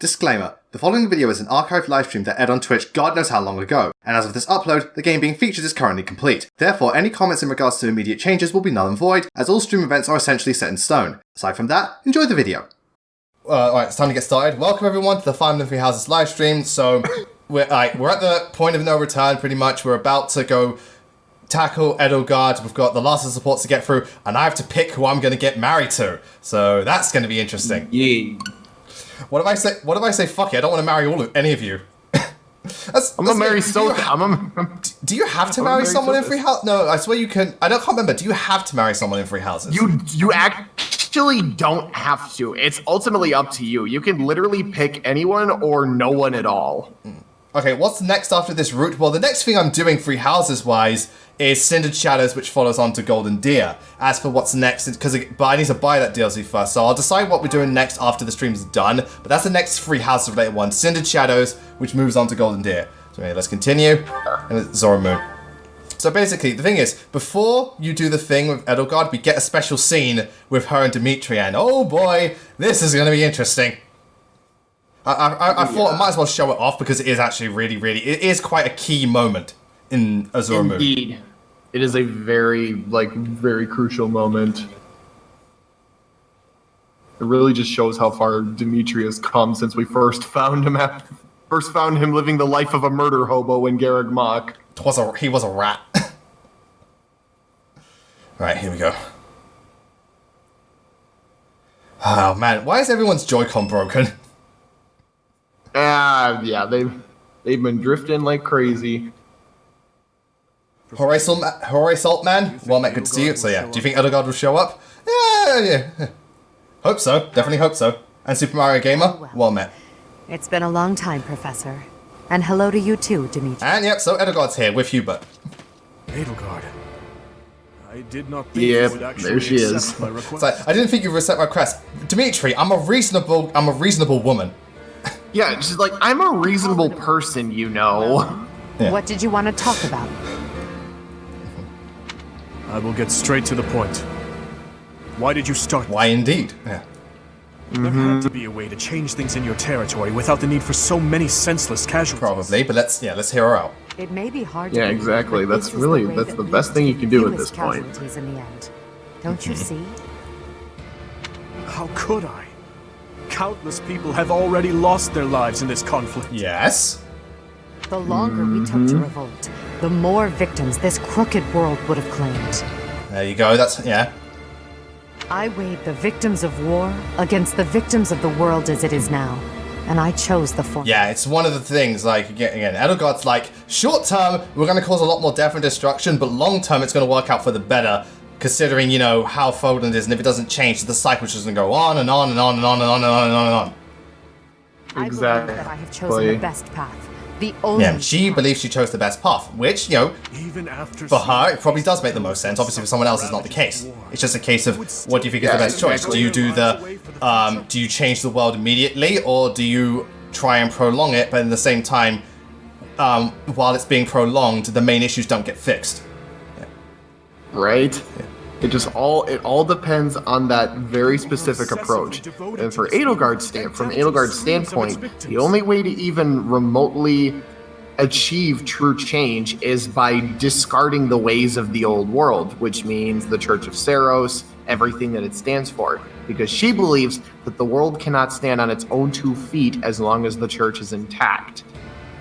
Disclaimer, the following video is an archived livestream that aired on Twitch God knows how long ago, and as of this upload, the game being featured is currently complete. Therefore, any comments in regards to immediate changes will be null and void, as all stream events are essentially set in stone. Aside from that, enjoy the video. Alright, it's time to get started. Welcome everyone to the Fire Emblem Three Houses livestream. So, we're at the point of no return, pretty much. We're about to go tackle Edelgard. We've got the last of the supports to get through, and I have to pick who I'm going to get married to. So, that's going to be interesting. Yeah. What if I say, fuck it, I don't want to marry any of you? I'm gonna marry Sota. Do you have to marry someone in Three Houses? No, I swear you can. I can't remember. Do you have to marry someone in Three Houses? You actually don't have to. It's ultimately up to you. You can literally pick anyone or no one at all. Okay, what's next after this route? Well, the next thing I'm doing Three Houses-wise is Cindered Shadows, which follows on to Golden Deer. As for what's next, but I need to buy that DLC first, so I'll decide what we're doing next after the stream's done. But that's the next Three Houses related one, Cindered Shadows, which moves on to Golden Deer. So anyway, let's continue. And Zora Moon. So basically, the thing is, before you do the thing with Edelgard, we get a special scene with her and Dimitri, and oh boy, this is going to be interesting. I thought I might as well show it off because it is actually it is quite a key moment in Zora Moon. Indeed. It is a very crucial moment. It really just shows how far Dimitri has come since we first found him living the life of a murder hobo in Garreg Mach. He was a rat. Right, here we go. Oh man, why is everyone's Joy-Con broken? Yeah, they've been drifting like crazy. Hooray Salt Man, well met, good to see you. So yeah, do you think Edelgard will show up? Yeah. Hope so, definitely hope so. And Super Mario Gamer, well met. It's been a long time, Professor. And hello to you too, Dimitri. And yep, so Edelgard's here with Hubert. Edelgard. I did not think you would actually there she is. accept my request. It's like, I didn't think you would accept my request. Dimitri, I'm a reasonable woman. Yeah, she's like, I'm a reasonable person, you know. Yeah. What did you want to talk about? I will get straight to the point. Why did you start? Why indeed? Yeah. There had to be a way to change things in your territory without the need for so many senseless casualties. Probably, but let's hear her out. It may be hard. Yeah, to exactly. But That's this is way that's that the best thing you can do at this point. casualties in the end. Don't you see? How could I? Countless people have already lost their lives in this conflict. Yes. The longer we took to revolt, the more victims this crooked world would have claimed. There you go. Yeah. I weighed the victims of war against the victims of the world as it is now, and I chose the former. Yeah, it's one of the things, like, again, Edelgard's like, short term, we're going to cause a lot more death and destruction, but long term, it's going to work out for the better, considering, you know, how Foden is, and if it doesn't change, the cycle is just going to go on and on and on and on and on and on and on and on. I believe that I have chosen the best path. The only Yeah, she believes she chose the best path, which, you know, Even after for her, it probably does make the most sense. Obviously, for someone else, it's not the case. It's just a case of, what do you think is the best choice? Do you do you change the world immediately, or do you try and prolong it, but at the same time, while it's being prolonged, the main issues don't get fixed? Yeah. Right? Yeah. It all depends on that very specific approach. And from Edelgard's standpoint, the only way to even remotely achieve true change is by discarding the ways of the old world, which means the Church of Seiros, everything that it stands for. Because she believes that the world cannot stand on its own 2 feet as long as the church is intact.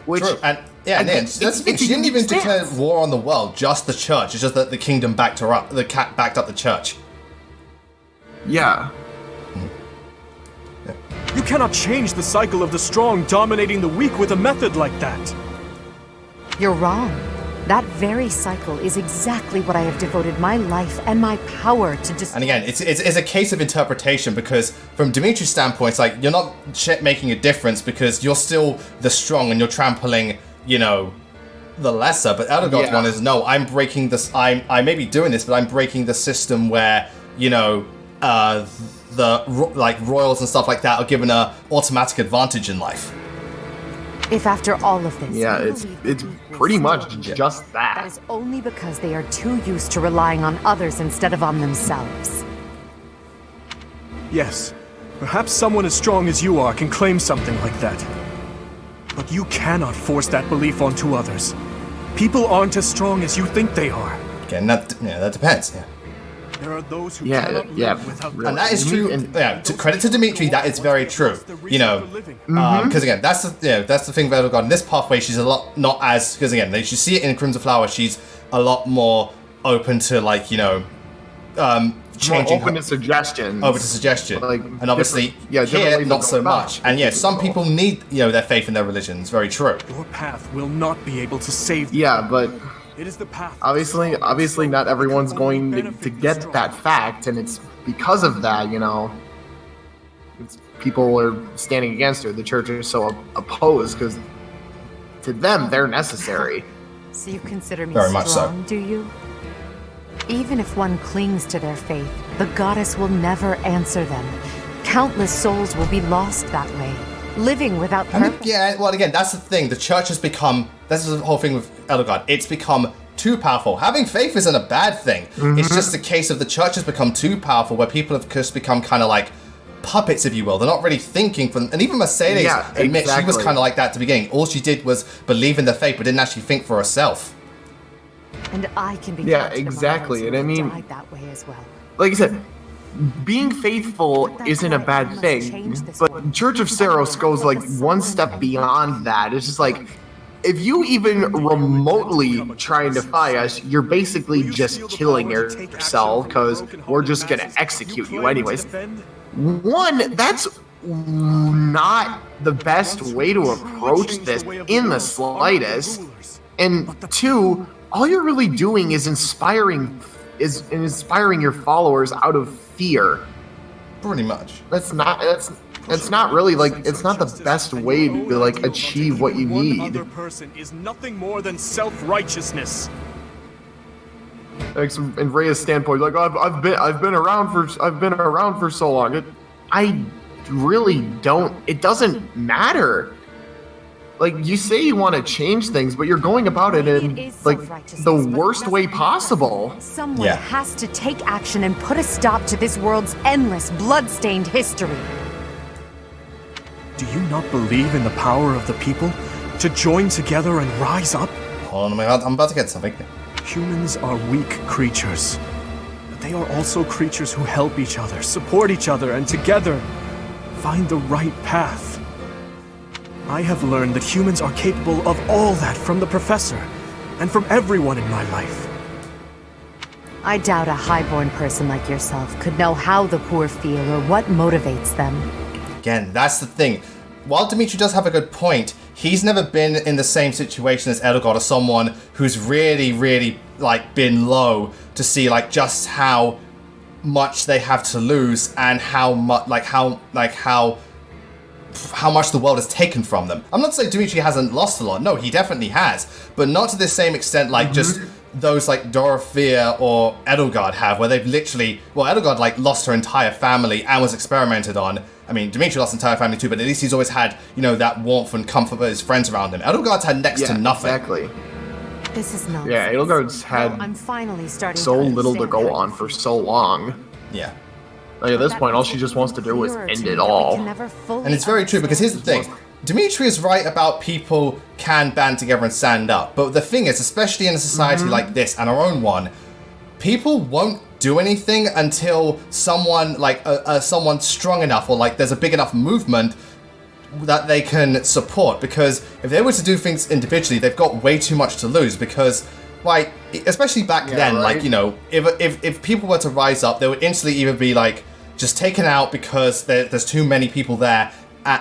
Which, true. And yeah, that's the thing. She didn't even declare war on the world, just the church. It's just that the kingdom backed her up. The cat backed up the church. Yeah. You cannot change the cycle of the strong dominating the weak with a method like that. You're wrong. That very cycle is exactly what I have devoted my life and my power to destroy. And again, it's a case of interpretation, because from Dimitri's standpoint, it's like, you're not making a difference because you're still the strong and you're trampling, you know, the lesser. But Edelgard's one is, no, I'm breaking this. I may be doing this, but I'm breaking the system where, you know, the royals and stuff like that are given a automatic advantage in life. If after all of this, yeah, it's pretty much just that. That is only because they are too used to relying on others instead of on themselves. Yes, Perhaps someone as strong as you are can claim something like that. But you cannot force that belief onto others. People aren't as strong as you think they are. Again, that depends. Yeah. There are those who cannot live without And that is true. To credit to Dimitri, that is very true. You know, because again, that's the thing with Edelgard. In this pathway, she's a lot not as because again, you see it in Crimson Flower. She's a lot more open to like changing. Open to suggestions. Open to suggestion. Like, and obviously, here not so much. And yeah, some people need their faith in their religion. It's very true. Your path will not be able to save them. Yeah, but It is the path. obviously, not everyone's going to get that fact, and it's because of that, people are standing against her. The church is so opposed because to them they're necessary. So you consider me Very much so. strong, do you? Even if one clings to their faith, the goddess will never answer them. Countless souls will be lost that way, living without purpose. Yeah, well, again, that's the thing. The church has become. This is the whole thing with Edelgard. It's become too powerful. Having faith isn't a bad thing. It's just a case of the church has become too powerful, where people have just become kind of like puppets, if you will. They're not really thinking for them. And even Mercedes admits she was kind of like that at the beginning. All she did was believe in the faith, but didn't actually think for herself. And I can be exactly. And I mean, died that way as well. like I said, being faithful isn't a bad thing, but Church of Saros goes like one step beyond that. It's just like, if you even remotely try and defy us, you're basically just killing yourself because we're just going to execute you anyways. One, that's not the best way to approach this in the slightest. And two, all you're really doing is inspiring your followers out of fear. Pretty much. That's not really like, it's not the best way to like achieve what you need. One other person is nothing more than self-righteousness. Like in Rhea's standpoint, like I've been around for so long. I really don't. It doesn't matter. Like, you say you want to change things, but you're going about it in like the worst way possible. Someone has to take action and put a stop to this world's endless blood-stained history. Do you not believe in the power of the people to join together and rise up? Oh my god, I'm about to get something. Humans are weak creatures, but they are also creatures who help each other, support each other, and together find the right path. I have learned that humans are capable of all that from the professor and from everyone in my life. I doubt a highborn person like yourself could know how the poor feel or what motivates them. Again, that's the thing. While Dimitri does have a good point, he's never been in the same situation as Edelgard, or someone who's really, really like been low to see like just how much they have to lose and how much how much the world has taken from them. I'm not saying Dimitri hasn't lost a lot. No, he definitely has, but not to the same extent like just those like Dorothea or Edelgard have, where they've literally, well, Edelgard like lost her entire family and was experimented on. I mean, Dimitri lost his entire family too, but at least he's always had, that warmth and comfort of his friends around him. Edelgard's had next to nothing. Exactly. This is nonsense. Yeah, Edelgard's had I'm finally starting so to little to understand go on for so long. Yeah. Like, at this point, all she just wants to do is end it all. And it's very true, because here's the thing. Dimitri is right about people can band together and stand up. But the thing is, especially in a society like this, and our own one, people won't do anything until someone, like, someone's strong enough, or, like, there's a big enough movement that they can support. Because if they were to do things individually, they've got way too much to lose, because... like, especially back then, right? Like, if people were to rise up, they would instantly either be, like, just taken out because there's too many people there,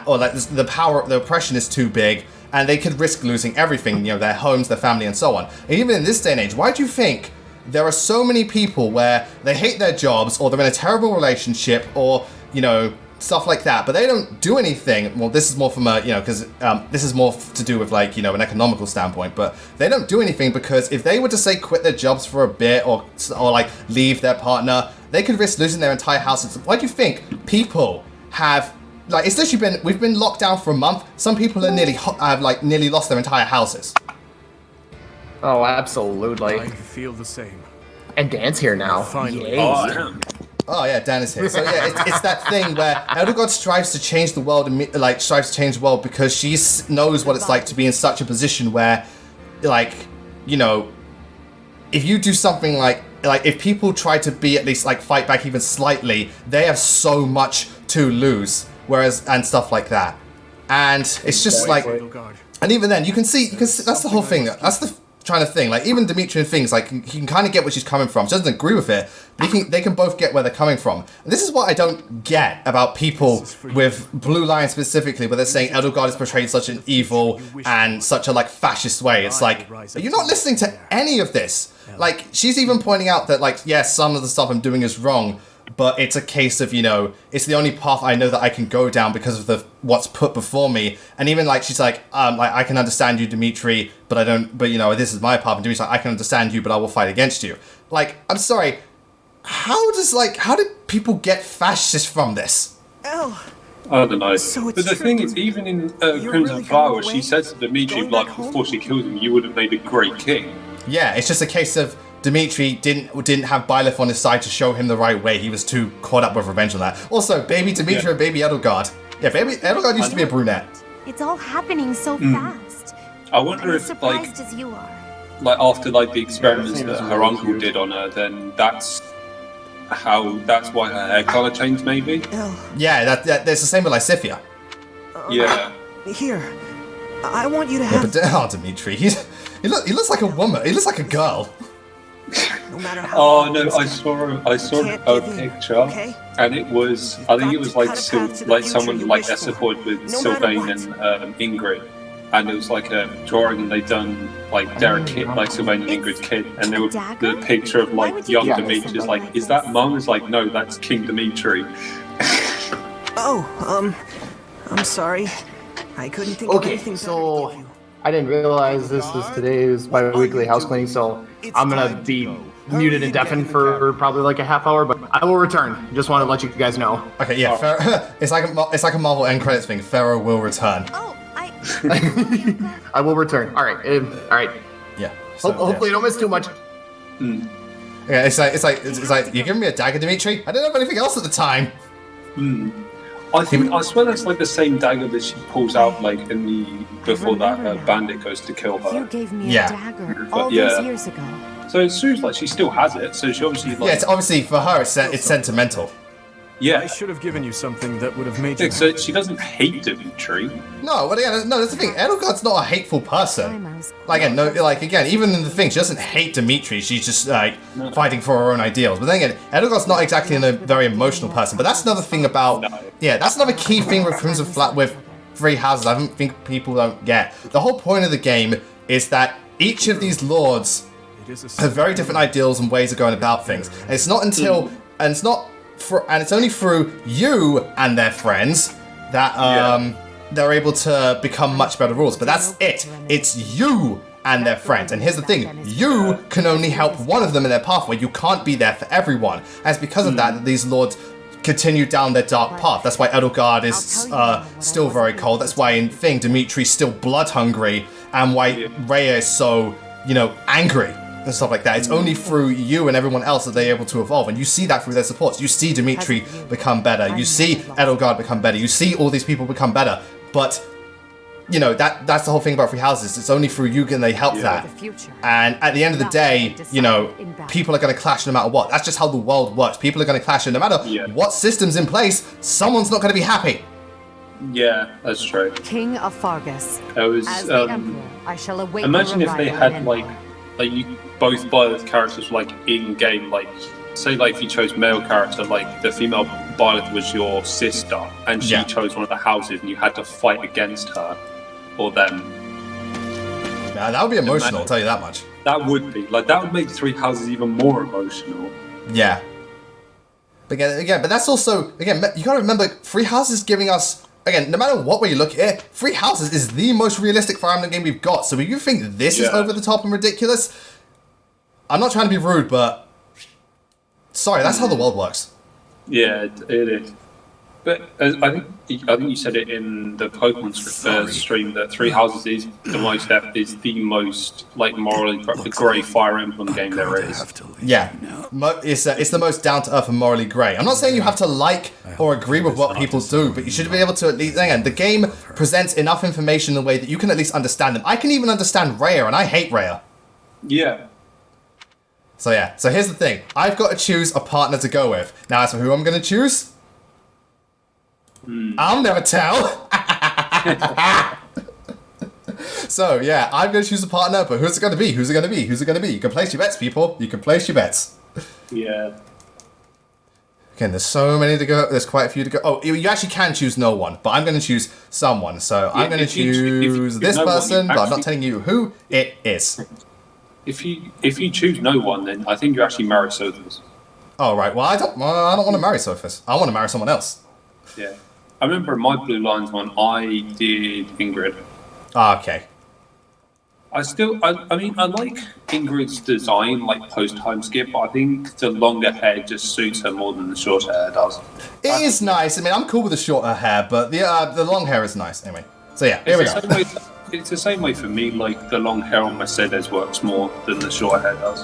or, like, the oppression is too big, and they could risk losing everything, their homes, their family, and so on. And even in this day and age, why do you think there are so many people where they hate their jobs, or they're in a terrible relationship, or, stuff like that, but they don't do anything? Well, this is more from a, because this is more to do with, like, an economical standpoint, but they don't do anything because if they were to, say, quit their jobs for a bit, or like, leave their partner, they could risk losing their entire houses. Why do you think people have, like, it's literally we've been locked down for a month, some people are nearly lost their entire houses. Oh, absolutely. I feel the same. And Dan's here now. Finally. Yay. Oh yeah, Dan is here. So yeah, it's that thing where Edelgard strives to change the world, and strives to change the world because she knows what it's like to be in such a position where, like, you know, if you do something like if people try to be at least like fight back even slightly, they have so much to lose. Whereas and stuff like that, and it's just like, and even then you can see that's the whole thing. That's the trying to thing. Like even Dimitri and things like you can kind of get where she's coming from. She doesn't agree with it, but they can both get where they're coming from. And this is what I don't get about people with Blue Lion specifically, where they're saying Edelgard is portrayed such an evil and such a like fascist way. It's like, you're not listening to any of this. Like she's even pointing out that like, yes, some of the stuff I'm doing is wrong, but it's a case of, you know, it's the only path I know that I can go down because of what's put before me. And even like she's like I can understand you, Dimitri, but you know, this is my path. And Dimitri's like, I can understand you, but I will fight against you. Like, I'm sorry, how did people get fascist from this? I don't know. But the thing is, even in Crimson Flower, she says to Dimitri, like, before she kills him, you would have made a great king. Yeah, it's just a case of Dimitri didn't have Byleth on his side to show him the right way. He was too caught up with revenge on that. Also, baby Dimitri and baby Edelgard. Yeah, baby Edelgard used to be a brunette. It's all happening so fast. I wonder if, surprised as you are. Like, after, like, the experiments that her uncle did on her, then that's why her hair colour changed, maybe? Yeah, that's the same with Lysithea. Yeah. Here, I want you to Yeah, have... but Dimitri, he looks like a woman. He looks like a girl. No matter how Oh no! I saw a picture, and it was. I think it was like someone like that supported with Sylvain and Ingrid, and it was like a drawing, and they'd done like their kid, like Sylvain and Ingrid's kid, and there was the picture of like young Dimitri. Is like, is that Mum? It's like, no, that's King Dimitri. I'm sorry. I couldn't think of anything better to give you. I didn't realize this is today's bi-weekly house cleaning, so I'm gonna be muted and deafened for probably like a half hour, but I will return. Just want to let you guys know. Okay, yeah, it's like a Marvel end credits thing. Pharaoh will return. Oh, I will return. All right, Yeah. So, hopefully you don't miss too much. Yeah, it's like you're giving me a dagger, Dimitri. I didn't have anything else at the time. I swear that's like the same dagger that she pulls out like before that bandit goes to kill her. You gave me a dagger all these years ago. So it seems like she still has it. So she obviously like. Yeah, it's obviously for her. It's sentimental. Yeah. I should have given you something that would have made you. So she doesn't hate Dimitri. No, but yeah, no, that's the thing. Edelgard's not a hateful person. Even in the thing, she doesn't hate Dimitri. She's just like fighting for her own ideals. But then again, Edelgard's not exactly a very emotional person. But that's another thing about. Yeah, that's another key thing with Crimson Flat with Three Houses. I don't think people don't get. The whole point of the game is that each of these lords have very different ideals and ways of going about things. And it's not until and it's only through you and their friends that they're able to become much better rulers. But that's it. It's you and their friends. And here's the thing. You can only help one of them in their pathway. You can't be there for everyone. And it's because of that these lords continue down their dark path. That's why Edelgard is still very cold. That's why in Thing, Dimitri's still blood hungry. And why Rhea is so, angry. And stuff like that. It's only through you and everyone else that they're able to evolve, and you see that through their supports. You see Dimitri become better. You see Edelgard become better. You see all these people become better. But that's the whole thing about Three Houses. It's only through you can they help that. And at the end of the day, people are going to clash no matter what. That's just how the world works. People are going to clash, and no matter what system's in place, someone's not going to be happy. Yeah, that's true. King of Fargus. It was. As the Emperor, I shall await imagine your if they arrival had in like you both Byleth characters like in game, like say like if you chose male character, like the female Byleth was your sister and she chose one of the houses and you had to fight against her or them. Yeah, that would be emotional, I'll tell you that much. That would be. Like that would make Three Houses even more emotional. Yeah. But again, but that's also you gotta remember Three Houses giving us no matter what way you look at it, Three Houses is the most realistic Fire Emblem game we've got. So if you think this is over the top and ridiculous, I'm not trying to be rude, but sorry, that's how the world works. Yeah, it is. But I think you said it in the Pokemon stream that Three Houses is the most like morally grey Fire Emblem game there is. yeah, it's the most down to earth and morally grey. I'm not saying you have to like or agree with what people do, but you should be able to at least. Again, the game presents enough information in a way that you can at least understand them. I can even understand Rhea, and I hate Rhea. Yeah. So yeah, so here's the thing. I've got to choose a partner to go with. Now, as for who I'm going to choose, I'll never tell. So yeah, I'm going to choose a partner, but who's it going to be? Who's it going to be? Who's it going to be? You can place your bets, people. You can place your bets. Yeah. Again, there's so many to go. There's quite a few to go. Oh, you actually can choose no one, but I'm going to choose someone. So I'm going to choose this person, but I'm not telling you who it is. If you choose no one, then I think you actually marry Sophus. Oh right. Well, I don't want to marry Sophus. I want to marry someone else. Yeah. I remember in my Blue Lions one, I did Ingrid. Ah, okay. I mean, I like Ingrid's design, like post-time skip, but I think the longer hair just suits her more than the shorter hair does. It is nice. I mean, I'm cool with the shorter hair, but the long hair is nice. Anyway, so yeah, here we go. It's the same way for me. Like the long hair on Mercedes works more than the short hair does.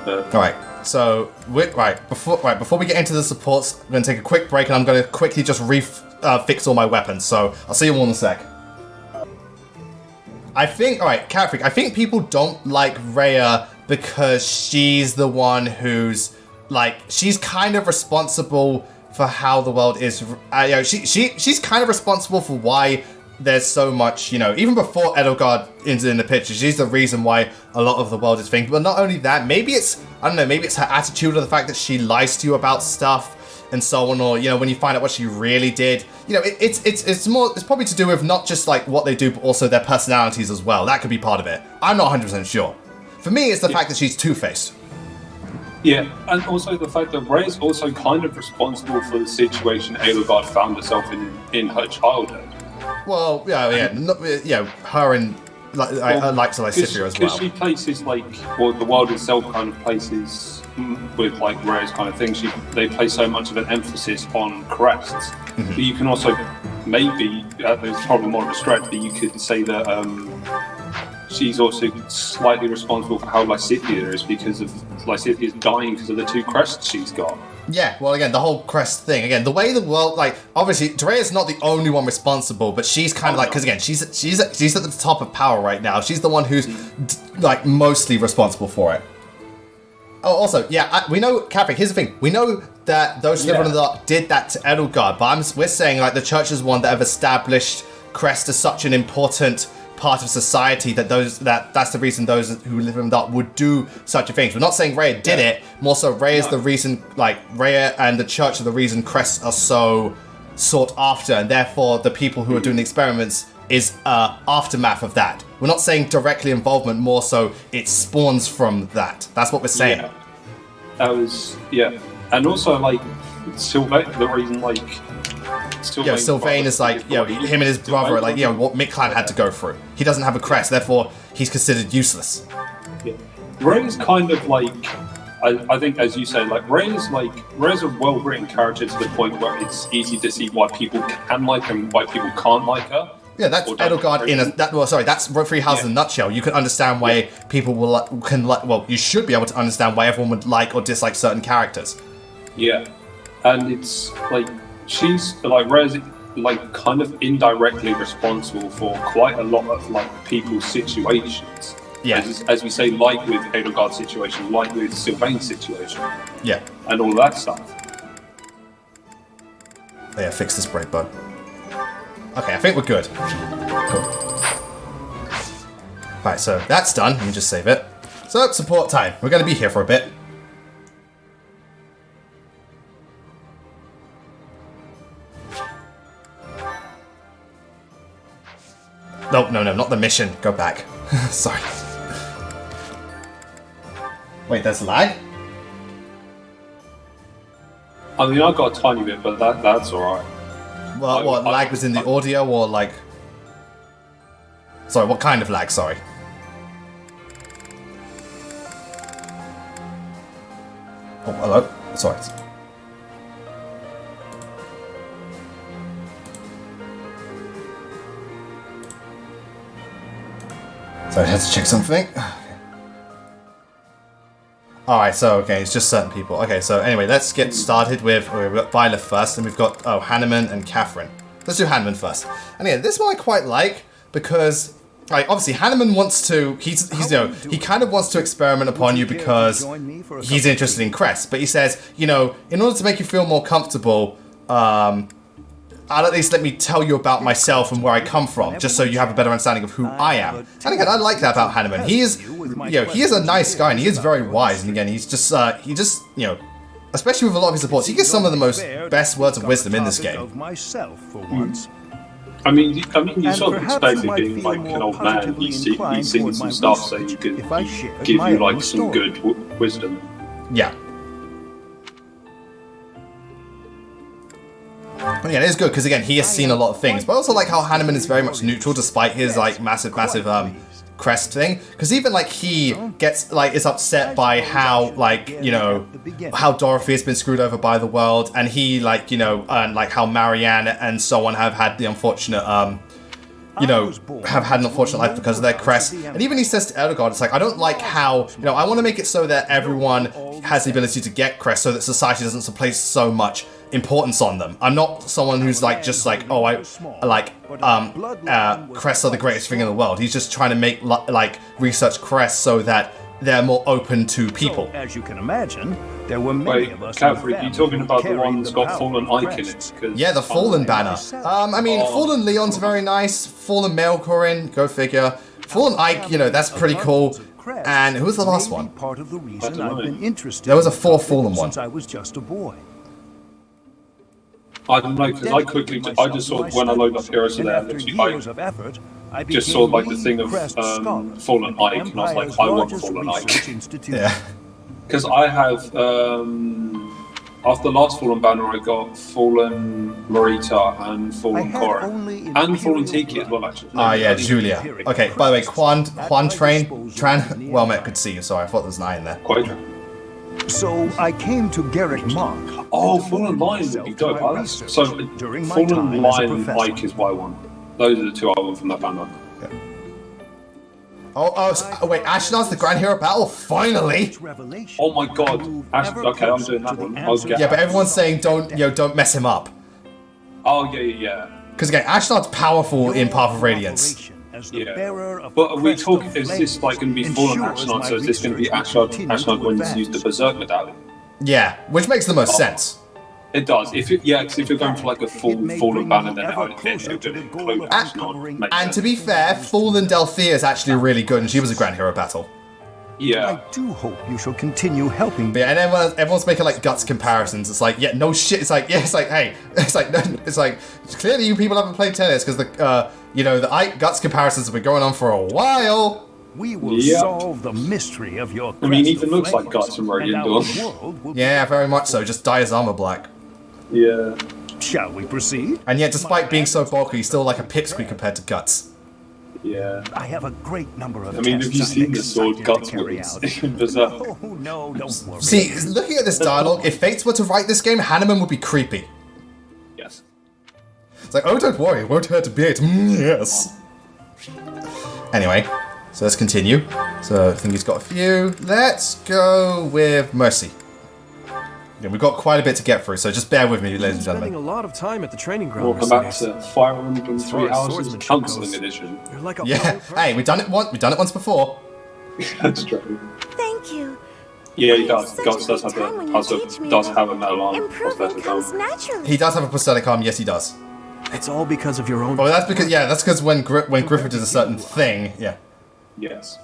But, all right. So before we get into the supports, I'm going to take a quick break, and I'm going to quickly just fix all my weapons. So I'll see you all in a sec. I think, Cat Freak, I think people don't like Rhea because she's the one who's, like, she's kind of responsible for how the world is. She's kind of responsible for why there's so much, even before Edelgard is in the picture, she's the reason why a lot of the world is thinking. But not only that, maybe it's her attitude or the fact that she lies to you about stuff and so on, or when you find out what she really did, it's probably to do with not just like what they do, but also their personalities as well. That could be part of it. I'm not 100% sure. For me, it's the fact that she's two-faced. Yeah, and also the fact that Rhea is also kind of responsible for the situation Edelgard found herself in her childhood. Well, her and like Cythia as well. Because she places the world itself kind of places with like Rhea's kind of thing. They place so much of an emphasis on crests. But you can also maybe there's probably more of a stretch, but you could say that she's also slightly responsible for how Lysithea is because of Lysithea's dying because of the two crests she's got. Yeah, well, again, the whole crest thing. Again, the way the world, obviously, Drea's not the only one responsible, but she's kind of because again, she's at the top of power right now. She's the one who's mostly responsible for it. Oh, also, we know, Capri, here's the thing. We know that those who live in the dark did that to Edelgard, but we're saying, the church is one that have established crest as such an important part of society that that's the reason those who live in the dark would do such a thing. We're not saying Rhea did it, more so Rhea is the reason, Rhea and the church are the reason crests are so sought after, and therefore the people who are doing the experiments is aftermath of that. We're not saying directly involvement, more so it spawns from that. That's what we're saying. Yeah. That was, and also Sylvain, the reason Sylvain is him and his brother, what Mictlan had to go through. He doesn't have a crest, therefore he's considered useless. Yeah. Rhea's kind of I think, as you say, Rhea's a well-written character to the point where it's easy to see why people can like her and why people can't like her. Yeah, that's Edelgard that's Three Houses in a nutshell. You can understand why people you should be able to understand why everyone would like or dislike certain characters. Yeah, and it's she's Rhea's kind of indirectly responsible for quite a lot of people's situations. Yeah. As we say, with Edelgard's situation, with Sylvain's situation. Yeah. And all that stuff. Oh, yeah, fix this brake bud. Okay, I think we're good. Cool. Right, so that's done. Let me just save it. So, support time. We're going to be here for a bit. No, not the mission. Go back. Sorry. Wait, there's lag? I mean, I got a tiny bit, but that's alright. Well, what, lag was in the audio, or Sorry, what kind of lag, sorry? Oh, hello? Sorry. Sorry, I had to check something. Alright, so, okay, it's just certain people. Okay, so anyway, let's get started with... we've got Violet first, and we've got, Hanneman and Catherine. Let's do Hanneman first. And yeah, this one I quite like, because... Like, obviously, Hanneman wants to... He's you know, he kind of wants to experiment upon you because he's interested in Crest. But he says, you know, in order to make you feel more comfortable, at least let me tell you about myself and where I come from, just so you have a better understanding of who I am. And again, I like that about Hanneman. He is, you know, he is a nice guy and he is very wise. And again, he's just, you know, especially with a lot of his supports, he gets some of the most best words of wisdom in this game. I mean, you sort of expect him being like an old man. He's seen some stuff, so he could give you like some good wisdom. Yeah. But yeah, it is good because again, he has seen a lot of things. But I also like how Hanneman is very much neutral despite his like massive Crest thing. Because even like he gets like is upset by how like, you know, how Dorothy has been screwed over by the world, and he like, you know, and like how Marianne and so on have had the unfortunate you know, have had an unfortunate life because of their crest. And even he says to Edelgard, it's like, I don't like how, you know, I want to make it so that everyone has the ability to get crest so that society doesn't place so much importance on them. I'm not someone who's like, just like, oh, I like, crests are the greatest thing in the world. He's just trying to make, like, research crests so that they're more open to people. So, as you can imagine, there were many of us. Catherine, you talking about the one that's got Fallen Ike in it? Yeah, the Fallen banner. I mean, Fallen Leon's very nice. Fallen Maelcorin, go figure. Fallen Ike, you know, that's pretty cool. And who was the last one? Part of the reason I've been interested. There was a 4th Fallen one. Since I was just a boy. I don't know, because I just saw when I loaded up Heroes of there, I just saw like the thing of Fallen Ike, and I was like, I want Fallen Ike. Yeah. Because I have, after the last Fallen banner, I got Fallen Marita and Fallen Cora. And Fallen Tiki as well, actually. Yeah, Julia. Okay, by the way, Quan Tran, well met, good to see you. Sorry, I thought there was an I in there. Quite. So I came to Garrett Mark. Oh, Fallen Lion would be dope. So, Fallen Lion Ike is what I want. Those are the two I want from that banner. Yeah. Oh, wait, Ashnod's the Grand Hero Battle? Finally! Oh my god. Okay, I'm doing that one. Yeah, but everyone's saying don't mess him up. Oh, yeah. Because again, Ashnod's powerful in Path of Radiance. Yeah. But are we talking, is this like going to be Fallen Ashnod, so is this going to be Ashnod when he's used the Berserk medallion? Yeah, which makes the most sense. It does. If you're going for like a full Fallen banner, then it would include Ashnod. And to be fair, Fallen Delphia is actually really good, and she was a Grand Hero Battle. Yeah. I do hope you shall continue helping. But yeah, and everyone's making like guts comparisons. It's like, yeah, no shit. It's like, yeah, it's like, hey, it's like, no, it's like, clearly you people haven't played tennis because the, you know, the Ike guts comparisons have been going on for a while. We will solve the mystery of your. I mean, he even looks like Guts from Radiant Dawn. Yeah, very much so. Just dye his armor black. Yeah. Shall we proceed? And yet, despite being so bulky, he's still like a pipsqueak compared to Guts. Yeah. I have a great number of. I mean, have you seen the sword Guts with Berserk? Oh no, don't worry. See, looking at this dialogue, if Fates were to write this game, Hanneman would be creepy. Yes. It's like, oh, don't worry, it won't hurt to beat. Yes. Anyway, so let's continue. So I think he's got a few. Let's go with Mercy. Yeah, we've got quite a bit to get through, so just bear with me, ladies and Spending gentlemen. a lot of time at the training ground. Welcome back to Fire Emblem 3 Houses Counseling Edition. You're like a Yeah, hey, we've done it once before. That's true. Thank you. Yeah, he does. Guts does have a metal arm. Improvement comes naturally. He does have a prosthetic arm, yes he does. It's all because of your own. Oh, that's because when Griffith does a certain thing, yeah. Yes.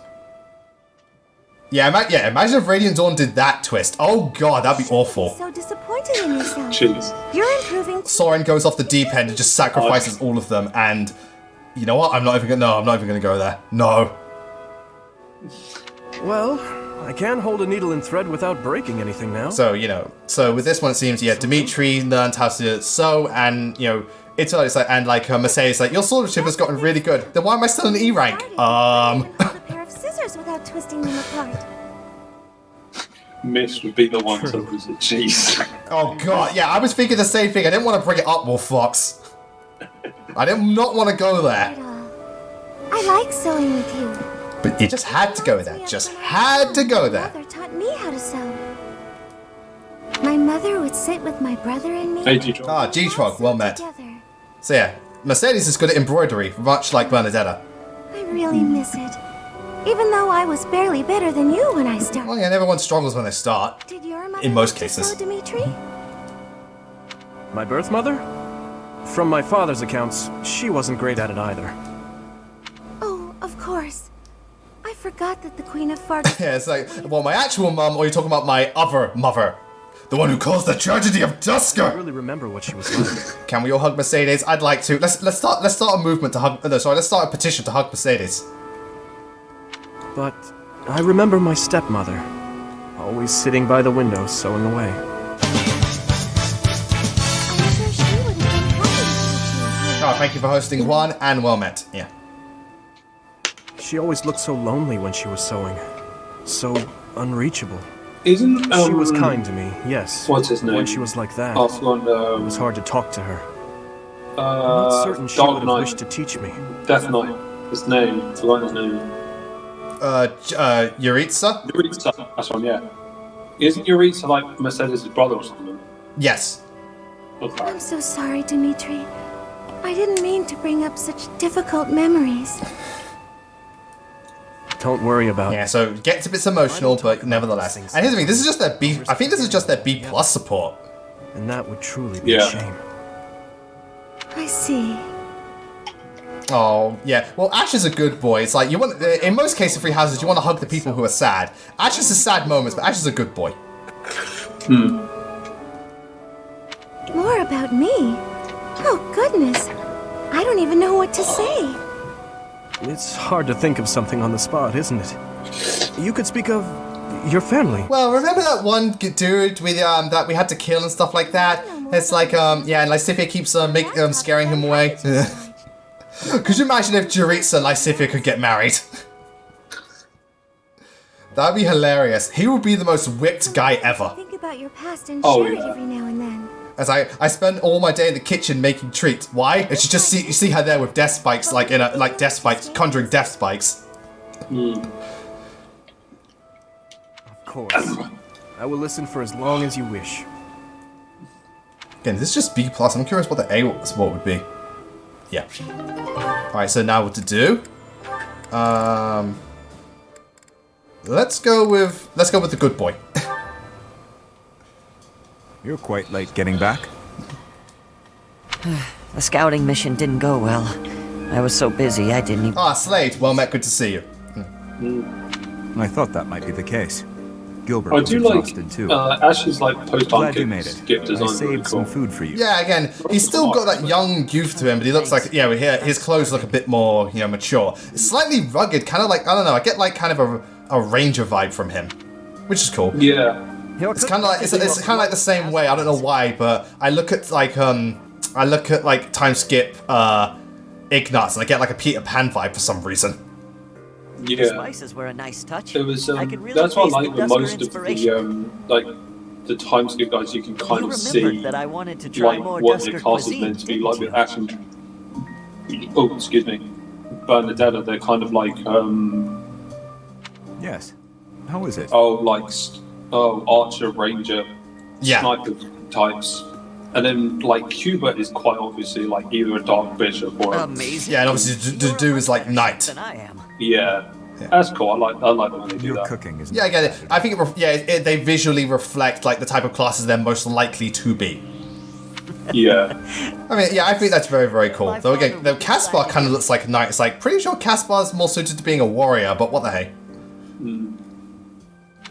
Yeah, imagine if Radiant Dawn did that twist. Oh god, that'd be awful. So disappointed in yourself. Jeez. You're improving. Soren goes off the deep end and just sacrifices all of them, and you know what? I'm not even gonna go there. No. Well, I can hold a needle and thread without breaking anything now. So, you know, with this one it seems, yeah, Dimitri learned how to sew, and, you know, it's like, and like, Mercedes, like, your swordsmanship has gotten really good. Then why am I still in E rank? A pair of scissors without twisting them apart. Miss would be the one to lose it. Jeez. Oh god, yeah, I was thinking the same thing. I didn't want to bring it up, Wolf Fox. I did not want to go there. I like sewing with you. But you just had to go there. Just had to go there. Mother taught me how to sew. My mother would sit with my brother and me. Hey, G-Trog. Ah, G-Trog, well met. Together. So yeah, Mercedes is good at embroidery, much like Bernadetta. I really miss it. Even though I was barely better than you when I started. Well, yeah, everyone struggles when they start. Did your mother In most like to cases. sew, Dimitri? My birth mother? From my father's accounts, she wasn't great at it either. Oh, of course. I forgot that the Queen of Fargo. Yeah, it's like, well, my actual mum, or you're talking about my other mother? The one who caused the tragedy of I Dusker! really remember what she was like. Can we all hug Mercedes? I'd like to. Let's start a movement to hug. No, sorry, let's start a petition to hug Mercedes. But I remember my stepmother, always sitting by the window sewing away. I'm sure she would have been happy to teach you. Oh, thank you for hosting one, and well met. Yeah. She always looked so lonely when she was sewing. So unreachable. Isn't She was kind to me, yes. What's his name? When she was like that, Oh, it I've forgotten, was hard to talk to her. I'm not certain she Dark would have Knight. wished to teach me. Death Knight. His name. I've forgotten his name. Yuritsa? Yuritsa. That's one, yeah. Isn't Yuritsa like Mercedes' brother or something? Yes. Okay. I'm so sorry, Dimitri. I didn't mean to bring up such difficult memories. Don't worry about it. Yeah, so it gets a bit emotional, but nevertheless. And here's the thing, this is just their B. I think this is just their B plus support. And that would truly be Yeah. a shame. I see. Oh, yeah. Well, Ash is a good boy. It's like, you want, in most cases, free houses, you want to hug the people who are sad. Ash is a sad moments, but Ash is a good boy. More about me? Oh, goodness. I don't even know what to say. It's hard to think of something on the spot, isn't it? You could speak of your family. Well, remember that one dude with, that we had to kill and stuff like that? It's like, yeah, and Lysithea keeps, scaring him away. Could you imagine if Yuritsa and Lysithea could get married? That'd be hilarious. He would be the most whipped guy ever. Think about your past and Oh, share it yeah. every now and then. As I spend all my day in the kitchen making treats. Why? And you see her there with death spikes, death spikes, conjuring death spikes. Of course. I will listen for as long as you wish. Again, this is just B plus. I'm curious what the A support would be. Yeah. Alright, so now what to do? Let's go with the good boy. You're quite late getting back. The scouting mission didn't go well. I was so busy I didn't even... Ah, Slade, well met, good to see you. I thought that might be the case. Gilbert I was do like exhausted too. Ash's like post Glad you made it. skip I design. saved some food for you. Yeah, again, he's still got that young youth to him, but he looks like, yeah, his clothes look a bit more, mature. It's slightly rugged, kind of like, I don't know, I get like kind of a Ranger vibe from him, which is cool. Yeah. It's kind of like it's kind of like the same way. I don't know why, but I look at like time skip Ignatz and I get like a Peter Pan vibe for some reason. Yeah. Spices were a nice touch. It was. I could really That's what I taste like the the Dusker most of inspiration. the time skip guys. You can kind You of remembered see that I wanted to try like more what Dusker the cast is cuisine, meant to be didn't like you? with Ash and Bernadetta. They're kind of like Yes. How is it? archer, ranger, Yeah. sniper types. And then, like, Hubert is quite obviously, like, either a dark bishop or a... Amazing. Yeah, and obviously the dude is like knight. Than I am. Yeah. That's cool. I like it when they do Your that. cooking is. Yeah, again, I think they visually reflect like the type of classes they're most likely to be. Yeah. I mean, yeah, I think that's very, very cool. My Though again, father though was Caspar like- kind of looks like a knight. It's like pretty sure Caspar's more suited to being a warrior, but what the hey.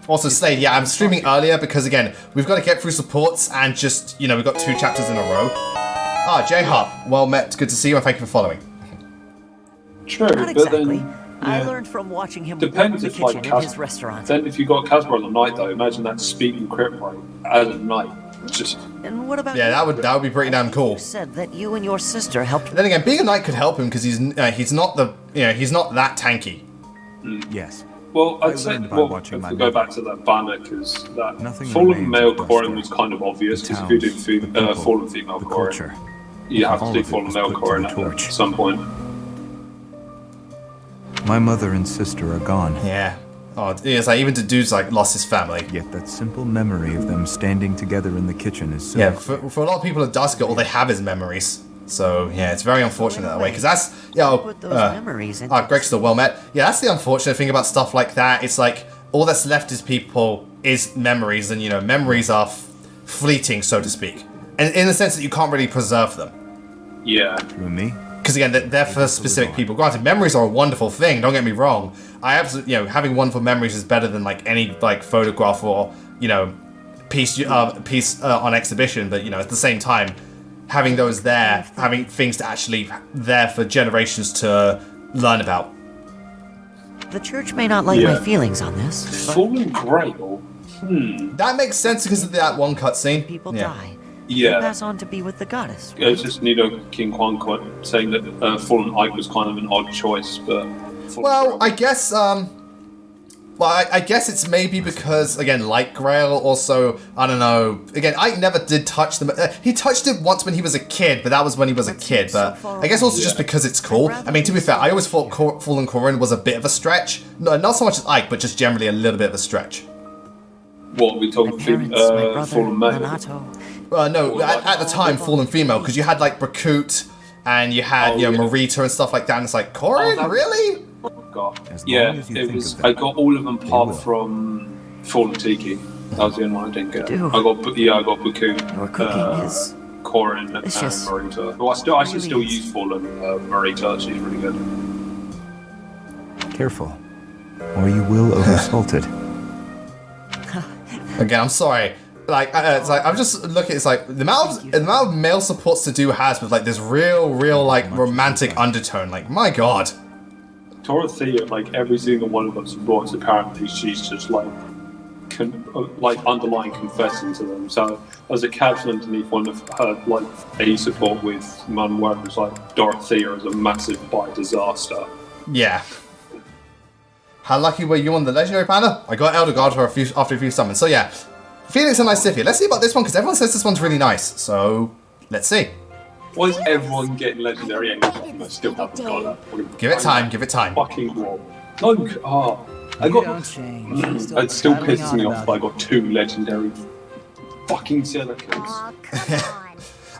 Also, Slade, yeah, I'm streaming earlier because again, we've got to get through supports and just we've got 2 chapters in a row. Ah, J Hart, well met, good to see you, and thank you for following. True, Not but exactly. then... I yeah. learned from watching him work Depends the if, like, kitchen in his restaurant. Then if you got Caspar on the night, though, imagine that speed and crit rate as a knight. Just... And what about Yeah, you? that would be pretty damn cool. You said that you and your sister helped. Then again, being a knight could help him because he's not that tanky. Yes. Well, I I'd say, learned by well, watching if my we go mother. back to that banner, because that Nothing fallen remains male of coring Duster. was kind of obvious, The because if you do towns, the people, fallen female the coring, culture. you have to All do of it fallen was male put to coring the at torch. some point. My mother and sister are gone. Yeah. Oh, it's like even the dude's like lost his family. Yet that simple memory of them standing together in the kitchen is so... Yeah, for a lot of people at Dusker, all they have is memories. So yeah, it's very unfortunate that way, because that's Put those memories in. Greg's still well met. Yeah, that's the unfortunate thing about stuff like that. It's like all that's left is memories, and memories are fleeting, so to speak, and in the sense that you can't really preserve them. Yeah. Through me? Because again, they're for specific people. Granted, memories are a wonderful thing. Don't get me wrong. I absolutely, having wonderful memories is better than like any like photograph or piece on exhibition. But at the same time, having those there, having things to actually there for generations to learn about. The church may not like my feelings on this. Fallen Grail. That makes sense because of that one cutscene. People die. Yeah. Pass on to be with the goddess. It's just King Kwan saying that Fallen Ike was kind of an odd choice, but. Well, I guess. I guess it's maybe because again, like Grail. Also, I don't know. Again, Ike never did touch them. He touched it once when he was a kid, but that was when he was a kid. But I guess also just because it's cool. I mean, to be fair, I always thought Fallen Corin was a bit of a stretch. No, not so much as Ike, but just generally a little bit of a stretch. What we talking? Fallen Male. No, at the time, Fallen Female, because you had like Brakut and you had Marita and stuff like that, and it's like, Corin, really? God. Yeah, it was. I got all of them apart from Fallen Tiki. That was the only one I didn't get. I got Brakut, Your cooking is Corin, and Marita. Well, I actually still use Fallen Marita. She's really good. Careful, or you will oversalt it. Again, I'm sorry. Like, it's like I'm just looking. It's like the amount of male supports to do has with like this real like romantic undertone. Like, my god. Dorothea, like every single one of those supports, apparently she's just like underlying confessing to them. So as a caption underneath one of her like a support with Manuel was like Dorothea is a massive bi disaster. Yeah. How lucky were you on the legendary banner? I got Elder God after a few summons. So yeah, Felix and Lysithia. Let's see about this one because everyone says this one's really nice. So let's see. Why is everyone getting legendary and I still haven't got it? Give it time. Give it time. Fucking war. No, I got. It still pisses me off that I got 2 legendary fucking Silicons.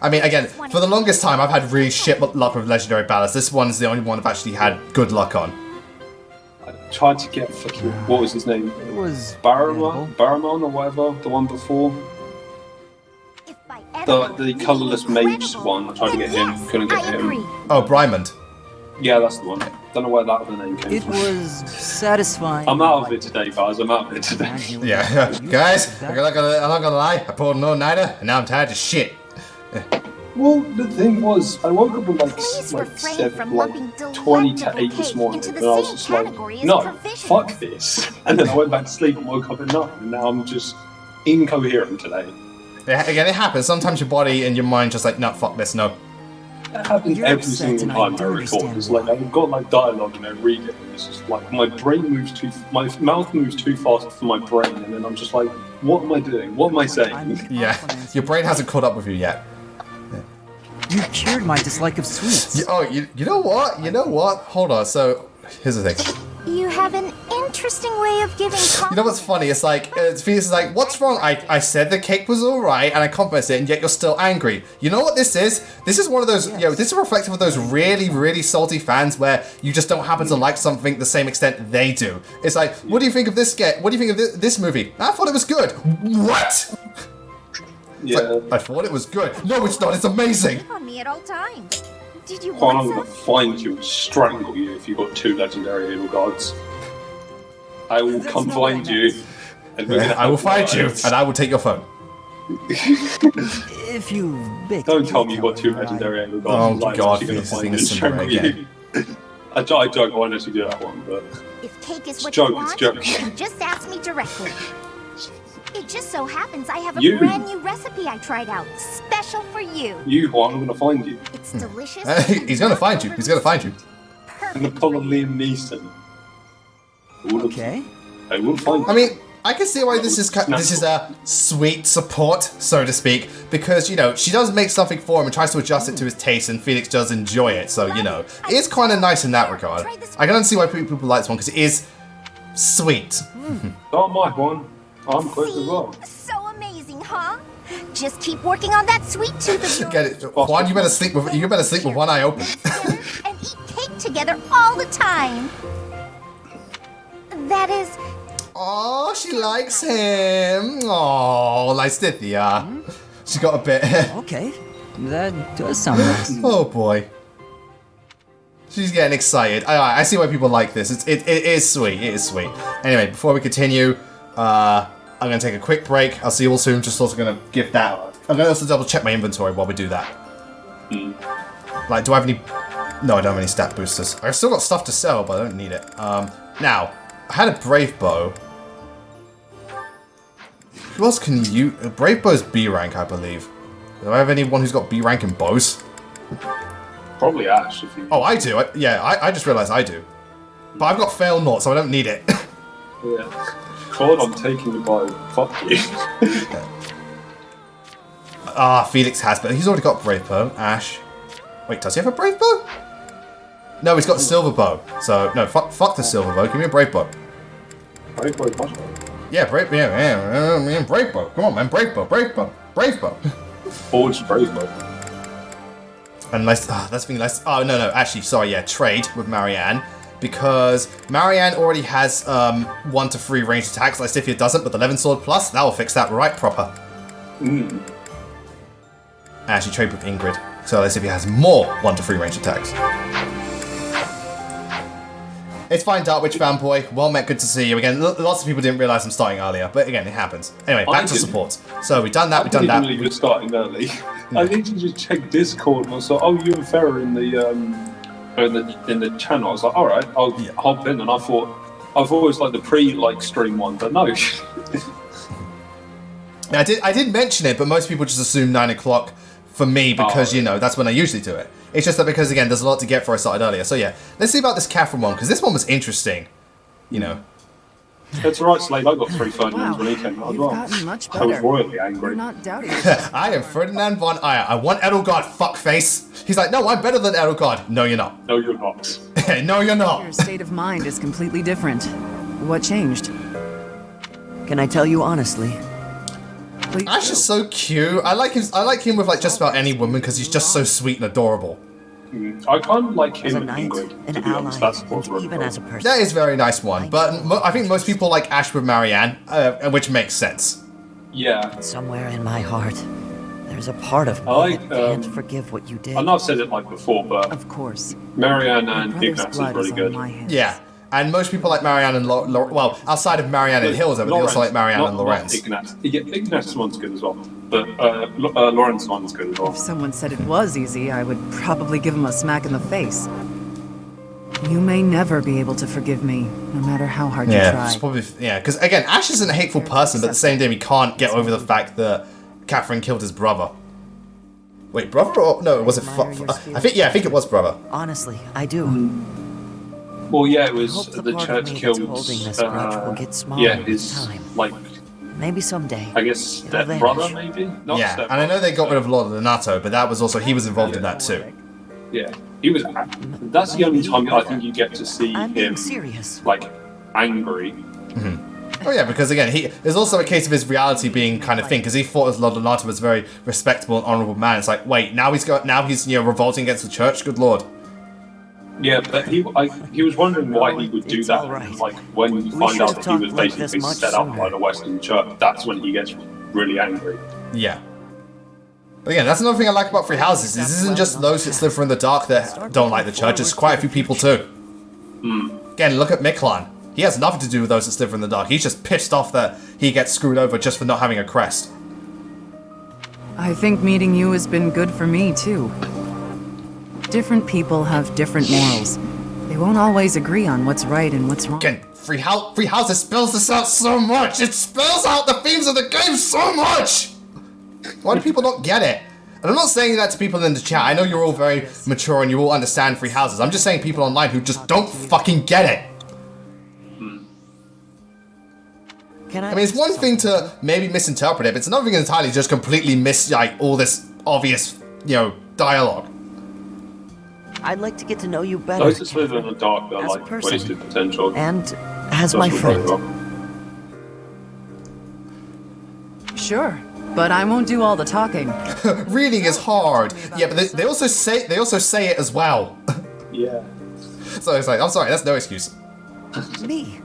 I mean, again, for the longest time, I've had really shit luck with legendary ballads. This one is the only one I've actually had good luck on. I tried to get fucking. What was his name? It was Baramon or whatever, the one before. The colourless mage one, I tried to get him, couldn't get him. Oh, Brymond. Yeah, that's the one. Don't know where that other name came from. It was satisfying. I'm out of it today, guys. I'm out of it today. Yeah, guys, I'm not gonna lie. I pulled no nighter, and now I'm tired as shit. Well, the thing was, I woke up at 20 to 8 this morning, and I was just like, no, fuck this. And then I went back to sleep and woke up at 9, and now I'm just incoherent today. Again, it happens. Sometimes your body and your mind just like, no, fuck this, no. That happens every single time I record. It's like I've got like dialogue and I read it, and it's just like my mouth moves too fast for my brain, and then I'm just like, what am I doing? What am I saying? Yeah, your brain hasn't caught up with you yet. You cured my dislike of sweets. You know what? You know what? Hold on. So here's the thing. You have an interesting way of giving compliments. You know what's funny? It's like, Felix is like, what's wrong? I said the cake was alright and I complimented it and yet you're still angry. You know what this is? This is one of those, this is reflective of those really, really salty fans where you just don't happen to like something the same extent they do. It's like, what do you think of this sketch? What do you think of this movie? I thought it was good. What? Yeah. Like, I thought it was good. No, it's not. It's amazing. On me at all times. Did you Quan, I'm want going to find you and strangle you if you've got 2 legendary evil gods. I will come find you. And I will find you, and I will take your phone. If you don't tell me you've got 2 legendary evil gods. Oh God, this thing is strangle again. I joke, I won't actually do that one, but if cake is what joke, you want, it's joke. you can just ask me directly. It just so happens I have a brand new recipe I tried out, special for you. I'm gonna find you. It's delicious. He's gonna find you. He's gonna find you. I'm gonna pull a Liam Neeson. Okay. I will find you. I mean, I can see why this is a sweet support, so to speak, because she does make something for him and tries to adjust it to his taste, and Felix does enjoy it. So it is kind of nice in that regard. I can see why people like this one because it is Sweet. Not my one. I'm quick as well. So amazing, huh? Just keep working on that sweet tooth of yours. Get it, Juan? You better sleep with one eye open. And eat cake together all the time. That is. Oh, she likes him. Oh, nice Tithia. She got a bit. Okay, that does sound nice. Oh boy. She's getting excited. I see why people like this. It is sweet. It is sweet. Anyway, before we continue, I'm gonna take a quick break. I'll see you all soon. Just also gonna give that. I'm gonna also double check my inventory while we do that. Like, do I have any? No, I don't have any stat boosters. I've still got stuff to sell, but I don't need it. Now, I had a brave bow. Who else can you? Brave bow's B rank, I believe. Do I have anyone who's got B rank in bows? Probably Ash. If you... Oh, I do. I just realised I do. But I've got fail not, so I don't need it. Yeah. God, I'm taking the bow. Fuck you. Felix has, but he's already got brave bow. Ash. Wait, does he have a brave bow? No, he's got silver bow. So no, fuck the silver bow. Give me a brave bow. Brave bow, much better. Yeah, brave bow. Come on, man, brave bow. Forged brave bow. And nice. That's being nice. Oh no, actually, sorry. Yeah, trade with Marianne because Marianne already has 1 to 3 ranged attacks. Like Sifia doesn't, but the Levin Sword plus that will fix that right proper. Actually, trade with Ingrid. So let's see if he has more 1 to 3 ranged attacks. It's fine, Dark Witch fanboy. Well met, good to see you again. Lots of people didn't realise I'm starting earlier, but again, it happens. Anyway, back to support. So we've done that, we've done that. I didn't starting early. I need to just check Discord and I saw, oh, you and Farah in the channel. I was like, alright, I'll hop in, and I thought, I've always like the stream ones, but no. I did mention it, but most people just assume 9 o'clock for me because, you know, that's when I usually do it. It's just that because, again, there's a lot to get before I started earlier. So, yeah, let's see about this Catherine one, because this one was interesting, you know. That's right, Slade. I got 3 Ferdinands when he came out as well. Much I was royally angry. You're not doubting I am Ferdinand von Ayer. I want Edelgard, fuckface. He's like, no, I'm better than Edelgard. No, you're not. No, you're not. No, you're not. Your state of mind is completely different. What changed? Can I tell you honestly? Please Ash is so cute. I like him with like just about any woman because he's just so sweet and adorable. I kind of like As him a and knight, Ingrid, an to be honest. That's ally, what's and really even cool. as a person. That is a very nice one, but I think most people like Ash with Marianne, which makes sense. Yeah. Somewhere in my heart, there's a part of me I that can't forgive what you did. I know I've said it like before, but Of course. Marianne and Brother's Ignatz is blood really is on good. my hands. Yeah, and most people like Marianne and well, outside of Marianne and Hills, but they also like Marianne and Lorenz. Ignatz. Yeah, Ignatz's one's good as well, but Lorenz's one's good as well. If someone said it was easy, I would probably give him a smack in the face. You may never be able to forgive me, no matter how hard you Yeah, try. it's probably because again, Ash isn't a hateful person, but at the same time, he can't get over the fact that Catherine killed his brother. Wait, brother or no? Was it? I think it was brother. Honestly, I do. Well, yeah, it I was hope the part of church me that's killed. holding this grudge will get smaller Yeah, with his time. like Maybe someday. I guess it'll step vanish. brother, maybe. Not Yeah, step and I know they got rid of Lord Donato, but that was also he was involved in that too. Yeah, he was. That's the only time I think you get to see I'm being him serious. like angry. Oh yeah, because again, there's also a case of his reality being kind of thing because he thought as Lord Donato was a very respectable and honourable man. It's like, wait, now he's revolting against the church. Good lord. Yeah, but he was wondering why he would do It's that. all right. Like when you We find should out have that he was talked like this basically much set up sooner. by the Western Church, that's when he gets really angry. Yeah. But again, that's another thing I like about Free Houses. This isn't just those that slither in the dark that don't like the church. It's quite a few people too. Again, look at Miklan. He has nothing to do with those that slither in the dark. He's just pissed off that he gets screwed over just for not having a crest. I think meeting you has been good for me, too. Different people have different morals. They won't always agree on what's right and what's wrong. Again, Free Houses spells this out so much. It spells out the themes of the game so much. Why do people not get it? And I'm not saying that to people in the chat. I know you're all very mature and you all understand Free Houses. I'm just saying people online who just don't fucking get it. I mean, it's one thing to maybe misinterpret it, but it's another thing entirely just completely miss like all this obvious, dialogue. I'd like to get to know you better. Those that slither in the dark are as a like person. wasted potential. And as my friend. Sure, but I won't do all the talking. Reading is hard. Yeah, but they also say it as well. Yeah. So it's like, I'm sorry, that's no excuse. Me?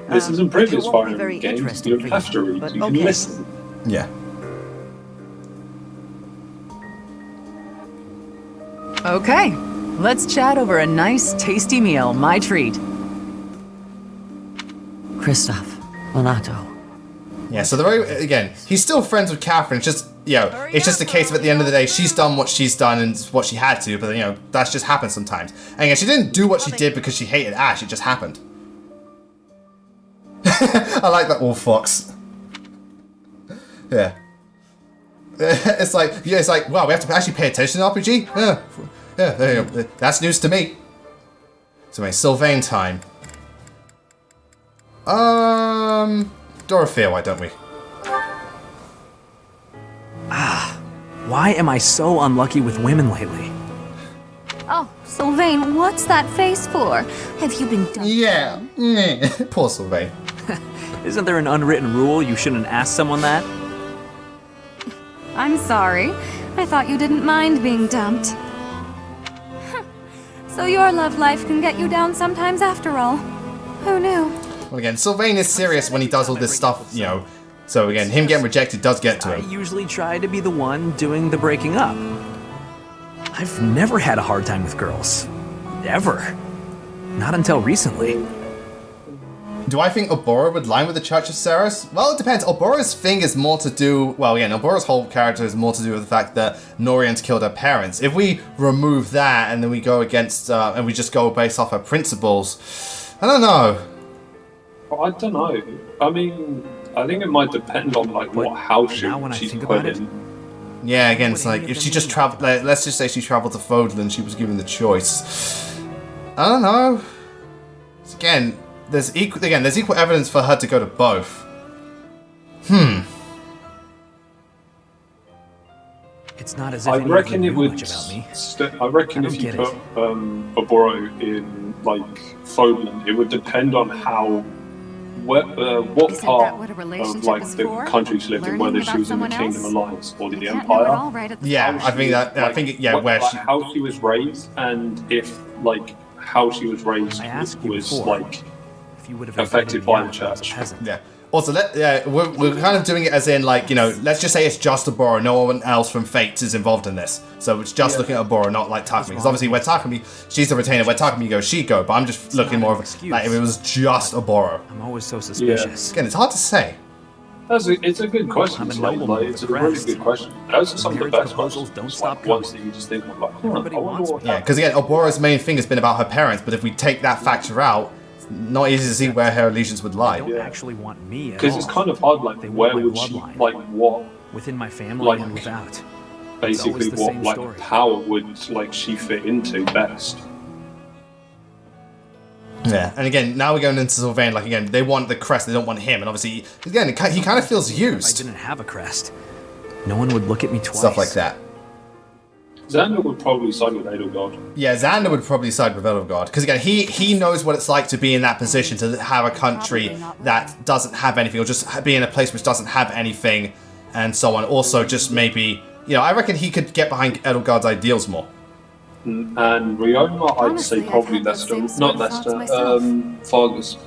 This is in previous it won't be Fire very Emblem games. interesting You don't for have to you, read. but You can okay. listen. Yeah. Okay, let's chat over a nice, tasty meal. My treat. Kristoff, Lonato. Yeah, so again, he's still friends with Catherine. It's just, it's just a case of at the end of the day, she's done what she's done and what she had to, but that's just happened sometimes. And again, she didn't do what she did because she hated Ash, it just happened. I like that all fox. Yeah. It's like, wow, we have to actually pay attention to RPG? Yeah, there you go. That's news to me. So anyway, Sylvain time. Dorothea, why don't we? Why am I so unlucky with women lately? Oh, Sylvain, what's that face for? Have you been dumped? Yeah. Poor Sylvain. Isn't there an unwritten rule you shouldn't ask someone that? I'm sorry. I thought you didn't mind being dumped. So your love life can get you down sometimes after all. Who knew? Well, again, Sylvain is serious when he does all this stuff, So again, him getting rejected does get to I him. usually try to be the one doing the breaking up. I've never had a hard time with girls. Ever. Not until recently. Do I think Obora would line with the Church of Ceres? Well, it depends. Obora's thing is more to do... Well, again, Obora's whole character is more to do with the fact that Norian's killed her parents. If we remove that and then we go against... and we just go based off her principles... I don't know. I don't know. I mean, I think it might depend on what house she's put in. Yeah, again, it's like if she just traveled. Let's just say she traveled to Fodlan, she was given the choice. I don't know. Again, there's equal evidence for her to go to both. It's not as if I any reckon of it you knew would. much about me. I reckon if you get put Oboro in Fodlan, it would depend on how. What Isn't part that what a of relationship is the for? country she lived in, Learning whether she about was in the someone Kingdom else? Alliance or the You can't know it Empire. all right at the Yeah, start. I think that. I think where she. How she was raised, and if how she was raised I asked you was before. like If you would have affected invited by me the out as a church. peasant. Yeah. Also, we're kind of doing it as in let's just say it's just Obora, no one else from Fates is involved in this. So it's just looking at Obora, not like Takumi. Because obviously where Takumi, she's the retainer, where Takumi goes, she go. But I'm just looking more of like if it was just Obora. I'm always so suspicious. Again, it's hard to say. It's a good question. I'm a It's nobleman it's a with a really crest. good question. Those are some of the Marriage best proposals questions. don't It's stop ones coming. that you just think of Everybody wants me. Yeah, because again, Obora's main thing has been about her parents. But if we take that factor out, it's not easy to see where her allegiance would They lie. don't actually want me at Because all. it's kind of hard. They Where want my would she bloodline. what Within my family like, and without. basically always the same what story. power would she fit into best? Yeah, and again, now we're going into Sylvain. Again, they want the crest, they don't want him, and obviously, again, he kind of feels If I used. didn't have a crest, no one would look at me twice. Stuff like that. Xander would probably side with Edelgard. Yeah, Xander would probably side with Edelgard because again, he knows what it's like to be in that position, to have a country that doesn't have anything, or just be in a place which doesn't have anything, and so on. Also, just maybe, I reckon he could get behind Edelgard's ideals more. And Ryoma, I'd Honestly, say I've probably had that Leicester, same not sort of Leicester, thoughts myself. Fargus.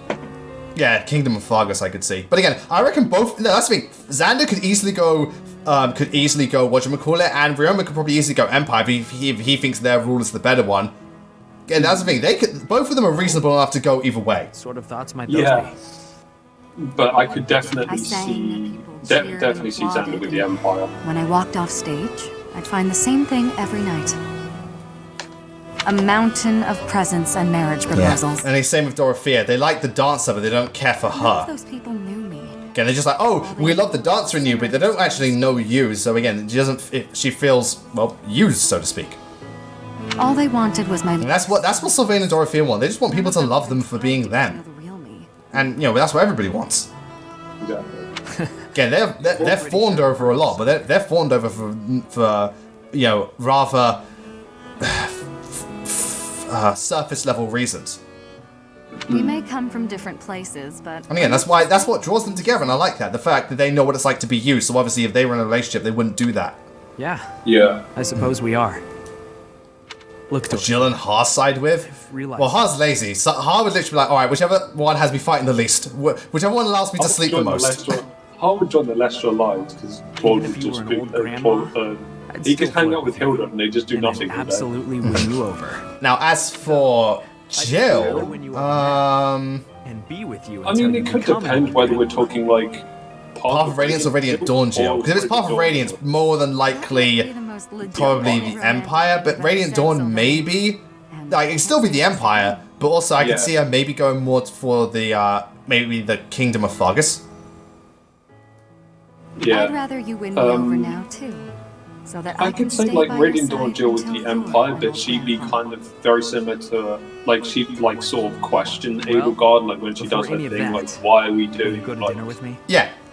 Yeah, Kingdom of Fargus, I could see. But again, I reckon both. No, that's the thing. Xander could easily go. Whatchamacallit, and Ryoma could probably easily go Empire if he thinks their rule is the better one. Again, that's the thing. Both of them are reasonable enough to go either way. What sort of thoughts might those Yeah. be? But I could definitely I sang see, and people cheered definitely and see Xander applauded, with the and Empire. When I walked off stage, I'd find the same thing every night. A mountain of presents and marriage proposals. And the same with Dorothea. They like the dancer, but they don't care for None of her. those people knew me. Again, they're just like, oh, we love the dancer in you, but they don't actually know you. So again, she feels, well, used, so to speak. All they wanted was my. And that's what Sylvain and Dorothea want. They just want people to love them for being them. The real me. And that's what everybody wants. Exactly. Again, they're fawned over a lot, but they're fawned over for rather surface level reasons. We may come from different places, but... And again, that's what draws them together, and I like that. The fact that they know what it's like to be you, so obviously if they were in a relationship, they wouldn't do that. Yeah. I suppose we are. Look to Jill and Har side with? Well, Har's lazy. So Har would literally be like, alright, whichever one has me fighting the least. Whichever one allows me to sleep the most. Har would join the Lesser Alliance, because Claude would just be... he could hang out with Hilda, and they just do nothing. Absolutely win you over. Now, as for Jill, and be with you. I mean, it could depend whether we're talking like Path of Radiance or Radiant Dawn Jill. Because if it's Path of Radiance, more than likely probably the Empire, but Radiant Dawn maybe. Like, it can still be the Empire, but also I can see her maybe going more for the maybe the Kingdom of Fargus. I'd rather you win me over now too. So that I could say like Radiant Dawn Jill with the Empire, but she'd be kind of very similar to like she'd like sort of question Edelgard, like when she does her thing, like why are we doing like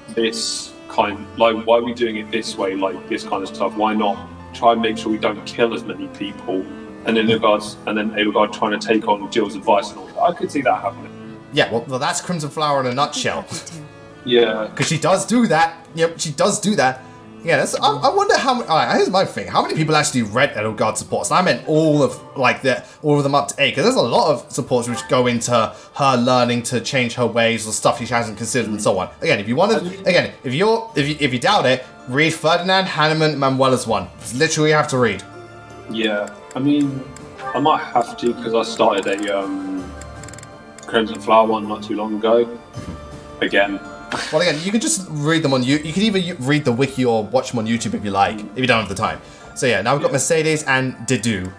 this kind, like why are we doing it this way, like this kind of stuff? Why not try and make sure we don't kill as many people? And then Edelgard trying to take on Jill's advice and all that. I could see that happening. Yeah, well that's Crimson Flower in a nutshell. Yeah, because she does do that. Yep, she does do that. Yeah, that's, I wonder how many. Alright, here's my thing. How many people actually read Edelgard supports? And I meant all of them up to 8, because there's a lot of supports which go into her learning to change her ways or stuff she hasn't considered and so on. Again, if you want to, if you doubt it, read Ferdinand Hanneman Manuela's one. It's literally you have to read. Yeah, I mean, I might have to because I started a Crimson Flower one not too long ago. Again. Well, again, you can just read them on you. You can either read the wiki or watch them on YouTube if you like, if you don't have the time. So yeah, now we've got Mercedes and Dedu.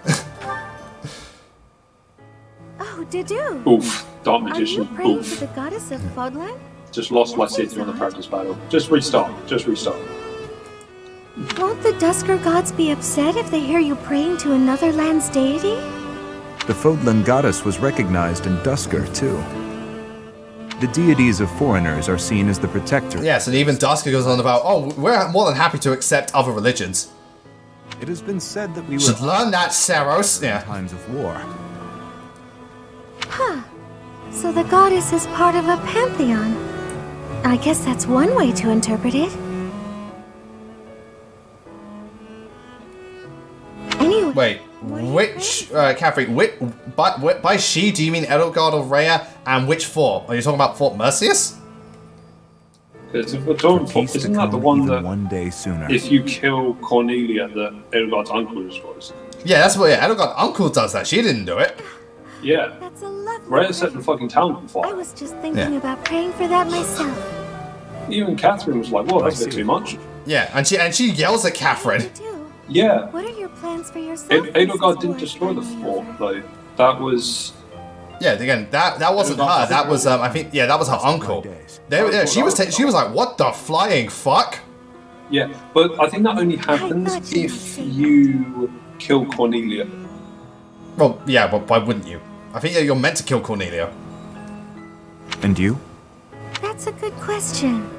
Oh, Dedu. Oof, Dark Magician. Are you praying to the goddess of Fodlan? Just lost my city on the practice battle. Just restart. Won't the Dusker gods be upset if they hear you praying to another land's deity? The Fodlan goddess was recognized in Dusker, too. The deities of foreigners are seen as the protectors. Yes, and even Dusker goes on about, oh, we're more than happy to accept other religions. It has been said that we should learn that, Saros. In times of war. Huh. So the goddess is part of a pantheon. I guess that's one way to interpret it. Anyway. Wait, which, Catherine, by she, do you mean Edelgard of Rhea, and which fort? Are you talking about Fort Mercius? Because if we're talking Fort, isn't that the one that, one day sooner, if you kill Cornelia, that Edelgard's uncle destroys? Yeah, that's what, Edelgard's uncle does that. She didn't do it. Yeah. That's a lovely Rhea set the fucking town on fire. I was just thinking about praying for that myself. Even Catherine was like, whoa, that's a bit too much. Yeah, and she yells at Catherine. Yeah. What are your plans for yourself? Edelgard didn't destroy the fort, though. That was... Yeah, again, that wasn't her. That was, I think, that was her uncle. She was like, what the flying fuck? Yeah, but I think that only happens if you kill Cornelia. Well, yeah, but why wouldn't you? I think you're meant to kill Cornelia. And you? That's a good question.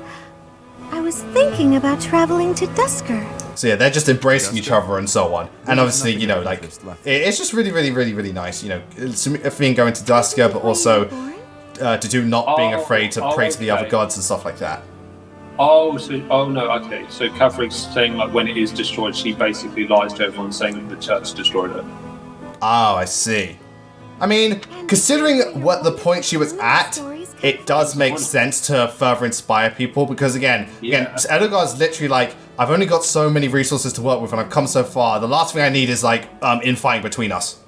I was thinking about traveling to Dusker. So yeah, they're just embracing each other and so on. And obviously, you know, like, it's just really, really, really, really nice, you know, Finn going to Dusker, but also to do not being afraid to pray to the other gods and stuff like that. Oh, no, okay. So Catherine's saying, like, when it is destroyed, she basically lies to everyone saying that the church destroyed it. Oh, I see. I mean, considering what the point she was at, it does make sense to further inspire people, because again, Edelgard's literally like, I've only got so many resources to work with and I've come so far. The last thing I need is like infighting between us.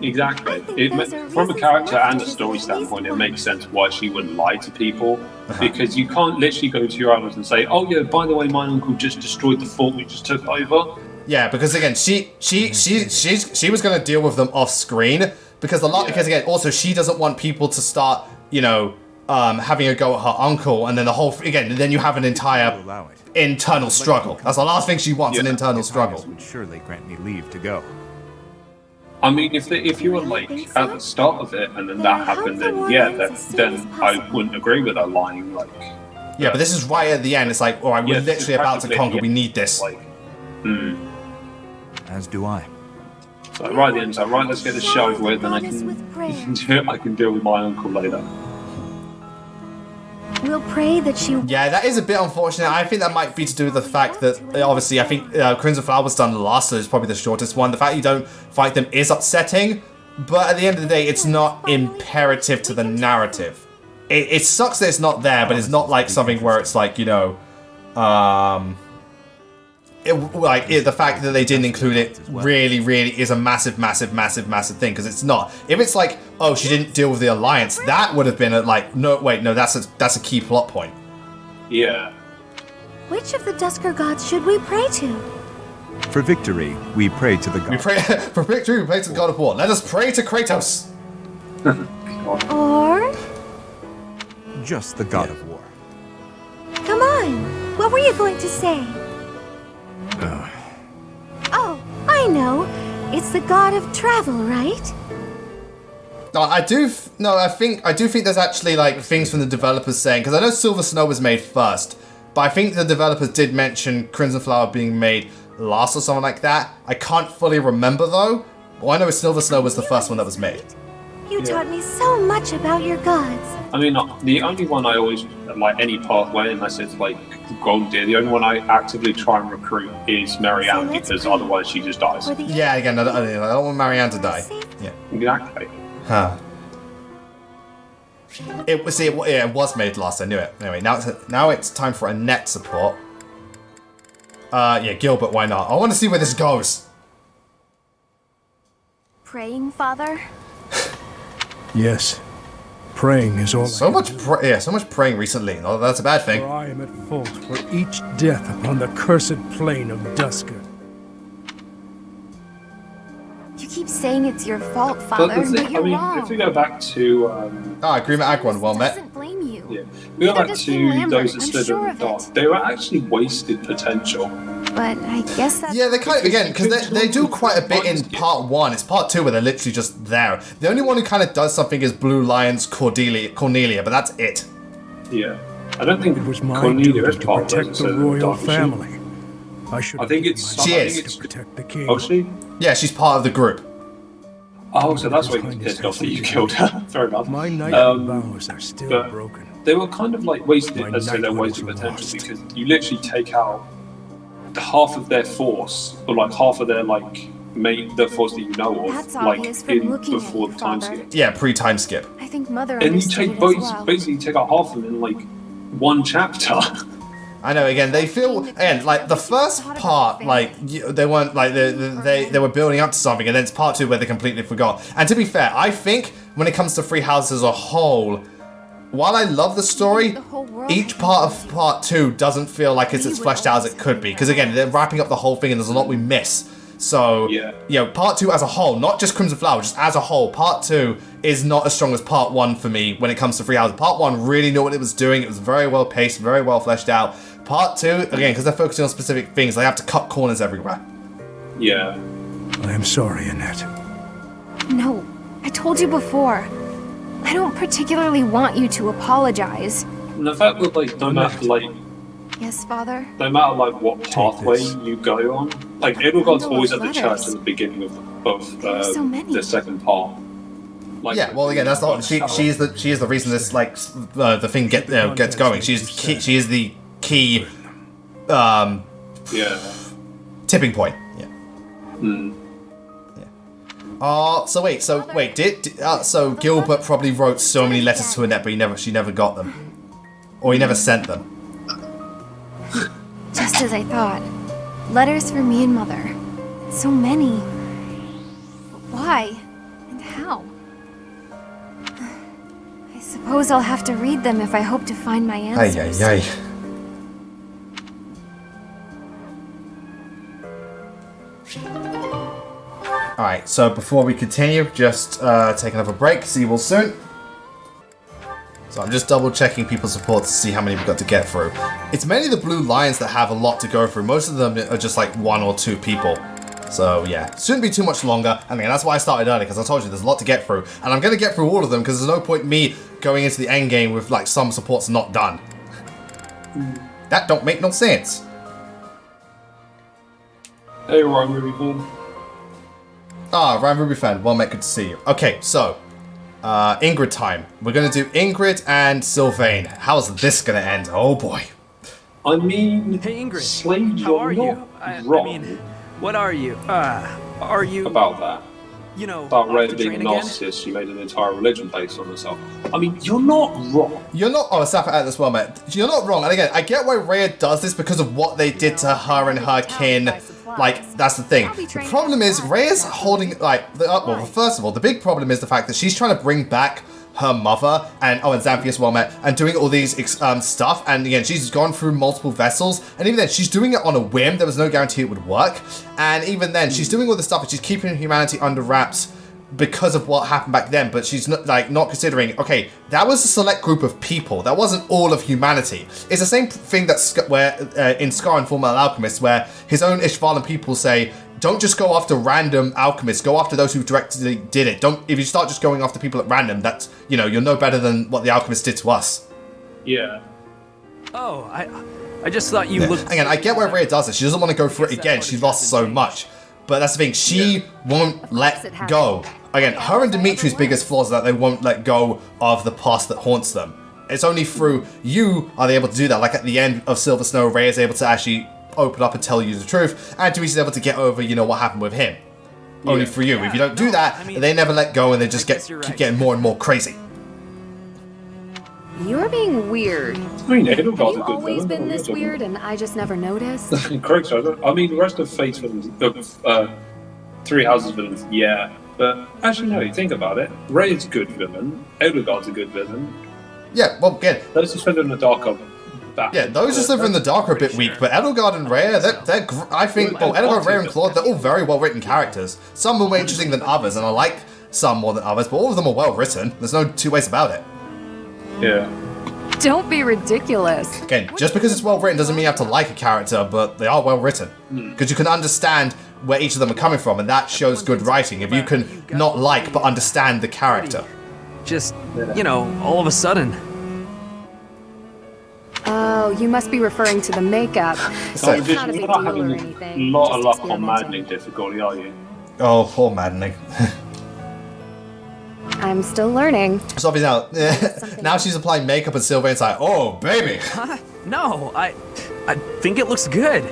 Exactly. From a character and a story standpoint, it makes sense why she wouldn't lie to people, because you can't literally go to your allies and say, "Oh yeah, by the way, my uncle just destroyed the fort we just took over." Yeah, because again, she was going to deal with them off screen, because because again, also she doesn't want people to start, you know, having a go at her uncle, and then the whole then you have an entire internal struggle. That's the last thing she wants, an internal struggle. Would surely grant me leave to go. I mean, if you were like at the start of it and then that happened, then I wouldn't agree with her lying. Like, yeah, but this is right at the end. It's like, all right, we're literally about to conquer. We need this. Like, As do I. So right at the end, so right, let's get this show over with, and I can deal with my uncle later. We'll pray that she... Yeah, that is a bit unfortunate. I think that might be to do with the fact that, obviously, I think Crimson Flower was done last, so it's probably the shortest one. The fact you don't fight them is upsetting, but at the end of the day, it's not imperative to the narrative. It sucks that it's not there, but it's not like something where it's like, you know, the fact that they didn't include it really, really is a massive, massive, massive, massive thing, because it's not. If it's like, oh, she didn't deal with the Alliance, that would have been that's a key plot point. Yeah. Which of the Dusker gods should we pray to? For victory, we pray to the god. For victory, we pray to the god of war. Let us pray to Kratos. Or? Just the god of war. Come on. What were you going to say? Oh, I know. It's the god of travel, right? No, I do think there's actually like things from the developers saying, because I know Silver Snow was made first, but I think the developers did mention Crimson Flower being made last or something like that. I can't fully remember though. All I know is Silver Snow was the first one that was made. You taught me so much about your gods. I mean, the only one I always, like any pathway, unless it's like Golden Deer, the only one I actively try and recruit is Marianne, because otherwise she just dies. Yeah, again, I don't want Marianne to die. Yeah. Exactly. Huh. It was made last, I knew it. Anyway, now it's time for a net support. Yeah, Gilbert, why not? I want to see where this goes. Praying, Father? Yes. Praying is all so much praying recently. Oh, that's a bad thing. For I am at fault for each death upon the cursed plain of Dusker. You keep saying it's your fault, Father, but you're wrong. If we go back to... Agreement Agron, well met. Doesn't blame you. Yeah. We go back to those that slid in the dark. They were actually wasted potential. But I guess that's... Yeah, they kind of, again, because they do quite a bit in part 1. It's part 2 where they're literally just there. The only one who kind of does something is Blue Lion's Cornelia, but that's it. Yeah. I don't think it was my Cornelia duty is part to protect the royal family. I think it's... She is. To protect the king. Oh, she? Yeah, she's part of the group. Oh, so that's why you pissed off that you killed her. Fair enough. My knightly vows are still broken. They were kind of like wasted, let's say they're wasted potential, because you literally take out half of their force, or like half of their the force that you know of, That's like obvious from looking before at the time Father. skip. Yeah, pre-time skip. I think Mother And you understood take it as well. basically take out half of them in like one chapter. I know. Again, they feel like the first part, like they weren't like they were building up to something, and then it's part 2 where they completely forgot. And to be fair, I think when it comes to Free Houses as a whole, while I love the story, each part of part 2 doesn't feel like it's as fleshed out as it could be. Because again, they're wrapping up the whole thing, and there's a lot we miss. So, part 2 as a whole, not just Crimson Flower, just as a whole, part 2 is not as strong as part 1 for me when it comes to Free Houses. Part 1 really knew what it was doing. It was very well paced, very well fleshed out. Part 2, again, because they're focusing on specific things, they have to cut corners everywhere. Yeah. I am sorry, Annette. No, I told you before. I don't particularly want you to apologize. And the fact that no matter Yes, Father? no matter what pathway you go on, like Edelgard's always at the church at the beginning of the second part. Yeah, well, again, that's not she is the reason this the thing gets going. She is the key tipping point. Yeah. So Gilbert probably wrote so many letters to Annette, but she never got them, or he never sent them. Just as I thought. Letters for me and Mother. So many. But why? And how? I suppose I'll have to read them if I hope to find my answers. Alright, so before we continue, just take another break. See you all soon. So I'm just double checking people's supports to see how many we've got to get through. It's mainly the Blue Lions that have a lot to go through. Most of them are just like 1 or 2 people. So yeah, shouldn't be too much longer. I mean, that's why I started early, because I told you there's a lot to get through. And I'm going to get through all of them, because there's no point me going into the end game with some supports not done. That don't make no sense. Hey, Ryan, where are you going? Ryan Ruby fan. Well met, good to see you. Okay, so Ingrid time. We're gonna do Ingrid and Sylvain. How's this gonna end? Oh boy. I mean, Hey Ingrid, Slade, how are you're you? not wrong What are you? Are you about that. You know, About off Ray the being a train again? narcissist, she made an entire religion based on herself. I mean, you're not wrong. You're not. Oh, snap it out as well, mate. You're not wrong. And again, I get why Rhea does this because of what they did to her and her kin. Like, that's the thing. The problem is, Rhea's holding, like, well, first of all, the big problem is the fact that she's trying to bring back her mother, and Xanthias well met, and doing all these stuff, and again, she's gone through multiple vessels, and even then, she's doing it on a whim. There was no guarantee it would work, and even then, she's doing all this stuff, and she's keeping humanity under wraps because of what happened back then, but she's not considering, okay, that was a select group of people, that wasn't all of humanity. It's the same thing that in Scar and Fullmetal Alchemist, where his own Ishvalan people say, don't just go after random alchemists, go after those who directly did it. If you start just going after people at random, that's, you're no better than what the alchemists did to us. Yeah. Oh, I just thought you looked... Again, I get why Rhea does it. She doesn't want to go for it again. She lost so much. But that's the thing, she won't let go. Again, her and Dimitri's biggest flaws is that they won't let go of the past that haunts them. It's only through you are they able to do that. Like at the end of Silver Snow, Rhea is able to actually open up and tell you the truth, and Dimitri's able to get over, what happened with him. Yeah. Only for you. If you don't do that, they never let go, and they just keep getting more and more crazy. You're being weird. I mean, Have you always been this weird, and I just never noticed? Correct, so I mean, the rest of Fate's villains, Three Houses villains, yeah. But actually, no, you think about it. Ray's a good villain. Edelgard's a good villain. Yeah, well, again... Those who spend in the dark are bad. Yeah, those who live in the dark are a bit weak, but Edelgard and Rhea, I think, Edelgard, Rhea, and Claude, they're all very well-written characters. Some are more interesting than others, and I like some more than others, but all of them are well-written. There's no two ways about it. Yeah. Don't be ridiculous. Again, just because it's well-written doesn't mean you have to like a character, but they are well-written. Because you can understand where each of them are coming from, and that shows good writing. If you can not like, but understand the character. Just, all of a sudden... Oh, you must be referring to the makeup. So It's not a big you're not deal or having anything. a lot of Just luck on experimenting. maddening difficulty, are you? Oh, poor maddening. I'm still learning. So obviously now she's applying makeup and Sylvain's like, oh, baby. Huh? No, I think it looks good.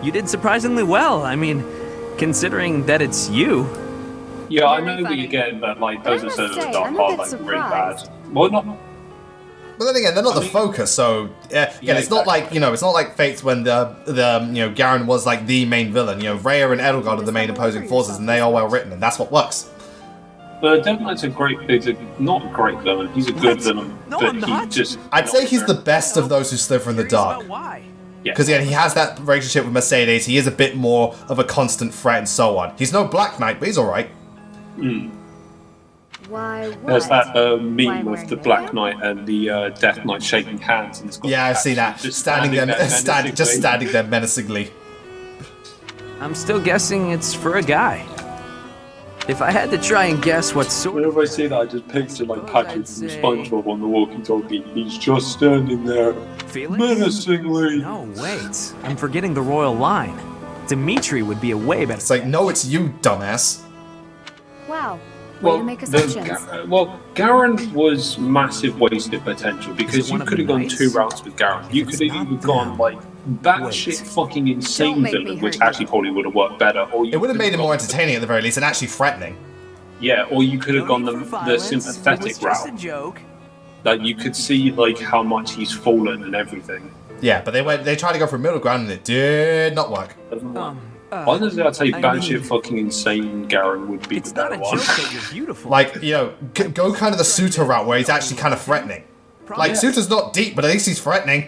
You did surprisingly well. I mean, considering that it's you. Yeah, I Very know what funny. you're getting, but like those are sort of say, dark I'm a are bit like really surprised. bad. Well, not. But then again, they're not the focus, so it's not like it's not like Fates when the Garen was like the main villain. Rhea and Edelgard are the main opposing forces, and they are well written, and that's what works. But Deadlight's not a great villain. He's a good villain, No, but I'm not. I'd say he's the best of those who sliver in the dark. Why? Because again, he has that relationship with Mercedes. He is a bit more of a constant threat and so on. He's no Black Knight, but he's all right. Why? What? There's that meme Why of wearing the makeup? Black Knight and the Death Knight shaking hands, and it's got Yeah, I've seen that. just Standing there menacingly. standing there menacingly. I'm still guessing it's for a guy. If I had to try and guess what sort... Whenever I see that, I just picture like Patrick from SpongeBob on the walkie-talkie. He's just standing there, Feelings? menacingly. No, wait. I'm forgetting the royal line. Dimitri would be a way better... It's like, no, it's you, dumbass. Wow. Way to make assumptions. Garen was massive wasted potential because Is it you one of could have the gone knights? two routes with Garen. You could have either gone like batshit fucking insane Don't make me villain, hurt which you. actually probably would have worked better, or you It would have could made it more gone- entertaining at the very least, and actually threatening. Yeah, or you could have No gone need the for violence. It sympathetic was just a route. joke. Like you could see like how much he's fallen and everything. Yeah, but they tried to go for a middle ground, and it did not work. Honestly, I'd say I batshit mean- fucking insane Garen would be It's the not better a one. joke that you're beautiful. Like, go kind of the Suitor route where he's actually kind of threatening. Like, Yeah. Suitor's not deep, but at least he's threatening.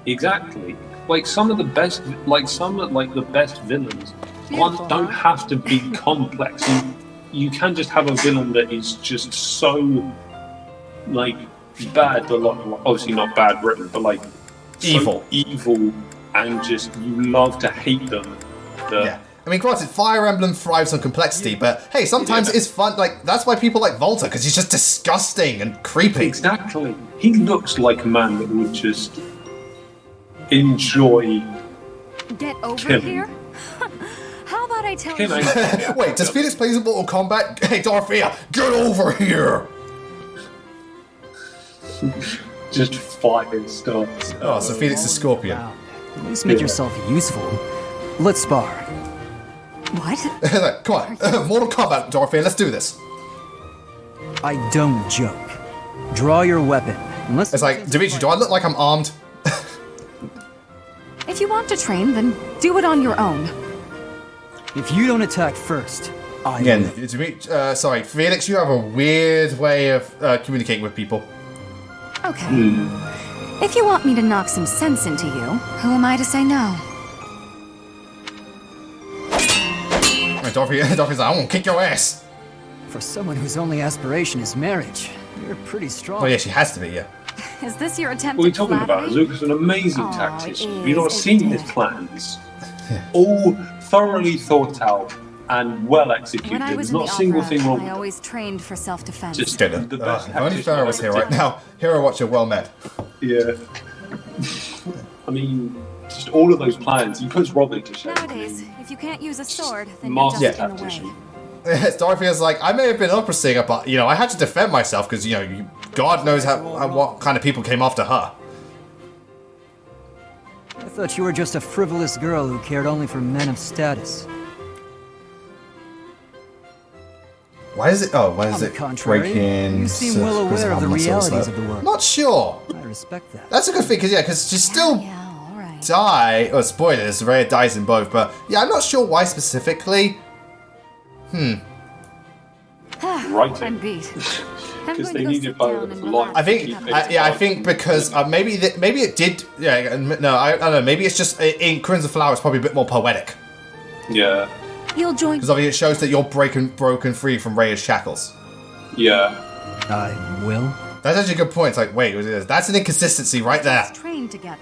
Exactly. Like some of the best, the best villains, don't have to be complex. You can just have a villain that is just so, like, bad, but like, obviously not bad written, but like so evil, and just you love to hate them. Yeah. I mean, granted, Fire Emblem thrives on complexity, but hey, sometimes it's fun. Like, that's why people like Volta, because he's just disgusting and creepy. Exactly. He looks like a man that would just enjoy Get over killing. here? How about thought I'd tell Okay, you. mate. Wait, does Felix play in Mortal Kombat? Hey, Dorothea, get over here! Just fire starts. Oh, so Felix is Scorpion. Wow. At least make yourself useful. Let's spar. What? Like, come on, Mortal Kombat, Dorothea, let's do this. I don't joke. Draw your weapon. Unless It's like, Dimitri, do I look like I'm armed? If you want to train, then do it on your own. if you don't attack first, I Again, will. Dimitri, sorry, Felix, you have a weird way of communicating with people. Okay. If you want me to knock some sense into you, who am I to say no? Dorothea's like, I'm gonna kick your ass. For someone whose only aspiration is marriage, you're pretty strong. Oh yeah, she has to be, yeah. Is this your attempt What are you at talking about? flattery? Azuka's an amazing Aw, tactician. it Have you not is, seen isn't his it? plans? All thoroughly thought out and well executed. When I was There's in not the a single opera, thing wrong I with it. always trained for self-defense. Just Good. the best If only tactician Farrah was I've here ever right now. Hero Watcher, well met. Yeah. I mean, just all of those plans. He puts Robin to shame. Nowadays, if you can't use a sword, then Master you're just in the tactician. way. Dorothea's like, I may have been an opera singer, but, you know, I had to defend myself because, you know, God knows what kind of people came after her. I thought you were just a frivolous girl who cared only for men of status. Why is it? Oh, why is On the it contrary, breaking? you seem well aware of the realities of the world. Not sure. I respect that. That's a good thing, because she's still Yeah, all right. die. Oh, spoilers, Rhea dies in both, but yeah, I'm not sure why specifically. Writing. I'm beat. I'm Because going they to go needed sit both down of and the line. relax. I think, I think because maybe it did. Yeah, no, I don't know. Maybe it's just in Crimson Flower, it's probably a bit more poetic Yeah. You'll join. because obviously it shows that you're broken free from Rhea's shackles. Yeah. I will. That's actually a good point. It's like, wait, that's an inconsistency right there. Let's train together.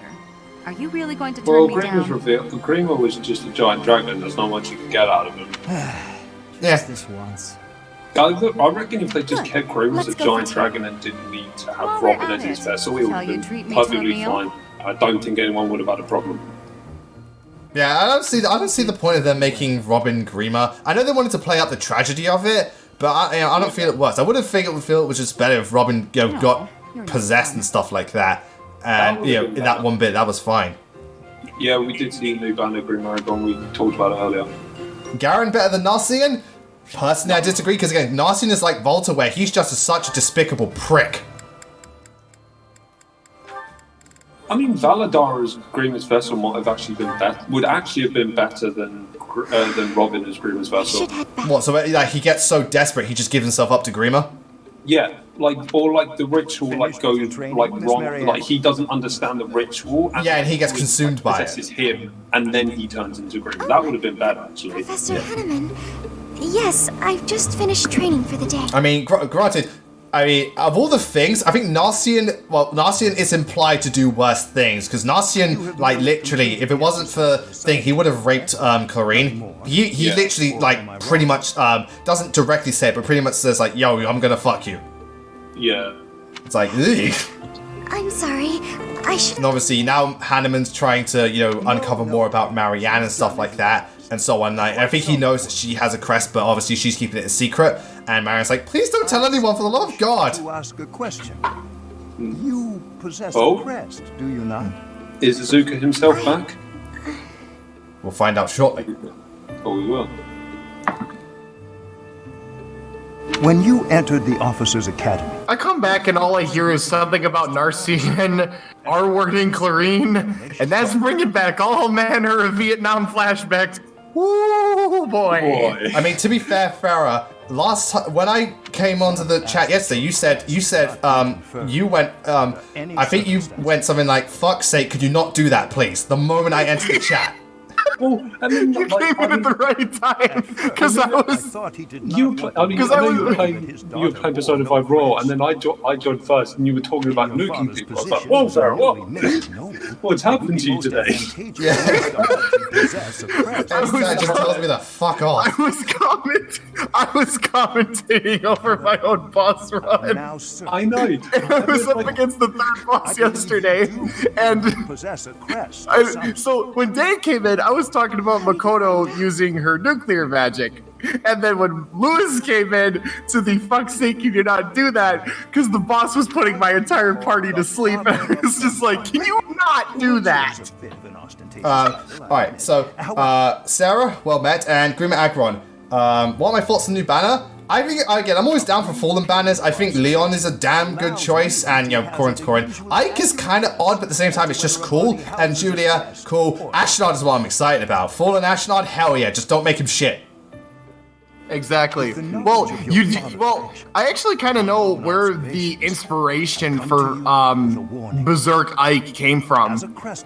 Are you really going to turn Well, me Grima down? revealed. Grima was just a giant dragon. There's not much you can get out of him. Yeah. This once. I reckon if they just Good. kept Grima as a Let's go giant for tea. dragon and didn't need to While have we're Robin at as his it, vessel, it would shall you have treat been me to a perfectly meal? fine. I don't think anyone would have had a problem. Yeah, I don't see the point of them making Robin Grima. I know they wanted to play up the tragedy of it, but I don't feel it works. I wouldn't think it would feel it was just better if Robin No, got you're not possessed fine. and stuff like that. That And would've been in that better. one bit, that was fine. Yeah, we did see New Banner Grima when we talked about it earlier. Garen better than Narcian? Personally, I disagree because again, Narcian is like Volta, where he's just such a despicable prick. I mean, Valadar as Grima's vessel might have actually been would actually have been better than Robin as Grima's vessel. Should head back. What? So like he gets so desperate, he just gives himself up to Grima? Yeah, or the ritual goes wrong. Like he doesn't understand the ritual. Yeah, and he gets it consumed by it. possesses him, and then he turns into Grima. That would have been better actually. Professor Hanneman. Yes, I've just finished training for the day. I mean, granted, I mean, of all the things, I think Narcian is implied to do worse things, because Narcian, like, literally, if it wasn't for thing, he would have raped Clarine. He literally, like, pretty much, doesn't directly say it, but pretty much says, like, yo, I'm gonna fuck you. Yeah. It's like, ugh. I'm sorry. I should. And obviously, now Hanneman's trying to, you know, uncover more about Marianne and stuff like that, and so on. Like, I think he knows that she has a crest, but obviously she's keeping it a secret. And Marianne's like, please don't tell anyone, for the love of God. To ask a question. You possess Oh? a crest, do you not? Is Azuka himself back? We'll find out shortly. Oh, we will. When you entered the Officers' Academy, I come back and all I hear is something about Narcian, R-word and Clarine, and that's bringing back all manner of Vietnam flashbacks. Ooh, boy. I mean, to be fair, Farah, last time when I came onto the chat yesterday, you said you went I think you went something like, fuck's sake, could you not do that, please? The moment I entered the chat. Well, I mean, You came in at the right time, because I was... thought he did not You, want I mean, Because I I know was- you were playing Persona 5 Raw, and then I joined first, and you were talking about nuking people. I was like, whoa, Sarah, what? What's happened to you today? That just tells me to fuck off. I was commentating over my own boss run. Now, sir, I know. And I was up against the third boss yesterday, and possess a crest. so when Dan came in, I was was talking about Makoto using her nuclear magic. And then when Lewis came in, to the fuck's sake, you did not do that, because the boss was putting my entire party to sleep. And it's just like, can you not do that? Alright, so, Sarah, well met, and Grima Agron. What are my thoughts on the new banner? I think, again, I'm always down for Fallen banners. I think Leon is a damn good choice, and, Corin's Corin. Ike is kind of odd, but at the same time, it's just cool. And Julia, cool. Ashnod is what I'm excited about. Fallen Ashnod, hell yeah, just don't make him shit. Exactly. Well, I actually kind of know where the inspiration for Berserk Ike came from.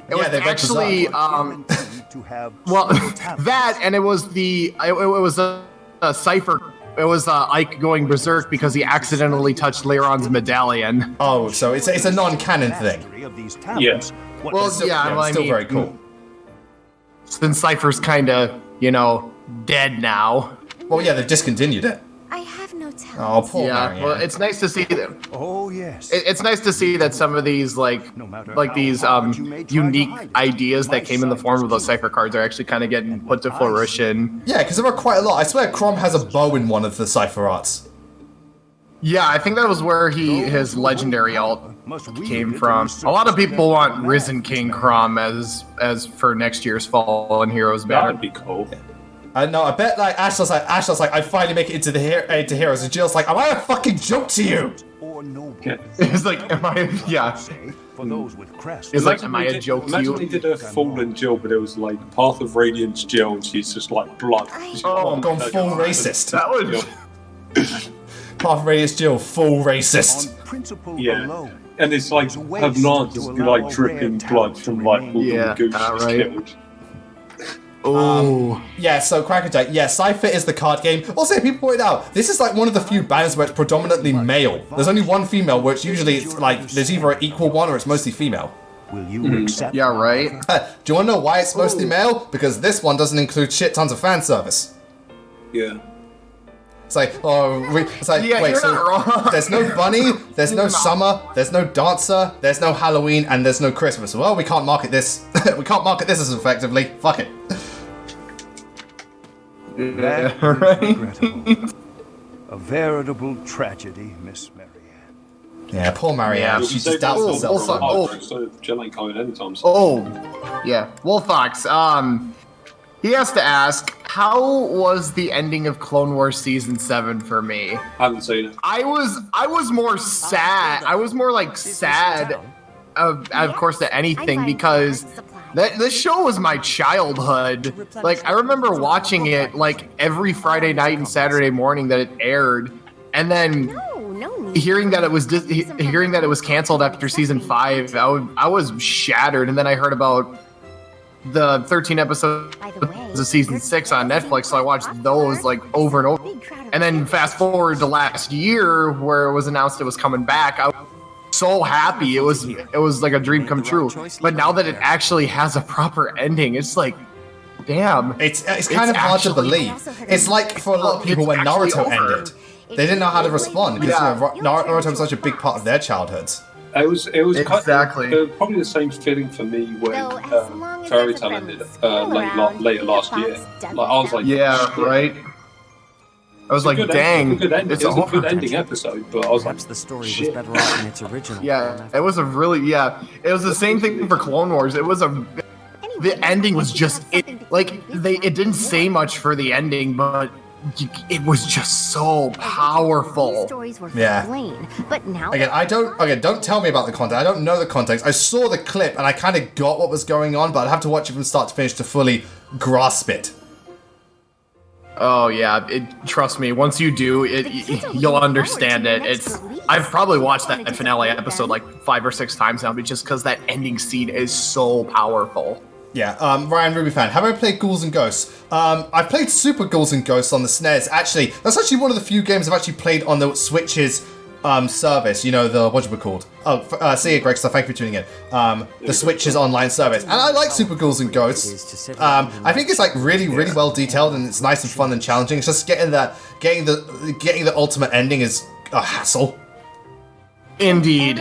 It was actually well, that, and it was a cipher. It was Ike going berserk because he accidentally touched Leiron's medallion. Oh, so it's a non-canon thing. Yeah. Well, still, still very cool. Since Cypher's kind of, dead now. Well, yeah, they've discontinued it. I have no talent. Oh, poor Marianne. Well, it's nice to see that. Oh yes. It's nice to see that some of these these unique ideas that came in the form of those cipher cards are actually kind of getting put to fruition. Yeah, because there are quite a lot. I swear, Crom has a bow in one of the cipher arts. Yeah, I think that was where his legendary alt came from. A lot of people want Risen King Crom as for next year's Fallen Heroes banner. That'd be cool. No, I bet Ashla's like, I finally make it into the heroes, and Jill's like, am I a fucking joke to you? It's like, am I? Yeah. For those with crest. It's like, am I a joke to you? Imagine they did a Fallen Jill, but it was like Path of Radiance Jill, and she's just like blood. Oh, gone full racist. That was. Path of Radiance Jill, full racist. Yeah. And it's like her lance is like dripping blood from like all the goose she's killed. Oh. Yeah, so Crackerjack, yeah, Cypher is the card game. Also, people point out, this is like one of the few banners where it's predominantly male. There's only one female, where it's usually, there's either an equal one or it's mostly female. Will you accept? Yeah, right. Do you want to know why it's mostly male? Because this one doesn't include shit tons of fan service. Yeah. It's like, wait, so there's no bunny, there's no summer, there's no dancer, there's no Halloween, and there's no Christmas. Well, we can't market this. We can't market this as effectively. Fuck it. That is regrettable. A veritable tragedy, Miss Marianne. Yeah, poor Marianne. She just doubts herself. Yeah. Wolfox, he has to ask, how was the ending of Clone Wars Season 7 for me? I haven't seen it. I was more sad. I was more like sad, of course, than anything, because this show was my childhood. Like, I remember watching it like every Friday night and Saturday morning that it aired, and then hearing that it was canceled after season 5. I was shattered, and then I heard about the 13 episodes of season 6 on Netflix, so I watched those like over and over. And then fast forward to last year, where it was announced it was coming back. I was so happy. It was like a dream come true. But now that it actually has a proper ending, it's like, damn. It's kind of hard to believe. It's like for a lot of people when Naruto ended, they didn't know how to respond because Naruto was such a big part of their childhoods. It was exactly probably the same feeling for me when Fairy Tail ended later last year. Like, I was like, yeah, right. I was like, dang, it's a good ending episode, but I was like, the story was better off in its original. Yeah, it was it was the same thing for Clone Wars. The ending was just it didn't say much for the ending, but it was just so powerful. Yeah. But now don't tell me about the context. I don't know the context. I saw the clip and I kind of got what was going on, but I'd have to watch it from start to finish to fully grasp it. Oh yeah, trust me. Once you do, you'll understand it. I've probably watched that finale episode like 5 or 6 times now, but just because that ending scene is so powerful. Yeah, Ryan Ruby fan. Have I played Ghouls and Ghosts? I've played Super Ghouls and Ghosts on the SNES. Actually, that's actually one of the few games I've actually played on the Switch's service. You know, the whatchamacallit. Oh, see you, Greg. So thank you for tuning in. The Switch's online service, and I like Super Ghouls and Ghosts. I think it's like really, really well detailed, and it's nice and fun and challenging. It's just getting the ultimate ending is a hassle. Indeed.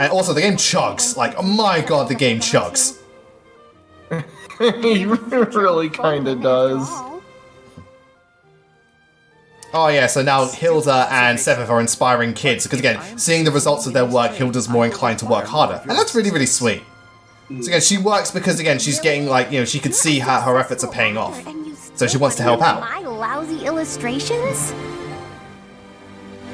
And also, the game chugs. Like, oh my god, the game chugs. He really kind of does. Oh yeah, so now Hilda and Sepith are inspiring kids, because again, seeing the results of their work, Hilda's more inclined to work harder. And that's really, really sweet. So again, she works because, again, she's getting, like, you know, she could see how her efforts are paying off. So she wants to help out. My lousy illustrations?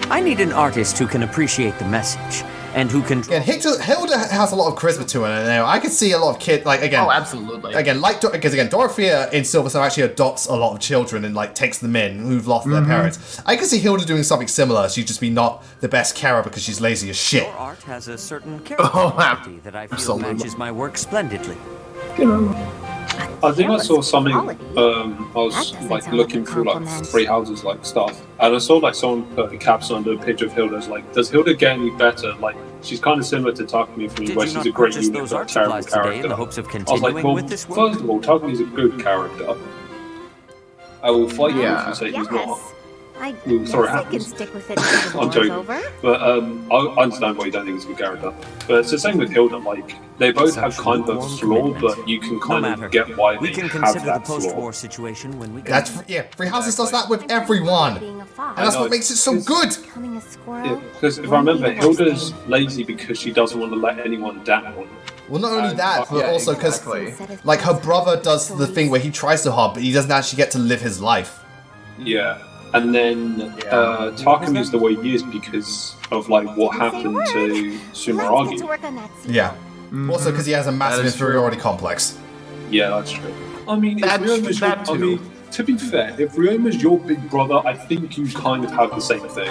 I need an artist who can appreciate the message, and who can... Again, Hilda has a lot of charisma to her, and I could see a lot of kids, like, again... Oh, absolutely. Again, like, because again, Dorothea in Silver Sun actually adopts a lot of children and, like, takes them in who've lost their parents. I could see Hilda doing something similar. She'd just be not the best carer because she's lazy as shit. Your art has a certain character that I feel matches my work splendidly. I think I saw something. I was like looking through like Free Houses like stuff, and I saw like someone put a caption under a picture of Hilda's like, "Does Hilda get any better?" Like, she's kind of similar to Takumi for me, where she's a great unit but a terrible character. I was like, well, first of all, Takumi's a good character. I will fight you if you say he's not. I can stick with it until I'm the war's joking. over. But I understand why you don't think he's a good character. But it's the same with Hilda. Like, they both have kind of a flaw, but you can kind of get why they have that flaw. Situation when we Free Houses does that with everyone. And that's what makes it so good. Yeah, because if I remember, Hilda's lazy because she doesn't want to let anyone down. Well, not only that, but also because, like, her brother does the thing where he tries so hard, but he doesn't actually get to live his life. Yeah. And then Takumi's the way he is because of like what happened to Sumeragi. Yeah. Also because he has a massive inferiority complex. Yeah, that's true. I mean, to be fair, if Ryoma's your big brother, I think you kind of have the same thing.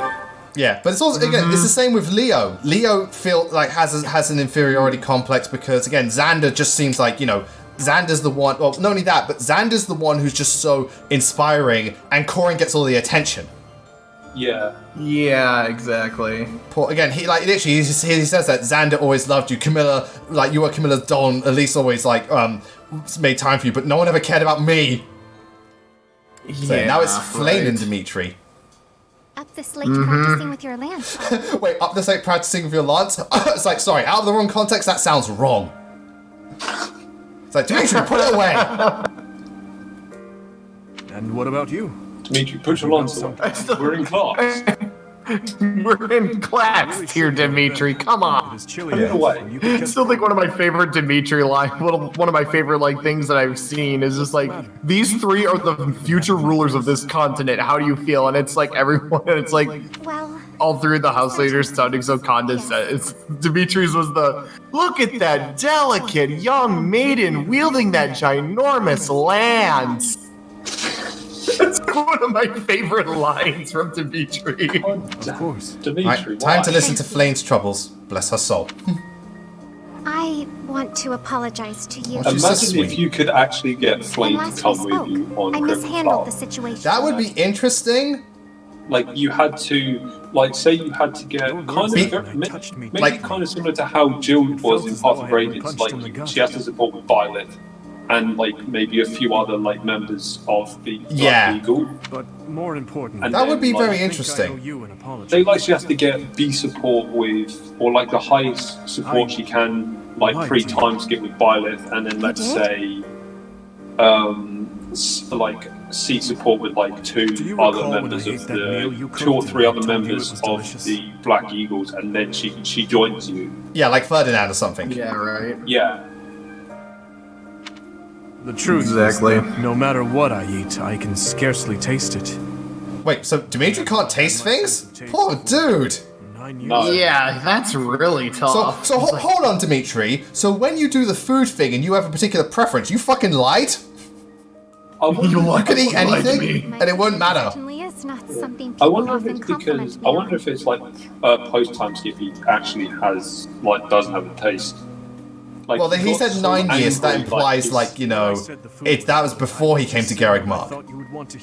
Yeah, but it's also again, it's the same with Leo. Leo has an inferiority complex because again, Xander just seems like, you know, Xander's the one, well, not only that, but Xander's the one who's just so inspiring, and Corin gets all the attention. Yeah. Yeah, exactly. Again, he like literally he says that Xander always loved you, Camilla, like you were Camilla's doll, and Elise always like made time for you, but no one ever cared about me. So now it's Flame and Dimitri. Up the slate practicing with your lance. Wait, up the slate practicing with your lance? It's like, sorry, out of the wrong context, that sounds wrong. It's like, Dimitri, put it away! And what about you? Dimitri, put your lance away. We're in class. We're in class here, Dimitri. Come on. Put it away. I still think one of my favorite Dimitri lines, one of my favorite like things that I've seen is just like, these three are the future rulers of this continent. How do you feel? And it's like everyone, and it's like, all three of the house leaders sounding so condescending. Dimitri's was the, look at that delicate young maiden wielding that ginormous lance. That's one of my favorite lines from Dimitri. Of course. Dimitri, right, time to listen to Flame's troubles. Bless her soul. I want to apologize to you. Imagine if you could actually get Flame to come with you on I mishandled the situation. That would be interesting. Like you had to, like say you had to get maybe kind of similar to how Jill was in Path of Radiance. Like she has to support with Violet, and like maybe a few other like members of the Black Eagle. But more important, and that would be very interesting. They like she has to get B support with, or like the highest support she can, like 3 times get with Violet, and then let's say, like C support with like 2 other members of the 2 or 3 other members of the Black Eagles, and then she joins you. Yeah, like Ferdinand or something. Yeah, right. Yeah. The truth is that no matter what I eat, I can scarcely taste it. Wait, so Dimitri can't taste things? Poor dude! No. Yeah, that's really tough. So hold on, Dimitri. So when you do the food thing and you have a particular preference, you fucking lied? You could eat anything, and it wouldn't matter. It's not something I wonder if it's because I wonder if it's like post time skip he actually has like doesn't have a taste. Like, well, he said 9 years. So that implies like you know, that was before he came to Garreg Mart.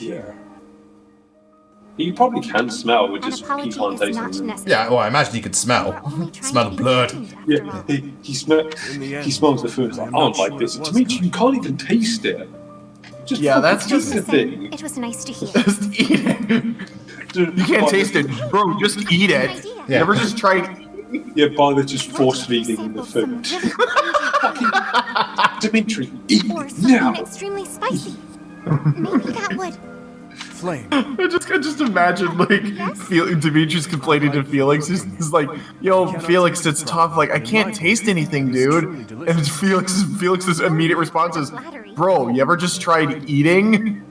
Yeah. He probably can smell, we just keep on tasting it. Yeah, well, I imagine he could smell. Smell the blood. Yeah, he smells the food. It's like, I don't like this. Dimitri, you can't even taste it. Just that's just the thing. It was nice to hear. Just eat it. You can't taste it, bro. Just eat it. Yeah. Never just try. Yeah, by the just force feeding him the food. fucking Dimitri, eat Or it something now. extremely spicy. Maybe that would. Flame. I just imagine like Dimitri's complaining to Felix. He's like, "Yo, Felix, it's tough. Like, I can't taste anything, dude." And Felix's immediate response is, "Bro, you ever just tried eating?"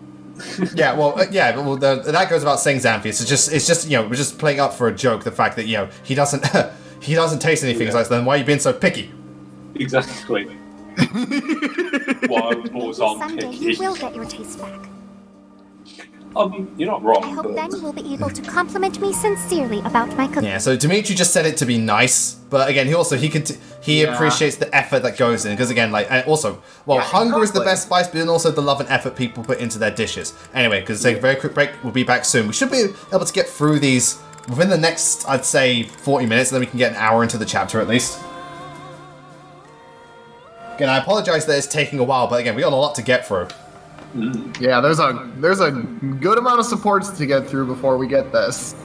Yeah, well, that goes without saying, Xanthius. It's just we're just playing up for a joke. The fact that he doesn't he doesn't taste anything. It's like, then why are you being so picky? Exactly. Wild boars aren't Someday picky. you will get your taste back. You're not wrong. I hope but... then you will be able to compliment me sincerely about my cooking. Yeah, so Dimitri just said it to be nice, but again, he appreciates the effort that goes in, because again, and also, hunger is the best spice, but then also the love and effort people put into their dishes. Anyway, because take a very quick break, we'll be back soon. We should be able to get through these within the next, I'd say, 40 minutes, and then we can get an hour into the chapter at least. Again, I apologize that it's taking a while, but again, we got a lot to get through. Yeah, there's a good amount of supports to get through before we get this.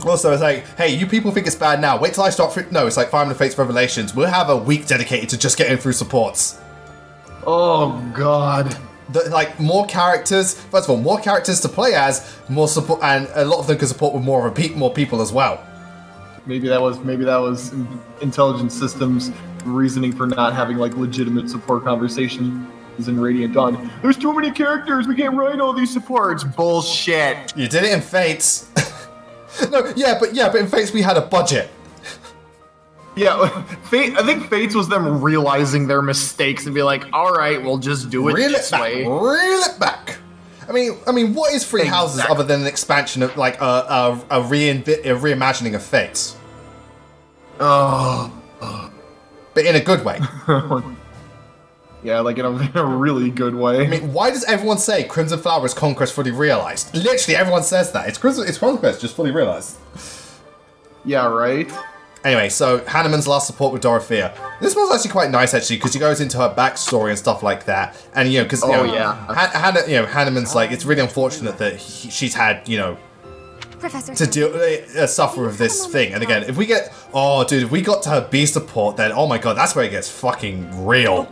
Also, it's like, hey, you people think it's bad now. Wait till I start. No, it's like Fire Emblem Fates Revelations. We'll have a week dedicated to just getting through supports. Oh God. More characters. First of all, more characters to play as, more support, and a lot of them can support with more people as well. Maybe that was intelligent systems reasoning for not having legitimate support conversations in Radiant Dawn. There's too many characters. We can't write all these supports. Bullshit. You did it in Fates. But in Fates we had a budget. Yeah, I think Fates was them realizing their mistakes and be like, all right, we'll just do it this way. Reel it back. I mean, what is Three Houses other than an expansion of a reimagining of Fates? Oh. But in a good way. Yeah, in a really good way. I mean, why does everyone say Crimson Flower is Conquest fully realized? Literally, everyone says that. It's Conquest just fully realized. Yeah, right? Anyway, so Hanneman's last support with Dorothea. This one's actually quite nice, actually, because he goes into her backstory and stuff like that. And, because, Hanneman's it's really unfortunate that she's had, Professor to suffer with this thing. And again, if we got to her B support, then oh my god, that's where it gets fucking real.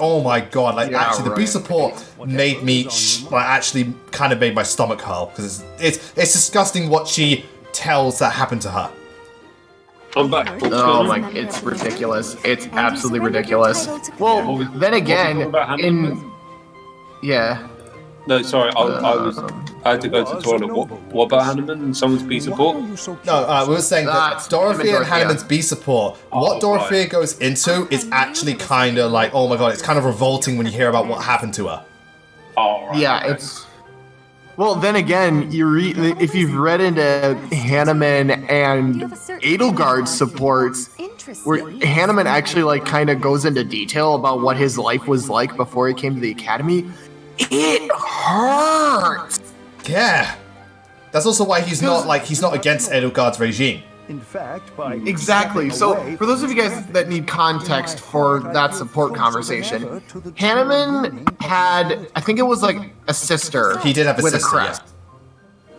Oh my god, the B support made me actually kind of made my stomach hurl, because it's disgusting what she tells that happened to her. I'm back. Oh my, it's ridiculous. It's absolutely ridiculous. Well, then again, yeah. No, sorry, I had to go to the toilet. What about Hanneman and someone's B support? No, we were saying that Dorothea and Hanneman's B support, what Dorothea goes into is actually kind of oh my god, it's kind of revolting when you hear about what happened to her. Oh, right. Yeah, it's... Well, then again, if you've read into Hanneman and Edelgard's supports, where Hanneman actually kind of goes into detail about what his life was like before he came to the academy, it hurts. Yeah, that's also why he's not against Edelgard's regime. In fact, exactly. So, for those of you guys that need context for that support conversation, Hanneman had, I think it was a sister. He did have a with sister. A crest.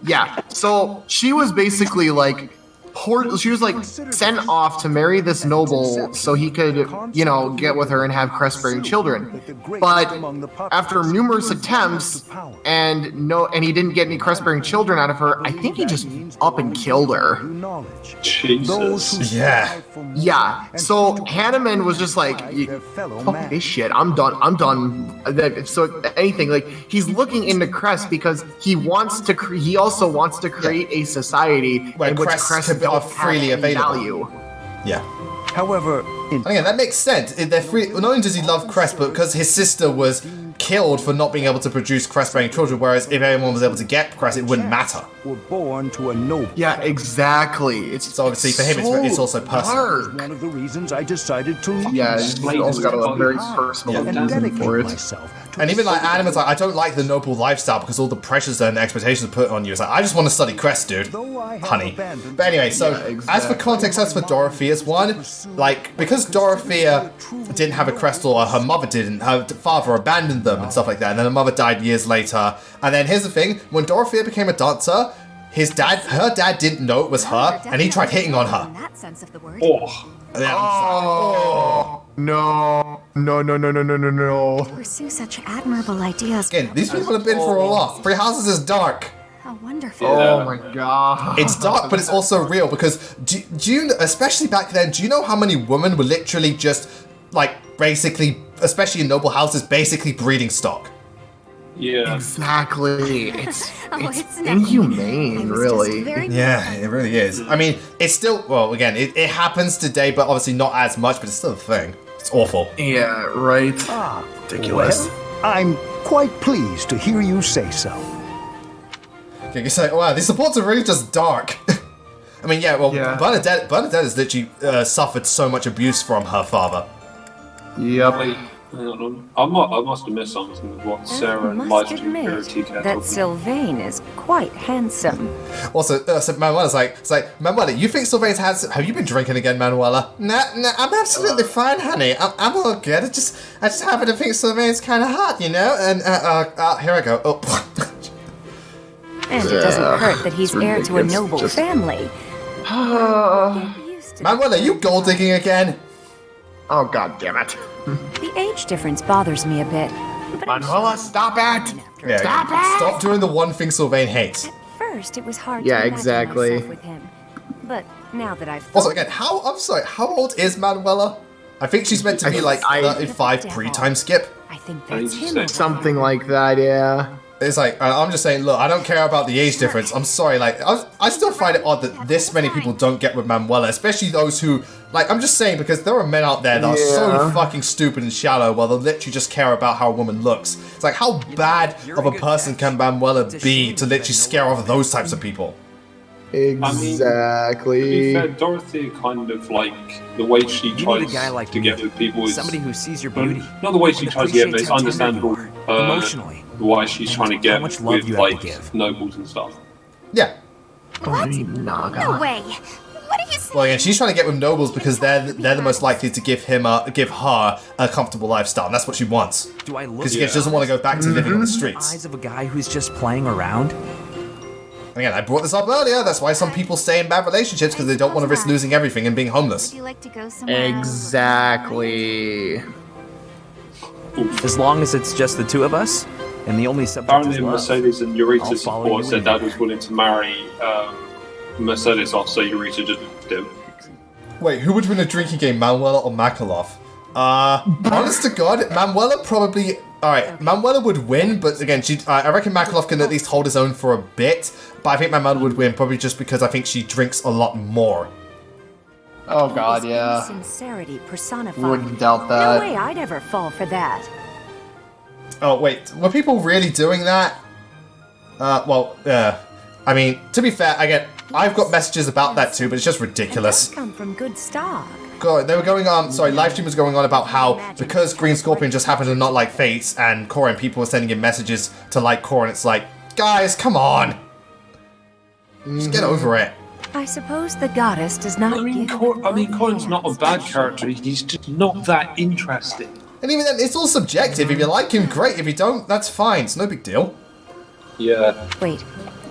Yeah. So she was basically she was sent off to marry this noble so he could, get with her and have crest-bearing children. But after numerous attempts and he didn't get any crest-bearing children out of her, I think he just up and killed her. Jesus. Yeah. Yeah. So Hanneman was just fuck this shit. I'm done. So anything he's looking into Crest because he also wants to create a society in which Crest are freely available. Value. Yeah. However, again, that makes sense. They're free. Not only does he love Crest, but because his sister was killed for not being able to produce crest-bearing children, whereas if everyone was able to get Crest, it wouldn't matter. Were born to a noble. Yeah, exactly. So obviously for him, it's also personal. One of the reasons I decided to leave. Yeah, he's also got a very personal reason for it. And even Anima's I don't like the noble lifestyle because all the pressures and expectations put on you. It's I just want to study Crest, dude. Honey. But anyway, so as for context, as for Dorothea's one, because Dorothea didn't have a Crest, or her mother didn't, her father abandoned them and stuff like that, and then her mother died years later. And then here's the thing, when Dorothea became a dancer, her dad didn't know it was her, and he tried hitting on her. In that sense of the word. Oh. Yeah, No. Pursue such admirable ideas. Again, these people have been for a lot. Three Houses is dark. How wonderful. Oh my god. It's dark, but it's also real because do you, especially back then, do you know how many women were literally just like basically, especially in noble houses, basically breeding stock? Yeah. Exactly. It's it's inhumane, really. Yeah, it really is. I mean, it's still, well, again, it happens today, but obviously not as much, but it's still a thing. It's awful. Yeah, right. Ridiculous. Well, I'm quite pleased to hear you say so. Okay, you say, wow, these supports are really just dark. I mean, yeah, well, Bernadette has literally suffered so much abuse from her father. Yep. I must have missed something with what Sarah and Elijah do. That Sylvain is quite handsome. Also, so Manuela's it's like, Manuela, you think Sylvain's handsome? Have you been drinking again, Manuela? Nah, I'm absolutely fine, honey. I'm all good. I just happen to think Sylvain's kind of hot, you know? And, here I go. Oh. And it doesn't hurt that he's heir to a noble family. Manuela, you gold digging again? Oh, god damn it. The age difference bothers me a bit. Manuela, stop it! Yeah, Stop it! Stop doing the one thing Sylvain hates. First, it was hard Yeah, to imagine exactly. myself with him. But now that I've Also, again, I'm sorry, how old is Manuela? I think she's meant to be like 35 pre-time skip. I think that's him. Something like that, yeah. It's like, I'm just saying, look, I don't care about the age difference. I'm sorry, like, I still find it odd that this many people don't get with Manuela, especially those who, like, I'm just saying, because there are men out there that are so fucking stupid and shallow, while they literally just care about how a woman looks. It's like, how bad of a person can Manuela be to literally scare off those types of people? Exactly. To be fair, Dorothy kind of like the way she tries to get with people is somebody who sees your beauty. Not the way she tries to get, but it's understandable emotionally. Why she's trying to get with like nobles and stuff. Yeah. What? No way. What are you saying? Well, again, she's trying to get with nobles because they're the most likely to give her a comfortable lifestyle, and that's what she wants. Do I look? Because she doesn't want to go back to living on the streets. Eyes of a guy who's just playing around. Again, I brought this up earlier. That's why some people stay in bad relationships because they don't want to risk losing everything and being homeless. Would you like to go somewhere? Exactly. As long as it's just the two of us, and the only subject Apparently, is love, Mercedes and Eureka follow support you said in. Dad was willing to marry Mercedes off, so Eureka just did. Wait, who would win a drinking game, Manuela or Makalov? Honest to God, Manuela probably... Alright, Manuela would win, but again, I reckon Makalov can at least hold his own for a bit, but I think Manuela would win, probably just because I think she drinks a lot more. Oh god, yeah. Sincerity personified. Wouldn't doubt No that. way I'd ever fall for that. Oh, wait, were people really doing that? I mean, to be fair, again, I've got messages about that too, but it's just ridiculous. Come from good stock. God, they were going on, livestream was going on about how, because Green Scorpion just happened to not like Fates and Korra, and people were sending in messages to like Korra, and it's like, guys, come on! Just get over it. I suppose the goddess does not Korra's not a bad character, he's just not that interesting. And even then, it's all subjective. If you like him, great. If you don't, that's fine. It's no big deal. Yeah. Wait,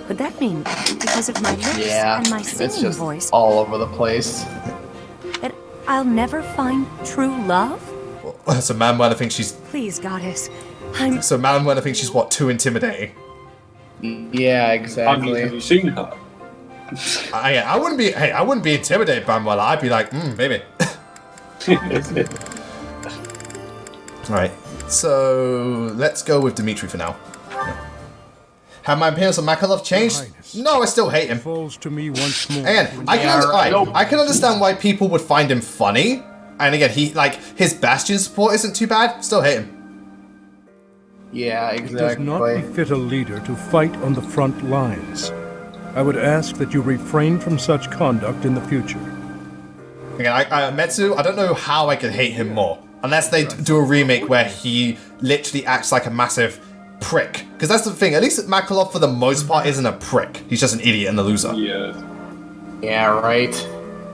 would that mean because of my lips Yeah, and my it's singing just voice all over the place. that I'll never find true love? So Manuela thinks she's... Please, goddess. So Manuela thinks she's, what, too intimidating? Yeah, exactly. I mean, have you seen her? I wouldn't be intimidated by Manuela. I'd be like, baby. Right, so let's go with Dimitri for now. Have my opinions on Makalov changed? No, I still hate him. Falls to me once more. Again, I can understand why people would find him funny. And again, his Bastion support isn't too bad. Still hate him. Yeah, It does exactly. not befit a leader to fight on the front lines. I would ask that you refrain from such conduct in the future. Again, Metsu, I don't know how I could hate him more. Unless they do a remake where he literally acts like a massive prick. Because that's the thing, at least Makalov for the most part isn't a prick. He's just an idiot and a loser. Yeah. Yeah, right.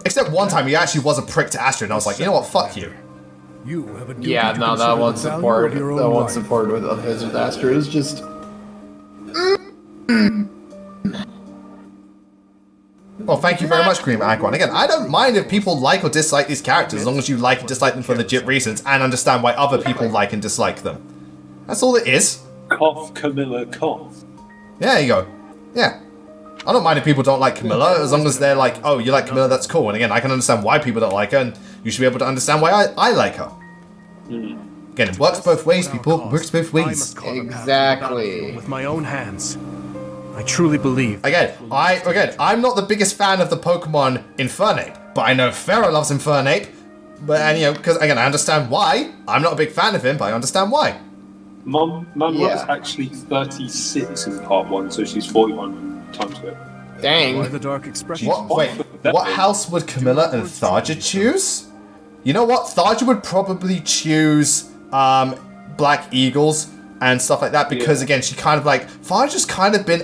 Except one time he actually was a prick to Astrid, and I was like, you know what, fuck you. You have a duty Yeah, to no, consider that the one value support. of your That own one life. support with of his with Astrid is just. Again, I can understand why people would find him funny. And again, his Bastion support isn't too bad. Still hate him. Yeah, exactly. Right, so let's go with Dimitri for now. Have my opinions on Makalov changed? No, I still hate him. Well, thank you very much, Cream Agron. Again, I don't mind if people like or dislike these characters, as long as you like and dislike them for legit reasons and understand why other people like and dislike them. That's all it is. Cough, Camilla, cough. Yeah, there you go. Yeah. I don't mind if people don't like Camilla, as long as they're like, oh, you like Camilla, that's cool. And again, I can understand why people don't like her, and you should be able to understand why I like her. Again, it works both ways, people. It works both ways. Exactly. With my own hands. I truly believe. Again, I'm not the biggest fan of the Pokemon Infernape, but I know Pharaoh loves Infernape. But, and you know, because again, I understand why. I'm not a big fan of him, but I understand why. Mum was actually 36 in part 1, so she's 41 times it. Dang. Why the dark expression? What house would Camilla and Tharja choose? You know what? Tharja would probably choose Black Eagles and stuff like that because again, she kind of like Tharja's kind of been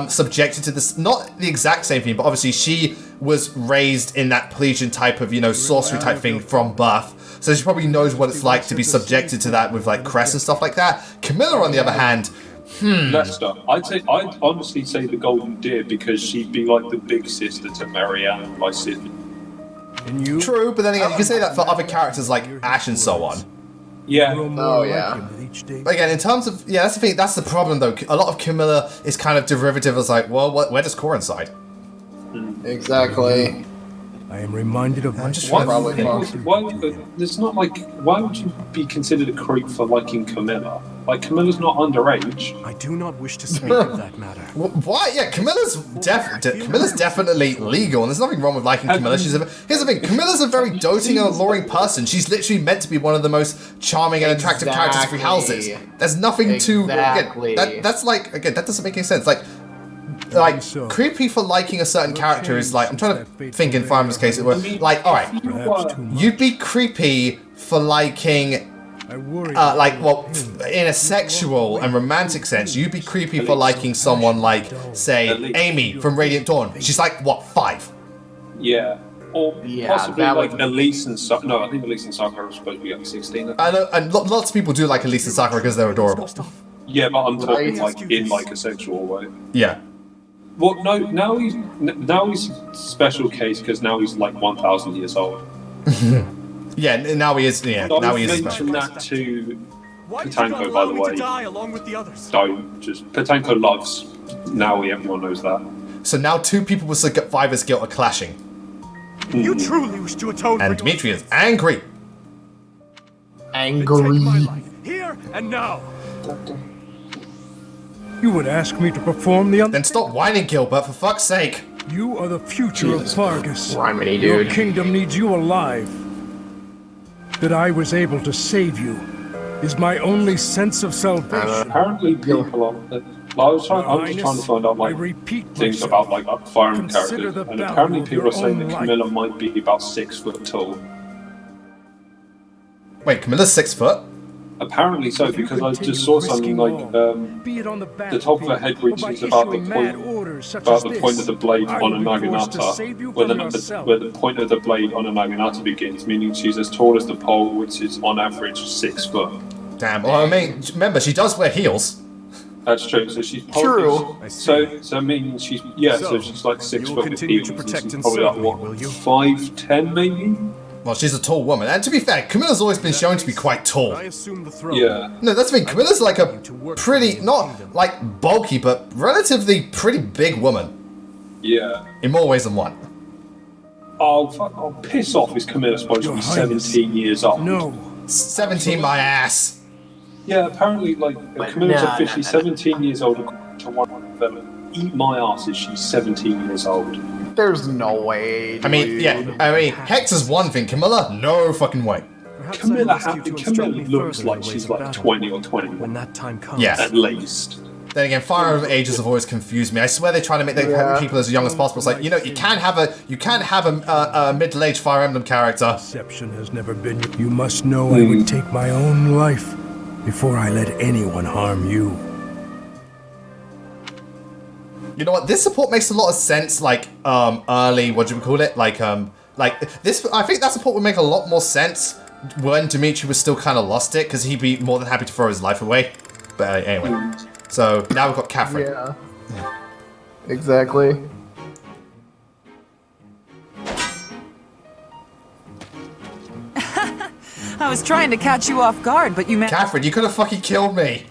subjected to this, not the exact same thing, but obviously she was raised in that Pleiadian type of, you know, sorcery type thing from birth. So she probably knows what it's like to be subjected to that with like Crest and stuff like that. Camilla, on the other hand, Lester, I'd honestly say the Golden Deer because she'd be like the big sister to Marianne, my sister. True, but then again, you can say that for other characters like Ash and so on. Yeah. Oh yeah. But again, in terms of that's the thing. That's the problem though. A lot of Camilla is kind of derivative. It's like, well, where does Corin side? Exactly. I am reminded of my It's not like, why would you be considered a creep for liking Camilla? Like, Camilla's not underage. I do not wish to speak of that matter. Why? Yeah, Camilla's definitely legal, and there's nothing wrong with liking Camilla. Here's the thing: Camilla's a very doting and alluring person. She's literally meant to be one of the most charming and attractive characters in Free Houses. There's nothing to that's like again, that doesn't make any sense. Like creepy for liking a certain character is like, I'm trying to think in Fire Emblem's case, it was like, alright, you'd be creepy for liking, in a sexual and romantic sense, you'd be creepy for liking someone like, say, Amy from Radiant Dawn. She's like, what, 5? Yeah. Or possibly like Elise and Sakura. No, I think Elise and Sakura are supposed to be like 16. And lots of people do like Elise and Sakura because they're adorable. Yeah, but I'm talking like in like a sexual way. Yeah. Well, no, now he's special case because now he's like 1,000 years old. Yeah, now he is. Yeah, now he is. Mention that to Patanko, by the way. Don't just Patanko loves Naui. Everyone knows that. So now 2 people with survivor's guilt are clashing. You truly wish to atone. And Dimitri is angry. Here and now. You would ask me to perform the Then stop whining, Gilbert, for fuck's sake. You are the future of Fargus. Criminy, Your dude. kingdom needs you alive. That I was able to save you is my only sense of salvation. Apparently, people are. I was just trying to find out like things about like Fire Emblem characters, and apparently people are saying that Camilla might be about 6 foot tall. Wait, Camilla's 6 foot? Apparently so, because I just saw something like the top of her head reaches about the point of the blade on a Naginata, where the point of the blade on a Naginata begins, meaning she's as tall as the pole, which is on average 6 foot. Damn. Well, I mean, remember she does wear heels. That's true. So she's probably so I mean she's so she's like 6 foot with heels. And she's probably like what 5'10" maybe. Well, she's a tall woman, and to be fair, Camilla's always been shown to be quite tall. Yeah. No, that's the thing. Camilla's like a pretty, not like bulky, but relatively pretty big woman. Yeah. In more ways than one. Oh, piss off! Is Camilla supposed to be 17 years old? No. 17, my ass. Yeah, apparently, like Camilla's officially 17 years old according to one development. Eat my ass, is she 17 years old? There's no way. Dude. I mean, Hex is one thing. Camilla, no fucking way. Camilla looks like she's like 20 or 21. When that time comes. Yeah. At least. Then again, Fire Emblem ages have always confused me. I swear they try to make their people as young as possible. It's like, you know, you can't have a middle-aged Fire Emblem character. Deception has never been. You must know I would take my own life before I let anyone harm you. You know what? This support makes a lot of sense. Like early, what do we call it? Like this. I think that support would make a lot more sense when Dimitri was still kind of lost it, because he'd be more than happy to throw his life away. But anyway, so now we've got Catherine. Yeah. Exactly. I was trying to catch you off guard, but you meant... Catherine, you could have fucking killed me.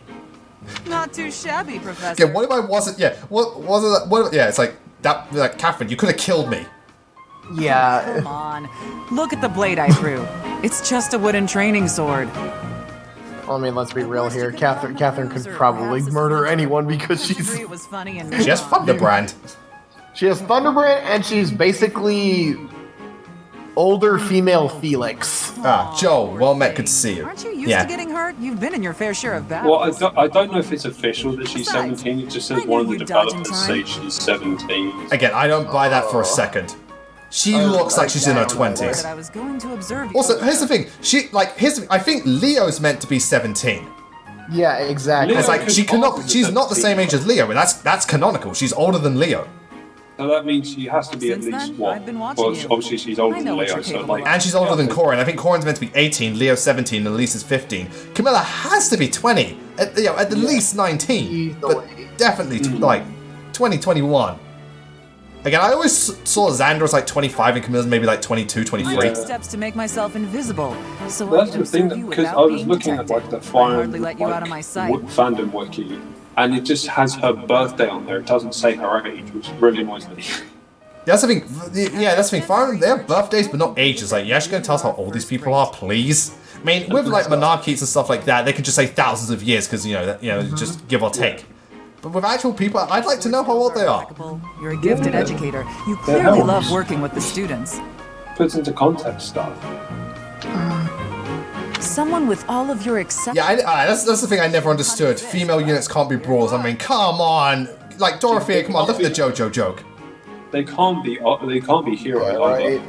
Not too shabby, Professor. Yeah, what if I wasn't? Yeah, what wasn't? What? Yeah, it's like that. Like Catherine, you could have killed me. Yeah. Come on, look at the blade I threw. It's just a wooden training sword. I mean, let's be real here. Catherine could probably murder anyone because she has Thunderbrand. She has Thunderbrand, and she's basically older female Felix. Ah, Joel, well met, good to see you. Aren't you used to getting hurt? You've been in your fair share of battles. Well, I don't know if it's official that she's 17. It just says one of the developers say she's 17. Again, I don't buy that for a second. She looks like she's in her 20s. I was going to observe you. Also, here's the thing. I think Leo's meant to be 17. Yeah, exactly. It's like she's not the same age as Leo, and that's canonical. She's older than Leo. So that means she has to be at least what? Well, obviously she's older than Leo, so like. And she's older than Corin. I think Corin's meant to be 18, Leo's 17, and Elise is 15. Camilla has to be 20, at the least 19, but definitely like 20, 21. Again, I always saw Xander as like 25 and Camilla's maybe like 22, 23. I took steps to make myself invisible, so Well, I that's could the thing, observe you because without I was being looking detected. at like the I Fire hardly let you out of my sight. fandom wiki, and it just has her birthday on there. It doesn't say her age, which really annoys me. That's the thing. Yeah, that's the thing. Fire Emblem, they have birthdays, but not ages. Like, you're actually going to tell us how old these people are, please? I mean, with like monarchies and stuff like that, they can just say thousands of years because just give or take. But with actual people, I'd like to know how old they are. You're a gifted educator. You clearly love working with the students. Puts into context stuff. Someone with all of your acceptance. Yeah, that's the thing I never understood. Female units can't be brawlers. I mean, come on. Like, Dorothea, come on, look at the JoJo joke. They can't be heroes, right?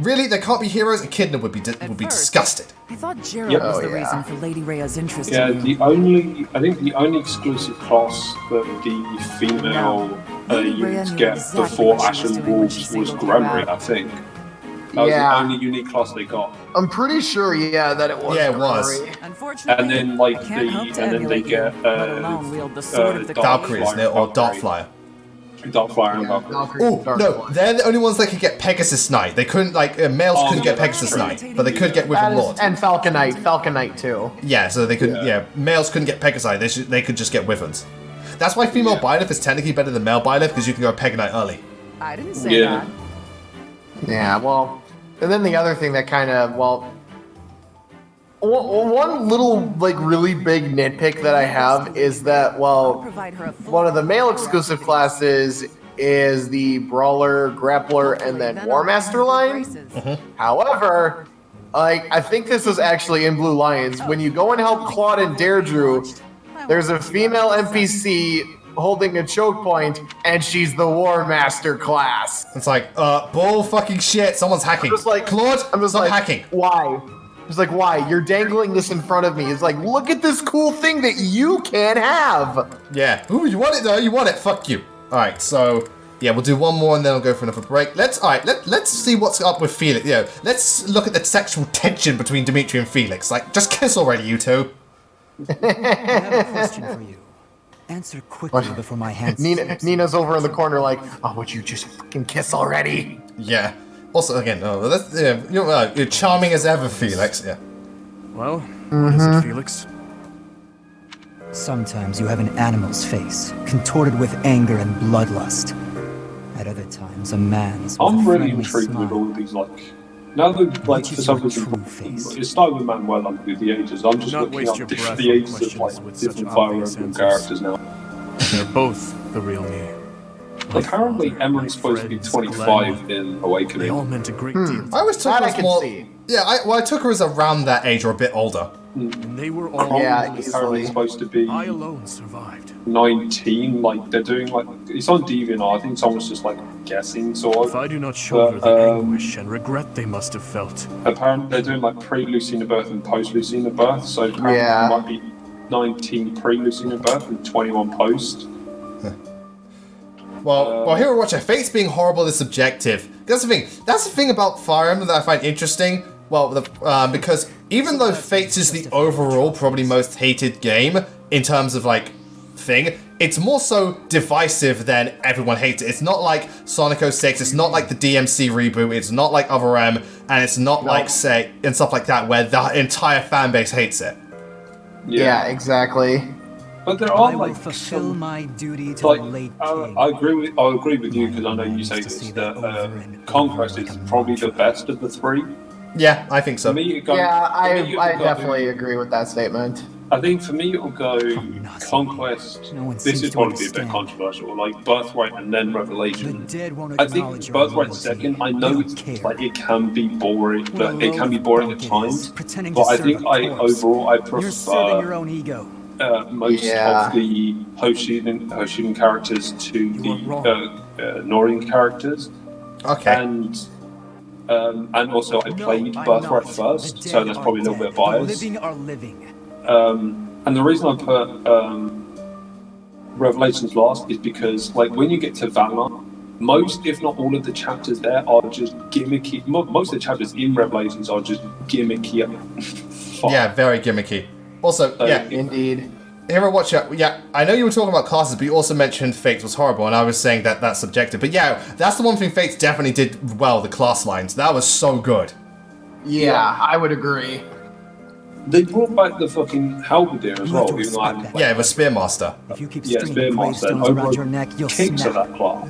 Really? They can't be heroes? Echidna would be disgusted. I thought Gerald was the reason for Lady Rhea's interest in you. I think the only exclusive class that the female units get before Ashen Wolves was Gremry, I think. That was the only unique class they got. I'm pretty sure, that it was. Yeah, it was. And then they get Valkyries, or Darkflyer. Darkflyer and Valkyrie. Oh, no, they're the only ones that could get Pegasus Knight. They couldn't, males couldn't get Pegasus Knight, but they could get Wyvern Lord. And Falcon Knight too. Yeah, so they could, males couldn't get Pegasus Knight, they could just get Wyverns. That's why female Byleth is technically better than male Byleth, because you can go Peg Knight early. I didn't say that. Yeah, well, and then the other thing that kind of, one little, really big nitpick that I have is that, one of the male exclusive classes is the Brawler, Grappler, and then War Master line. However, I think this was actually in Blue Lions. When you go and help Claude and Deirdre, there's a female NPC holding a choke point, and she's the War Master class. It's like, bull fucking shit, someone's hacking. Claude, stop hacking. Why? It's like, why? You're dangling this in front of me. It's like, look at this cool thing that you can have. Yeah. Ooh, you want it though? You want it? Fuck you. All right. So yeah, we'll do one more and then we'll go for another break. Let's see what's up with Felix. Let's look at the sexual tension between Dimitri and Felix. Like, just kiss already, you two. I have a question for you. Answer quickly before my hands. Nina's over in the corner, like, oh, would you just fucking kiss already? Yeah. Also, again, you're charming as ever, Felix. Yeah. Well, what is it, Felix? Sometimes you have an animal's face, contorted with anger and bloodlust. At other times, a man's. I'm really intrigued with all these, now that, for some reason, it started with Manuel with the ages. I'm just looking up the ages of, different Fire Emblem characters now. They're both the real me. Apparently, Emma's supposed to be 25 in Awakening. They all meant a great deal. I always took her as more. Yeah, I took her as around that age or a bit older. And they were all apparently supposed to be. I alone survived. 19, they're doing it's on DeviantArt. I think someone's just guessing sort of. If I do not shoulder the anguish and regret they must have felt. Apparently, they're doing pre-Lucina birth and post-Lucina birth. So apparently it might be 19 pre-Lucina birth and 21 post. Well, Hero Watcher, Fate's being horrible is subjective. That's the thing. That's the thing about Fire Emblem that I find interesting. Well, because even though Fates is the overall probably most hated game in terms of thing. It's more so divisive than everyone hates it. It's not like Sonic 06, it's not like the DMC reboot, it's not like Other M, and it's not like, say, and stuff like that, where the entire fan base hates it. Yeah, exactly. But there are I will like fulfill my duty to like the late I agree with you because I know you say this that Conquest is probably the best of the three. Yeah, I think so. I definitely agree with that statement. I think for me it'll go Conquest. This is probably a bit controversial, like Birthright and then Revelation. I think Birthright second. I know it's like it can be boring, but it can be boring at times. But I think overall I prefer most of the Hoshidan characters to the Norin characters. Okay. And also I played Birthright first, so there's probably a little bit of bias. And the reason I put Revelations last is because, like, when you get to Valor, most, if not all, of the chapters there are just gimmicky. Most of the chapters in Revelations are just gimmicky. Yeah, very gimmicky. Also, yeah, indeed. Hero, watch out. Yeah, I know you were talking about classes, but you also mentioned Fates was horrible, and I was saying that that's subjective. But yeah, that's the one thing Fates definitely did well, the class lines. That was so good. Yeah, I would agree. They brought back the fucking Halberdier as well. Even like, yeah, it was Spearmaster. If you keep Spearmaster. And around your neck, you'll kicks of that class.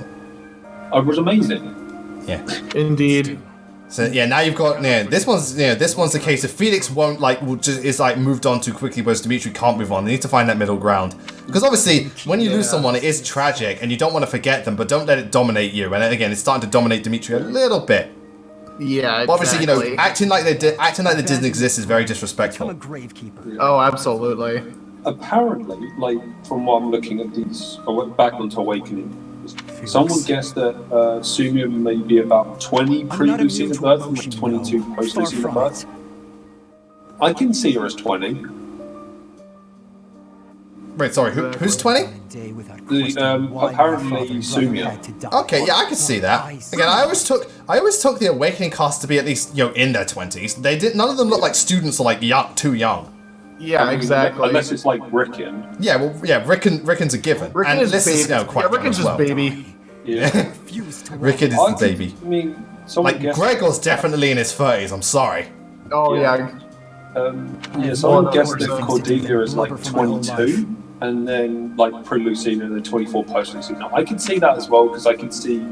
It was amazing. Yeah. Indeed. So yeah, now you've got this one's the case of Felix won't is moved on too quickly, whereas Dimitri can't move on. They need to find that middle ground because obviously when you lose someone, it is tragic, and you don't want to forget them, but don't let it dominate you. And again, it's starting to dominate Dimitri a little bit. Yeah, exactly. But obviously, acting like they didn't exist is very disrespectful. I'm a gravekeeper. Oh, absolutely. Apparently, like from what I'm looking at these, I went back onto Awakening. Someone guessed that Sumia may be about 20 pre-Lucina birth and like 22 post-Lucina birth. I can see her as 20. Wait, sorry, who's 20? Apparently Sumia. Okay, yeah, I can see that. Again, I always took the Awakening cast to be at least in their 20s. None of them look like students or like too young. Yeah, exactly. Unless it's like Rickon. Yeah, well, yeah, Rickon's a given. Rickon is baby. Rickon's just baby. Yeah. Rickon is the baby. I mean, Gregor's definitely in his 30s. I'm sorry. Oh yeah. Someone guessed that Cordelia is like 22, and then like pre-Lucina and then 24 post-Lucina. I can see that as well because I can see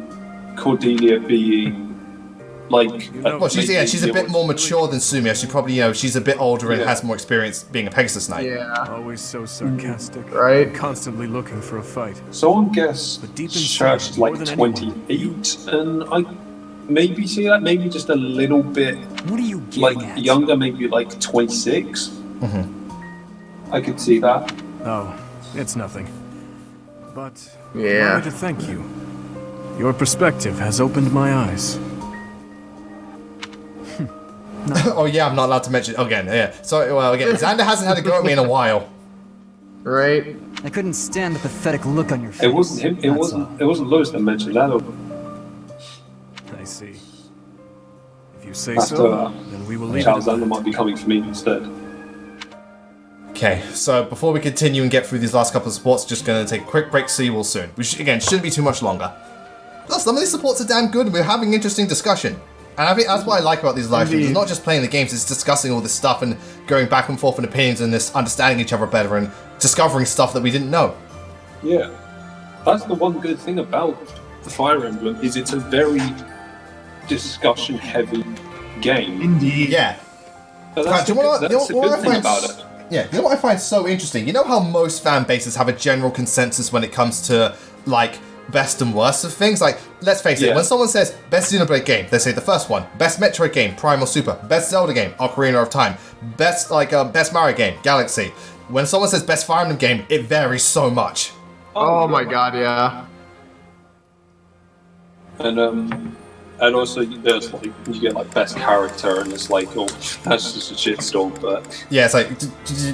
Cordelia being like. Well, she's a bit more mature than Sumia. She probably she's a bit older and has more experience being a Pegasus Knight. Yeah. Always so sarcastic. Right. Constantly looking for a fight. Someone guessed Church like 28, and I maybe see that maybe just a little bit. What are you getting like at? Younger, maybe like 26. I could see that. Oh, it's nothing. But yeah, I wanted to thank you. Your perspective has opened my eyes. Oh yeah, I'm not allowed to mention again. Yeah, sorry. Well, again, Xander hasn't had a go at me in a while. Right. I couldn't stand the pathetic look on your face. It wasn't him. It wasn't Lewis that mentioned that. I see. If you say so, then we will leave. Charles Xander might be coming for me instead. Okay, so before we continue and get through these last couple of supports, just going to take a quick break. See you all soon. We shouldn't be too much longer. Plus, some of these supports are damn good, and we're having interesting discussion. And I think that's what I like about these live streams. It's not just playing the games, it's discussing all this stuff and going back and forth in opinions and this understanding each other better and discovering stuff that we didn't know. Yeah. That's the one good thing about the Fire Emblem is it's a very discussion heavy game. Indeed. Yeah. So that's the good thing about it. Yeah, you know what I find so interesting? You know how most fan bases have a general consensus when it comes to like best and worst of things? Like, let's face it, when someone says best Xenoblade game, they say the first one. Best Metroid game, Primal Super. Best Zelda game, Ocarina of Time. Best Mario game, Galaxy. When someone says best Fire Emblem game, it varies so much. Oh my god, yeah. And also there's like you get like best character and it's like that's just a shitstorm, but yeah, it's like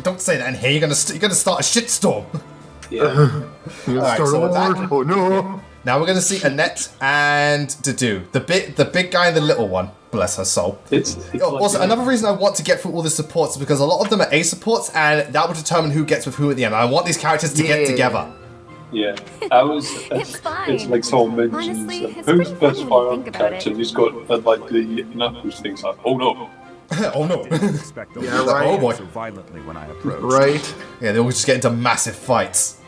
don't say that in here. You're gonna start a shitstorm. Yeah. Alright, so we're back. Oh no. Now we're gonna see Annette and Dedue. The big guy and the little one. Bless her soul. It's also, like, another reason I want to get through all the supports is because a lot of them are A supports, and that will determine who gets with who at the end. I want these characters to get together. Yeah, I was. It's fine. It's like someone mentions Honestly, it's who's pretty the best funny when you fire think about character. it. Who's got like the Knuckles things like, oh no. Oh no. Expect those Yeah, right. Oh boy. so violently when I approached. Right. Yeah, they all just get into massive fights.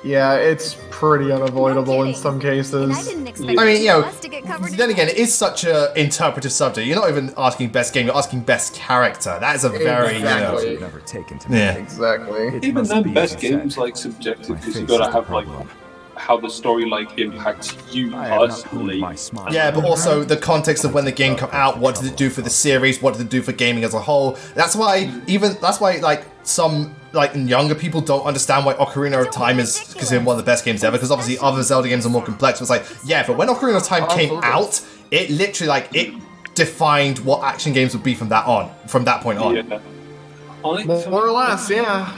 Yeah, it's pretty unavoidable in kidding. some And I cases. didn't expect I mean, the you know, two of us to get covered in then again, it is such a interpretive subject. You're not even asking best game, you're asking best character. That is a very, Exactly. Never taken to me. Yeah. Exactly. It Even must then, be, best as you said, games like subjective my because you face gotta is the have like problem. how the story like impacts you I have not honed personally. my smile. Yeah, but also the context of when the game come out, what did it do for the series, what did it do for gaming as a whole. That's why like some like younger people don't understand why Ocarina of Time is considered one of the best games ever, because obviously other Zelda games are more complex. It's like, yeah, but when Ocarina of Time came out, it literally like it defined what action games would be from that point on. Yeah. More or less, yeah.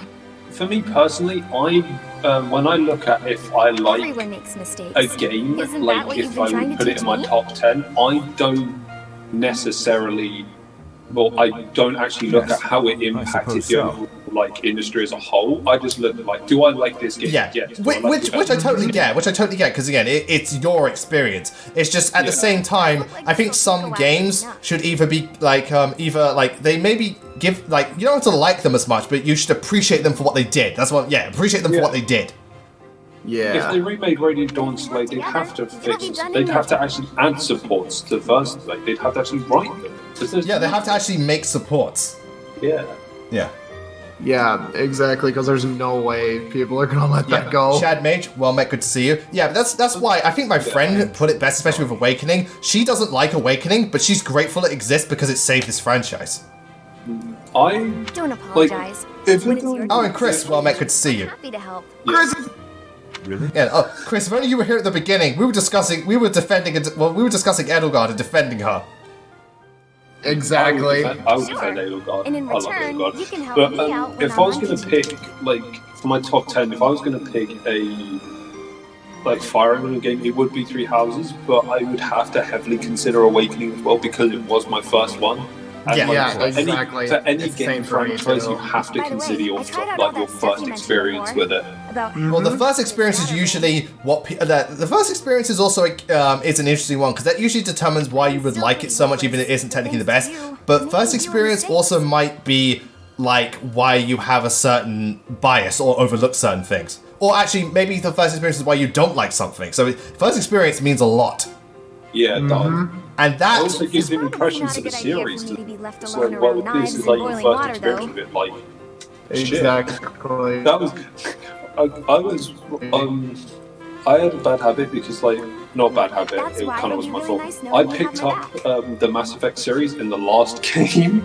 For me personally, when I look at if I like Everyone makes mistakes. a game, Isn't that like what if you've been I trying would to put it teach in my me? top 10, I don't necessarily, well, I don't actually look at how it impacted suppose the so. overall like industry as a whole. I just look at like, do I like this game? Yeah, Yes. Do I like which the I game? totally get, because again, it's your experience. It's just at the same time, I think some games should either be like they maybe give like you don't have to like them as much, but you should appreciate them for what they did. That's what, appreciate them for what they did. Yeah. If they remade Radiant Dawn Slay, they'd have to fix. They'd have to actually add supports to the first. Like they'd have to actually write them. Yeah, they have to actually make supports. Yeah. Yeah. Yeah, exactly, because there's no way people are gonna let that go. Chad Mage, well met, good to see you. Yeah, but that's why I think my friend put it best, especially with Awakening. She doesn't like Awakening, but she's grateful it exists because it saved this franchise. I Don't apologize. if When it's your Oh, turn and Chris, well met, good to see you. happy to help. Chris, Really? Yeah. Oh, Chris, if only you were here at the beginning. We were discussing Edelgard and defending her. exactly. I would defend Edelgard. And in I love return, Edelgard. you can help But me out when if I'm I was on going to duty. pick, like, for my top 10, if I was going to pick a, like, Fire Emblem game, it would be Three Houses, but I would have to heavily consider Awakening as well, because it was my first one. And Yeah, like, exactly. For any It's the game same for me, franchise, too. you have to By the way, consider your, I tried out like, all your that stuff first you mentioned experience before. with it. About Well, the first experience is usually what the first experience is also is an interesting one, because that usually determines why you would like it so much, even if it isn't technically the best. But first experience also might be like why you have a certain bias or overlook certain things, or actually maybe the first experience is why you don't like something. So first experience means a lot, Yeah, it does. and It that also gives him probably impressions not a of the good idea for series. me to be left It's alone like, well, around this knives is and like your boiling first water, experience though. with it, like, shit. Exactly. That was, I was, I had a bad habit because, like, not a bad habit, That's it why kind of it'd was be my really fault. nice I knowing you picked have up the Mass Effect series in the last game,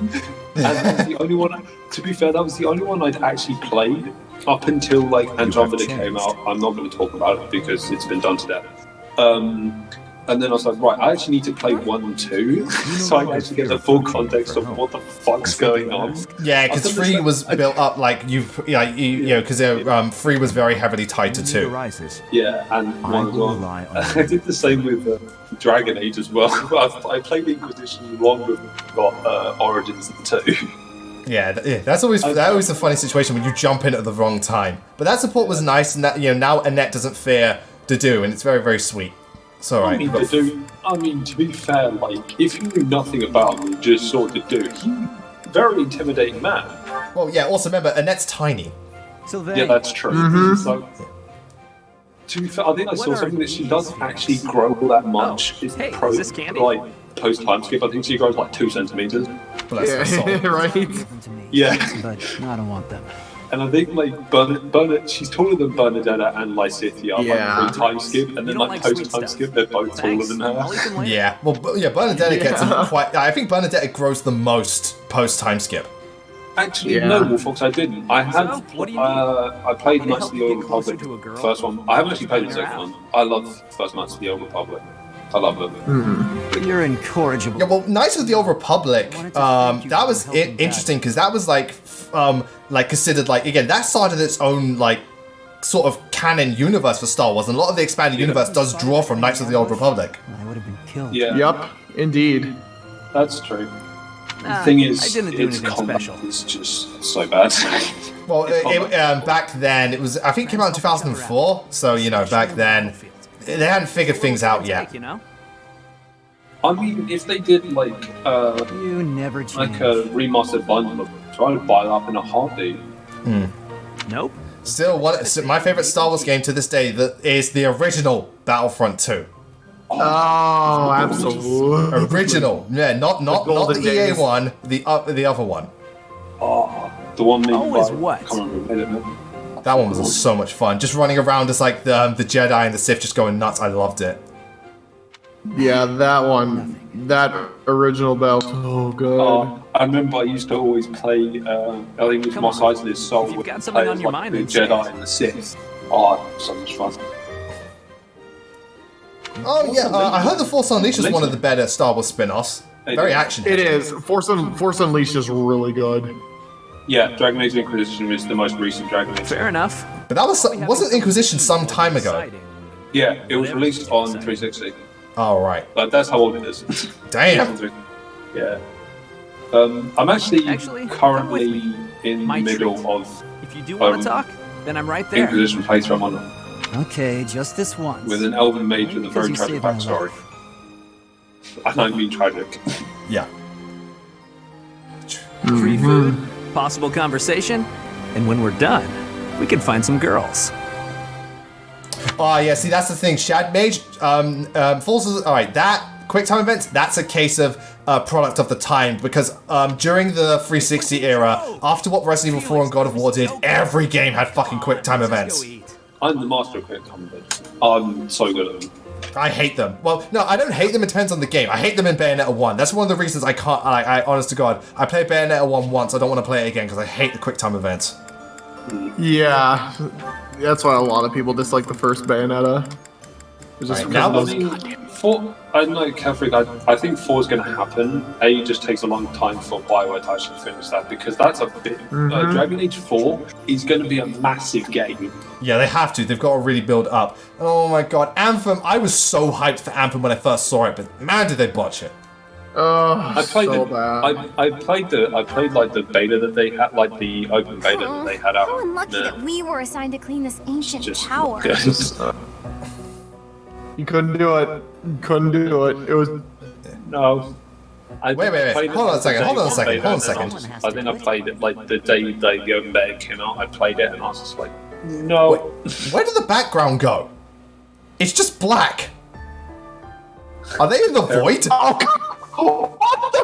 and that was the only one, to be fair, that was the only one I'd actually played up until, like, Andromeda came out. I'm not going to talk about it because it's been done to death. And then I was like, right, I actually need to play 1 and 2, so I can actually get the full context of what the fuck's going on. yeah, because 3 was built up like because 3 was very heavily tied to 2. Yeah, and one as well. I did the same with Dragon Age as well. I played the Inquisition long before Origins 2. Yeah, that's always the funny situation when you jump in at the wrong time. But that support was nice, and that, now Annette doesn't fear Dedue, and it's very, very sweet. It's alright. I mean, to be fair, like, if you knew nothing about him, just saw Dedue, he's a very intimidating man. Well, yeah, also remember, Annette's tiny. Yeah, that's true. So, to be fair, I think I saw something that she doesn't actually grow that much. It's like, post time skip, I think she grows like 2 centimeters. Bless her soul. Right? Yeah. But I don't want them. And I think like Bernadette, she's taller than Bernadetta and Lysithea, Yeah. like pre-time skip, and then like post-time skip, they're both taller than her. Yeah, well, Bernadetta gets quite. I think Bernadetta grows the most post-time skip. Actually, no, Wolfox, I didn't. I had. I played Knights of the Old Republic, first one. I haven't actually played the second one. I love first Knights of the Old Republic. I love them. You're incorrigible. Yeah, well, Knights of the Old Republic, that was interesting because that was like considered like, again, that started its own like sort of canon universe for Star Wars, and a lot of the expanded universe does draw from Knights of the Old Republic. I would have been killed. Yeah. Yep, indeed. That's true. Nah, the thing is, I didn't do its anything combat special. is just so bad. Well, back then, it was, I think it came out in 2004, so, you know, back then, they hadn't figured things out yet. You know? I mean, if they did, like, You never change. like a remastered bundle, try to buy it up in a heartbeat. Nope. Still, my favorite Star Wars game to this day is the original Battlefront 2. Oh, absolutely. Original. Yeah, not the EA days. one, the other one. Oh, the one made Always by... what? I can't remember who made it. That one was so much fun. Just running around as like the Jedi and the Sith just going nuts. I loved it. Yeah, that one. That original Battle. Oh, God. I remember I used to always play, I think it was Mos Eisley's Soul, you've with got something on your like mind, the then say Jedi it. and the Sith. Oh, so much fun. Oh yeah, I heard the Force Unleashed is one of the better Star Wars spin-offs. Very action. It is. Force Unleashed is really good. Yeah, Dragon Age Inquisition is the most recent Dragon Age. Fair enough. But that wasn't Inquisition some time ago. Yeah, it was released on 360. Oh right. But that's how old it is. Damn. Yeah. I'm actually currently in the middle of If you do want to talk, then I'm right there. Inquisition playthrough on it, Okay, just this once. with an elven mage with a very Because you tragic saved my backstory. life. I don't mean tragic. Yeah. Free food, possible conversation, and when we're done, we can find some girls. Oh yeah, see that's the thing. Shad Mage, Forces. All right, that QuickTime events. That's a case of product of the time because during the 360 era, after what Resident Evil 4 and God of War did, every game had fucking QuickTime events. I'm the master of QuickTime events. I'm so good at them. I hate them. Well, no, I don't hate them. It depends on the game. I hate them in Bayonetta 1. That's one of the reasons I can't. I honest to God, I played Bayonetta 1 once. I don't want to play it again because I hate the QuickTime events. Yeah, that's why a lot of people dislike the first Bayonetta. It's just Right, now because I don't know, Catherick, I think 4 is going to happen. It just takes a long time for BioWare to actually finish that because that's a bit. Dragon Age 4 is going to be a massive game. Yeah, they have to. They've got to really build up. Oh my God, Anthem! I was so hyped for Anthem when I first saw it, but man, did they botch it. I played so the, bad. I played like the beta that they had, like the open beta that they had out. How unlucky that we were assigned to clean this ancient tower. You couldn't do it. You couldn't do it. It was No. Wait. Hold on a second. I think I played it like the day the open beta came out. I played it and I was just like, no. Where did the background go? It's just black. Are they in the void? what the?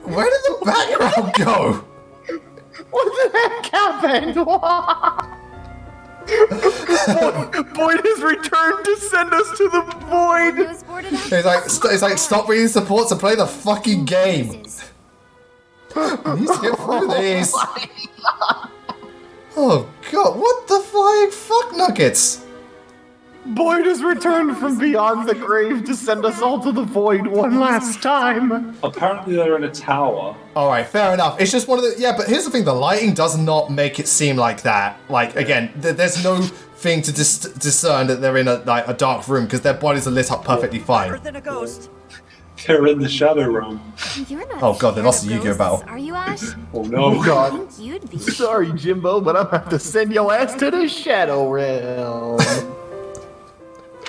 Where did the background go? What the heck happened? Boyd has returned to send us to the void. It's like stop reading supports and play the fucking game. We need to get through these. Oh God, what the flying fuck nuggets? Boyd has returned from beyond the grave to send us all to the void one last time. Apparently they're in a tower. Alright, fair enough. It's just one of the... Yeah, but here's the thing. The lighting does not make it seem like that. Like, again, there's no thing to discern that they're in a dark room because their bodies are lit up perfectly fine. Than a ghost. They're in the shadow realm. You're not Oh God, they lost the scared of Yu-Gi-Oh battle. ghosts, Are you, Ash? Oh no. Oh God. You'd be. Sorry, Jimbo, but I'm gonna have to send your ass to the shadow realm.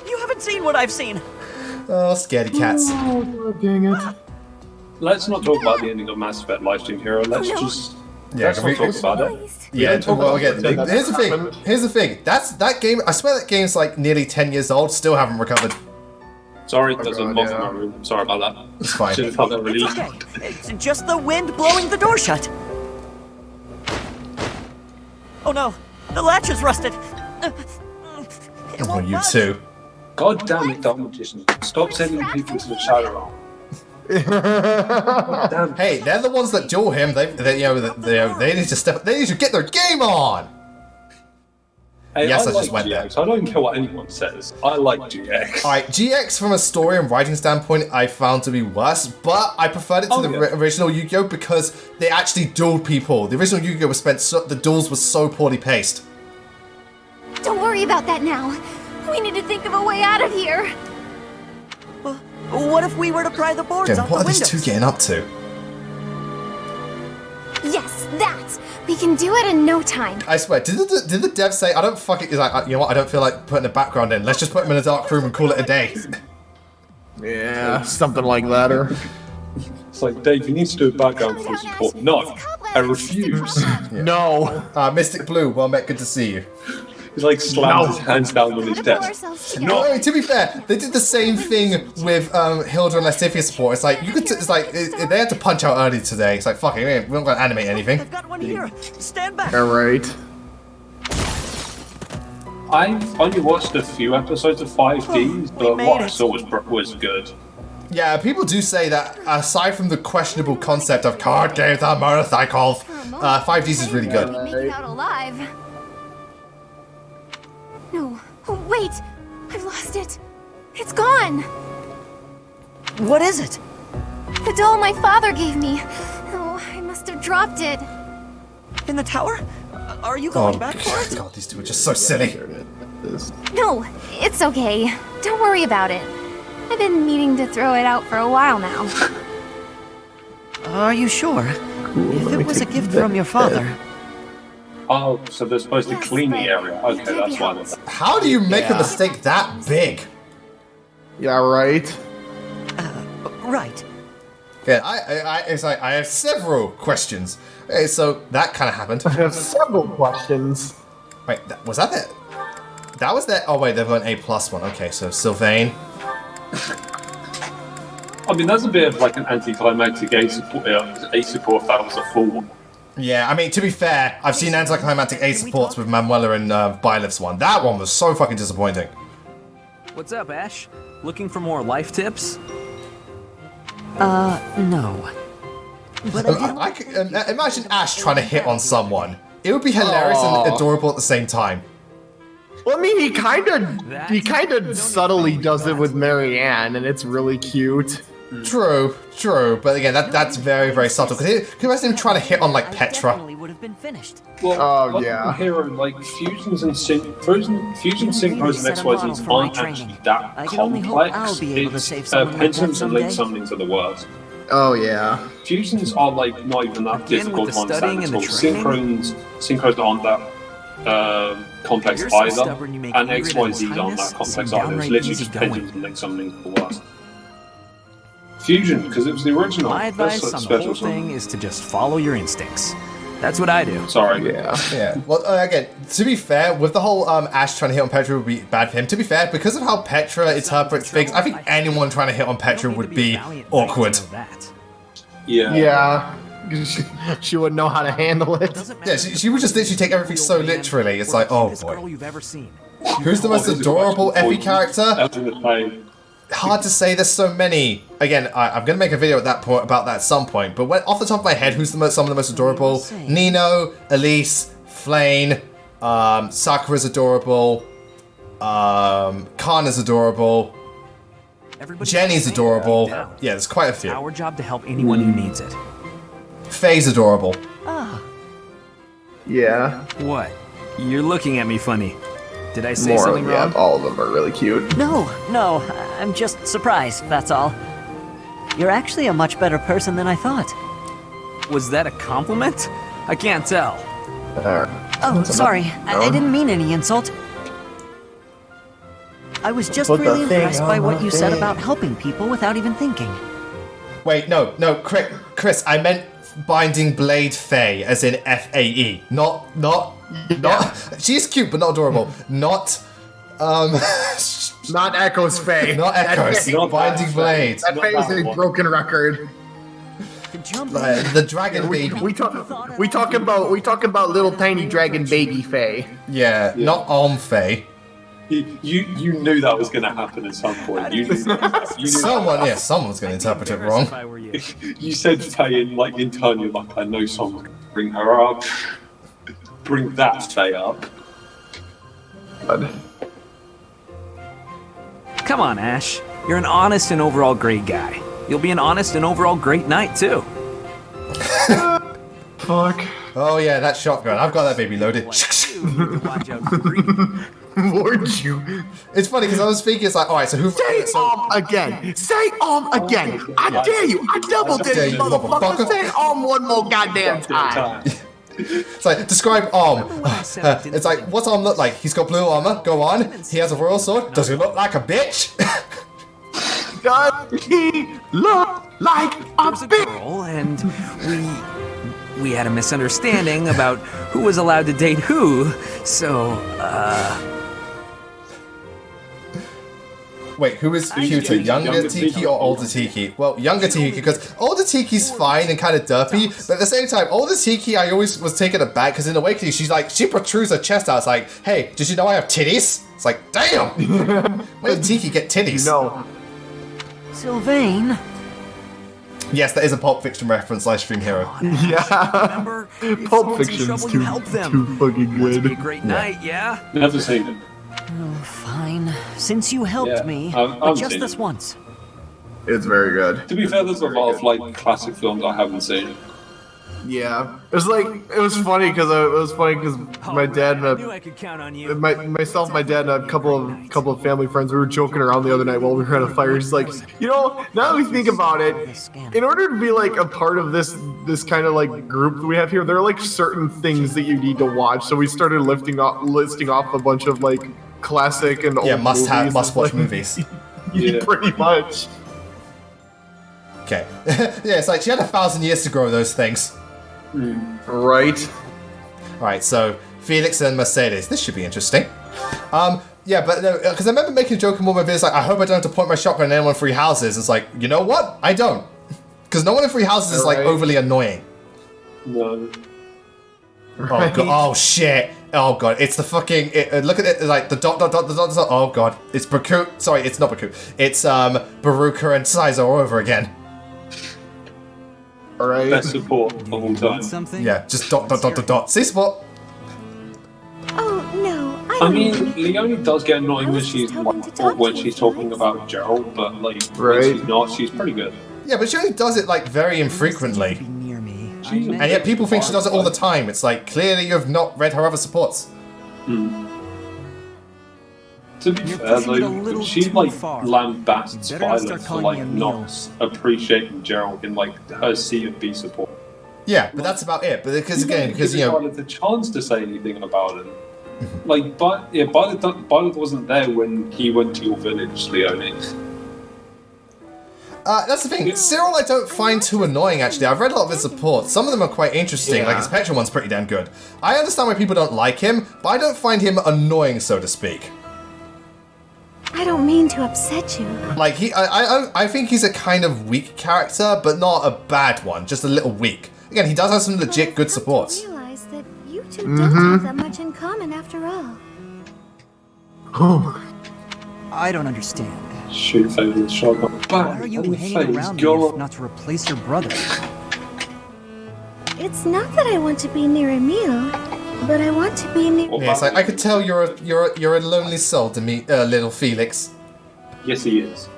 You haven't seen what I've seen. Oh, scaredy cats. Oh, dang it. Let's not talk about the ending of Mass Effect Livestream Hero. Let's just... Yeah, let's not talk about it. Yeah, talk well, about again, it. here's the thing. Here's the thing. That game, I swear that game's like nearly 10 years old, still haven't recovered. Sorry, there's a moth in my room. Sorry about that. It's fine. Should have felt that really Okay, it's just the wind blowing the door shut. Oh no, the latch is rusted. It Oh, won't you budge. too. God damn it, Dark Magician. Stop sending people to the shadow realm. Damn. Hey, they're the ones that duel him. They need to step. They need to get their game on. Hey, Yes, I like just went there. GX. I don't care what anyone says. I like GX. Alright, GX from a story and writing standpoint, I found to be worse, but I preferred it to original Yu-Gi-Oh because they actually dueled people. The original Yu-Gi-Oh was the duels were so poorly paced. Don't worry about that now. We need to think of a way out of here. What if we were to pry the boards Okay, off what the are these windows? two getting up to? Yes, that! We can do it in no time. I swear, did the dev say, I don't fucking, he's like, you know what, I don't feel like putting a background in. Let's just put him in a dark room and call it a day. Yeah, something like that, or... It's like, Dave, you need to do a background for support. No, I refuse. No. Mystic Blue, well met, good to see you. He's like slams his hands down on his desk. No, to be fair, they did the same thing with Hilda and Lastifia support. It's like you could. It's like they had to punch out early today. It's like fuck it, we don't got to animate anything. I've got one here. Stand back. All right. I've only watched a few episodes of 5Ds, but what I saw was good. Yeah, people do say that aside from the questionable concept of card games that motorcycles, 5Ds is really good. Make it out alive. No, oh, wait! I've lost it. It's gone. What is it? The doll my father gave me. Oh, I must have dropped it. In the tower? Are you going back for it? God, these two are just so silly. No, it's okay. Don't worry about it. I've been meaning to throw it out for a while now. Are you sure? If it was a gift from your father. Oh, so they're supposed to clean the area. Okay, that's fine. How do you make a mistake that big? Yeah, right. Right. Yeah, it's like I have several questions. Okay, so that kind of happened. I have several questions. Wait, was that it? That was that. Oh wait, they've got an A+ one. Okay, so Sylvain. I mean, that's a bit of like an anticlimactic A support if that was a full one. Yeah, I mean, to be fair, I've seen anticlimactic A supports with Manuela and Byleth's one. That one was so fucking disappointing. What's up, Ash? Looking for more life tips? No. But I could, imagine Ash trying to hit on someone. It would be hilarious and adorable at the same time. Well, I mean, he kind of subtly does it with Marianne, and it's really cute. True, but again, that's very, very subtle. Can you imagine him trying to hit on like Petra? Would have been finished. Well, Hero, like fusions and synchros and XYZs aren't actually that complex. It's pendulums and link summonings are the worst. Oh yeah. Fusions are like not even that difficult to understand at all. Synchros aren't that complex either, and XYZs aren't that complex either. It's literally just pendulums and link summonings are the worst. Fusion, because it was the original. My advice on the whole thing is to just follow your instincts. That's what I do. Sorry. Yeah. Well, again, to be fair, with the whole Ash trying to hit on Petra would be bad for him. To be fair, because of how Petra interprets things, I think anyone trying to hit on Petra would be awkward. Yeah. She wouldn't know how to handle it. Yeah, she would just literally take everything so literally. It's like, oh boy. Who's the most adorable Effie character? Hard to say. There's so many. Again, I'm gonna make a video at that point about that at some point. But off the top of my head, who's some of the most adorable? Nino, Elise, Flayn, Sakura's adorable. Kana's adorable. Jenny's adorable. Yeah, there's quite a few. Our job to help anyone who needs it. Faye's adorable. Yeah. What? You're looking at me funny. Did I say something wrong? Yeah, all of them are really cute. No, I'm just surprised, that's all. You're actually a much better person than I thought. Was that a compliment? I can't tell. Oh, sorry. I didn't mean any insult. I was just really impressed by what you said about helping people without even thinking. Wait, no, Chris, I meant binding Blade Faye, as in F-A-E. Not, she's cute, but not adorable. Not Echo's Faye. Not Echo's, not binding Blade. That Faye is a broken record. The dragon baby. We talk about little tiny dragon baby Faye. Yeah, not Faye. You knew that was going to happen at some point. You knew someone's going to interpret it wrong. You said Faye in turn, you're like, I know someone's going to bring her up. Bring that Faye up. Come on, Ash. You're an honest and overall great guy. You'll be an honest and overall great knight, too. Fuck. Oh yeah, that shotgun. I've got that baby loaded. Watch out for Greek. Warned you. It's funny because I was thinking, it's like, all right, so who? Say again. Say again. I dare you. I double dare you, motherfucker. Say one more goddamn time. It's like, describe it's like, what's arm look like? He's got blue armor. Go on. He has a royal sword. Does he look like a bitch? Does he look like a bitch? Girl, and we had a misunderstanding about who was allowed to date who. So, Wait, who is cuter, younger Tiki or older Tiki? Well, younger Tiki, because older Tiki's fine and kind of derpy, but at the same time, older Tiki, I always was taken aback, because in Awakening, she protrudes her chest out. It's like, hey, did you know I have titties? It's like, damn! Where did Tiki get titties? No. Sylvain? Yes, that is a Pulp Fiction reference, live stream hero. remember? Pulp Fiction's too fucking good. A great night, yeah? Never seen it. Oh, fine. Since you helped me, I've but just seen this it. once. It's very good. To be fair, there's a lot of like classic films I haven't seen. Yeah, it was funny because my dad I knew I and could count on you. myself, my dad, and a couple of family friends, we were joking around the other night while we were at a fire. He's like, now that we think about it, in order to be like a part of this kind of like group that we have here, there are like certain things that you need to watch. So we started listing off a bunch of like classic and old must watch like, movies. Pretty much. Okay. Yeah, it's like she had 1,000 years to grow those things. Right. Alright, so Felix and Mercedes. This should be interesting. Yeah, but because I remember making a joke in one of my videos, like, I hope I don't have to point my shotgun at anyone in Free Houses. It's like, you know what? I don't. Because no one in Free Houses is like overly annoying. No. Oh god! Oh shit! Oh god! It's the fucking. Look at it, like the dot. Oh god! It's Baku. Sorry, it's not Baku. It's Baruka and Sizer all over again. All right. Best support of all time. Yeah, just dot. See support. Oh no! I mean, Leonie does get annoying when she's talking about Gerald, but like when she's not, she's pretty good. Yeah, but she only does it like very infrequently. And yet people think she does it all the time. It's like, clearly you have not read her other supports. To be fair, like, she like lambasts Violet for like not appreciating Gerald in like her C and B support. Yeah, but that's about it. But because you know, Violet the chance to say anything about it. Like, but yeah, Violet wasn't there when he went to your village, Leonie. That's the thing. Cyril I don't find too annoying, actually. I've read a lot of his supports. Some of them are quite interesting. Like his Petra one's pretty damn good. I understand why people don't like him, but I don't find him annoying, so to speak. I don't mean to upset you. Like, I think he's a kind of weak character, but not a bad one. Just a little weak. Again, he does have some legit good supports. I realize that you two don't have that much in common after all. Oh. I don't understand. Shoot Faye with a shotgun. Why are you hanging around me if not to replace your brother? It's not that I want to be near Emil, but I want to be near... Yeah, it's like, I could tell you're a lonely soul to me, little Felix. Yes, he is.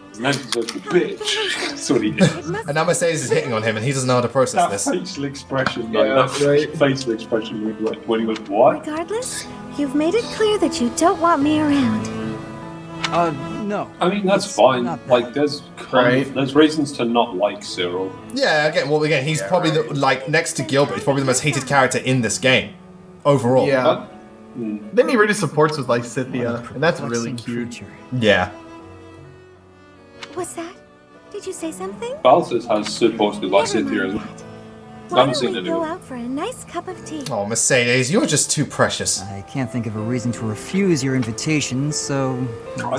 His name's a bitch. That's what he is. And now Mercedes is hitting on him, and he doesn't know how to process this. That facial expression, facial expression when he went, what? Regardless, you've made it clear that you don't want me around. No. I mean, that's fine. Like, there's reasons to not like Cyril. Yeah, again, he's probably next to Gilbert, he's probably the most hated character in this game, overall. Yeah. Then he really supports with like Scythia, and that's really cute. Yeah. What's that? Did you say something? Balthus has supports with like Cynthia as well. Why don't we go out for a nice cup of tea? Oh, Mercedes, you're just too precious. I can't think of a reason to refuse your invitation, so...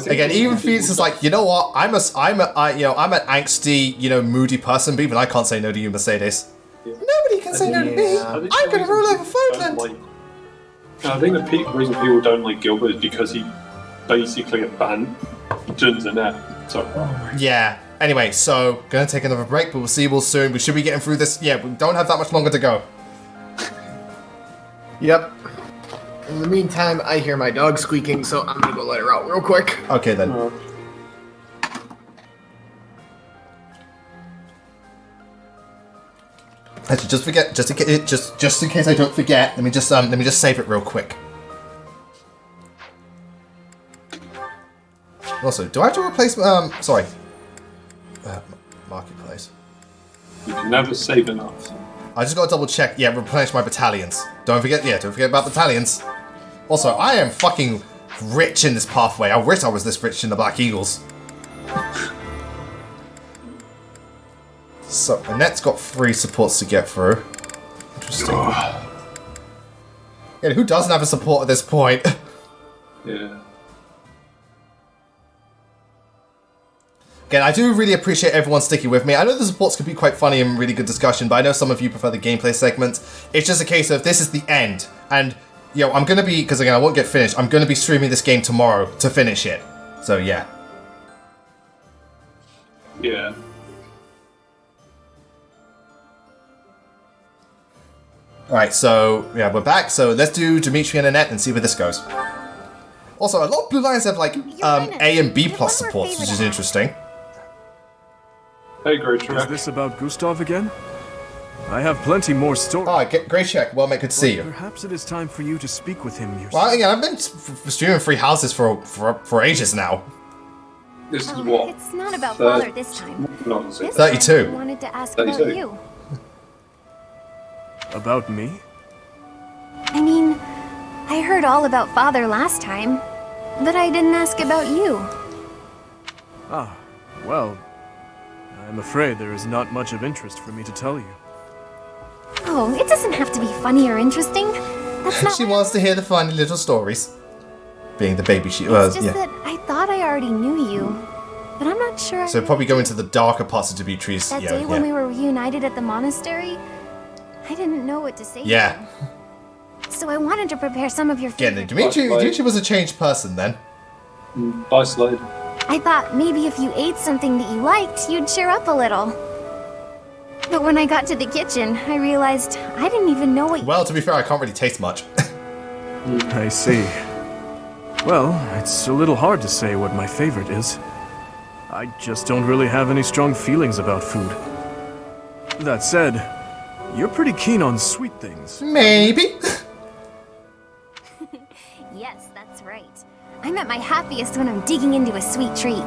Again, even Felix is like, you know what? I'm an angsty, moody person, but even I can't say no to you, Mercedes. Yeah. Nobody can say no to me. I'm gonna rule over Fodland. I think the reason people don't like Gilbert is because he basically abandons Annette. So. Yeah. Anyway, so, gonna take another break, but we'll see you all soon. We should be getting through this. Yeah, we don't have that much longer to go. Yep. In the meantime, I hear my dog squeaking, so I'm gonna go let her out real quick. Okay, then. Actually, just in case I don't forget, let me just save it real quick. Also, do I have to replace marketplace? You can never save enough. I just gotta double check. Yeah, replenish my battalions. Don't forget about battalions. Also, I am fucking rich in this pathway. I wish I was this rich in the Black Eagles. So, Annette's got 3 supports to get through. Interesting. Yeah, who doesn't have a support at this point? Yeah. Again, I do really appreciate everyone sticking with me. I know the supports could be quite funny and really good discussion, but I know some of you prefer the gameplay segments. It's just a case of this is the end. And, I'm going to be, because again, I won't get finished, I'm going to be streaming this game tomorrow to finish it. So, yeah. Yeah. Alright, so, yeah, we're back. So, let's do Dimitri and Annette and see where this goes. Also, a lot of Blue Lions have, like, A and B plus supports, which is interesting. Hey, Great Check. Is this about Gustav again? I have plenty more stories. Oh, Great Check. Well, mate, good to see you. Perhaps it is time for you to speak with him yourself. Well, again, I've been streaming Free Houses for ages now. This is what? It's not about Father this time. This 32. I wanted to ask 32. about you. About me? I mean, I heard all about Father last time, but I didn't ask about you. Ah, well, I'm afraid there is not much of interest for me to tell you. Oh, it doesn't have to be funny or interesting. That's not. She wants to hear the funny little stories. Being the baby she It's just that I thought I already knew you, but I'm not sure. So probably go into the darker parts of Dimitri's. That day when we were reunited at the monastery, I didn't know what to say. Yeah. So I wanted to prepare some of your Again, favorite. Dimitri was a changed person then. Bye, Slade. I thought maybe if you ate something that you liked, you'd cheer up a little. But when I got to the kitchen, I realized I didn't even know what. Well, to be fair, I can't really taste much. I see. Well, it's a little hard to say what my favorite is. I just don't really have any strong feelings about food. That said, you're pretty keen on sweet things. Maybe. Yes, that's right. I'm at my happiest when I'm digging into a sweet treat.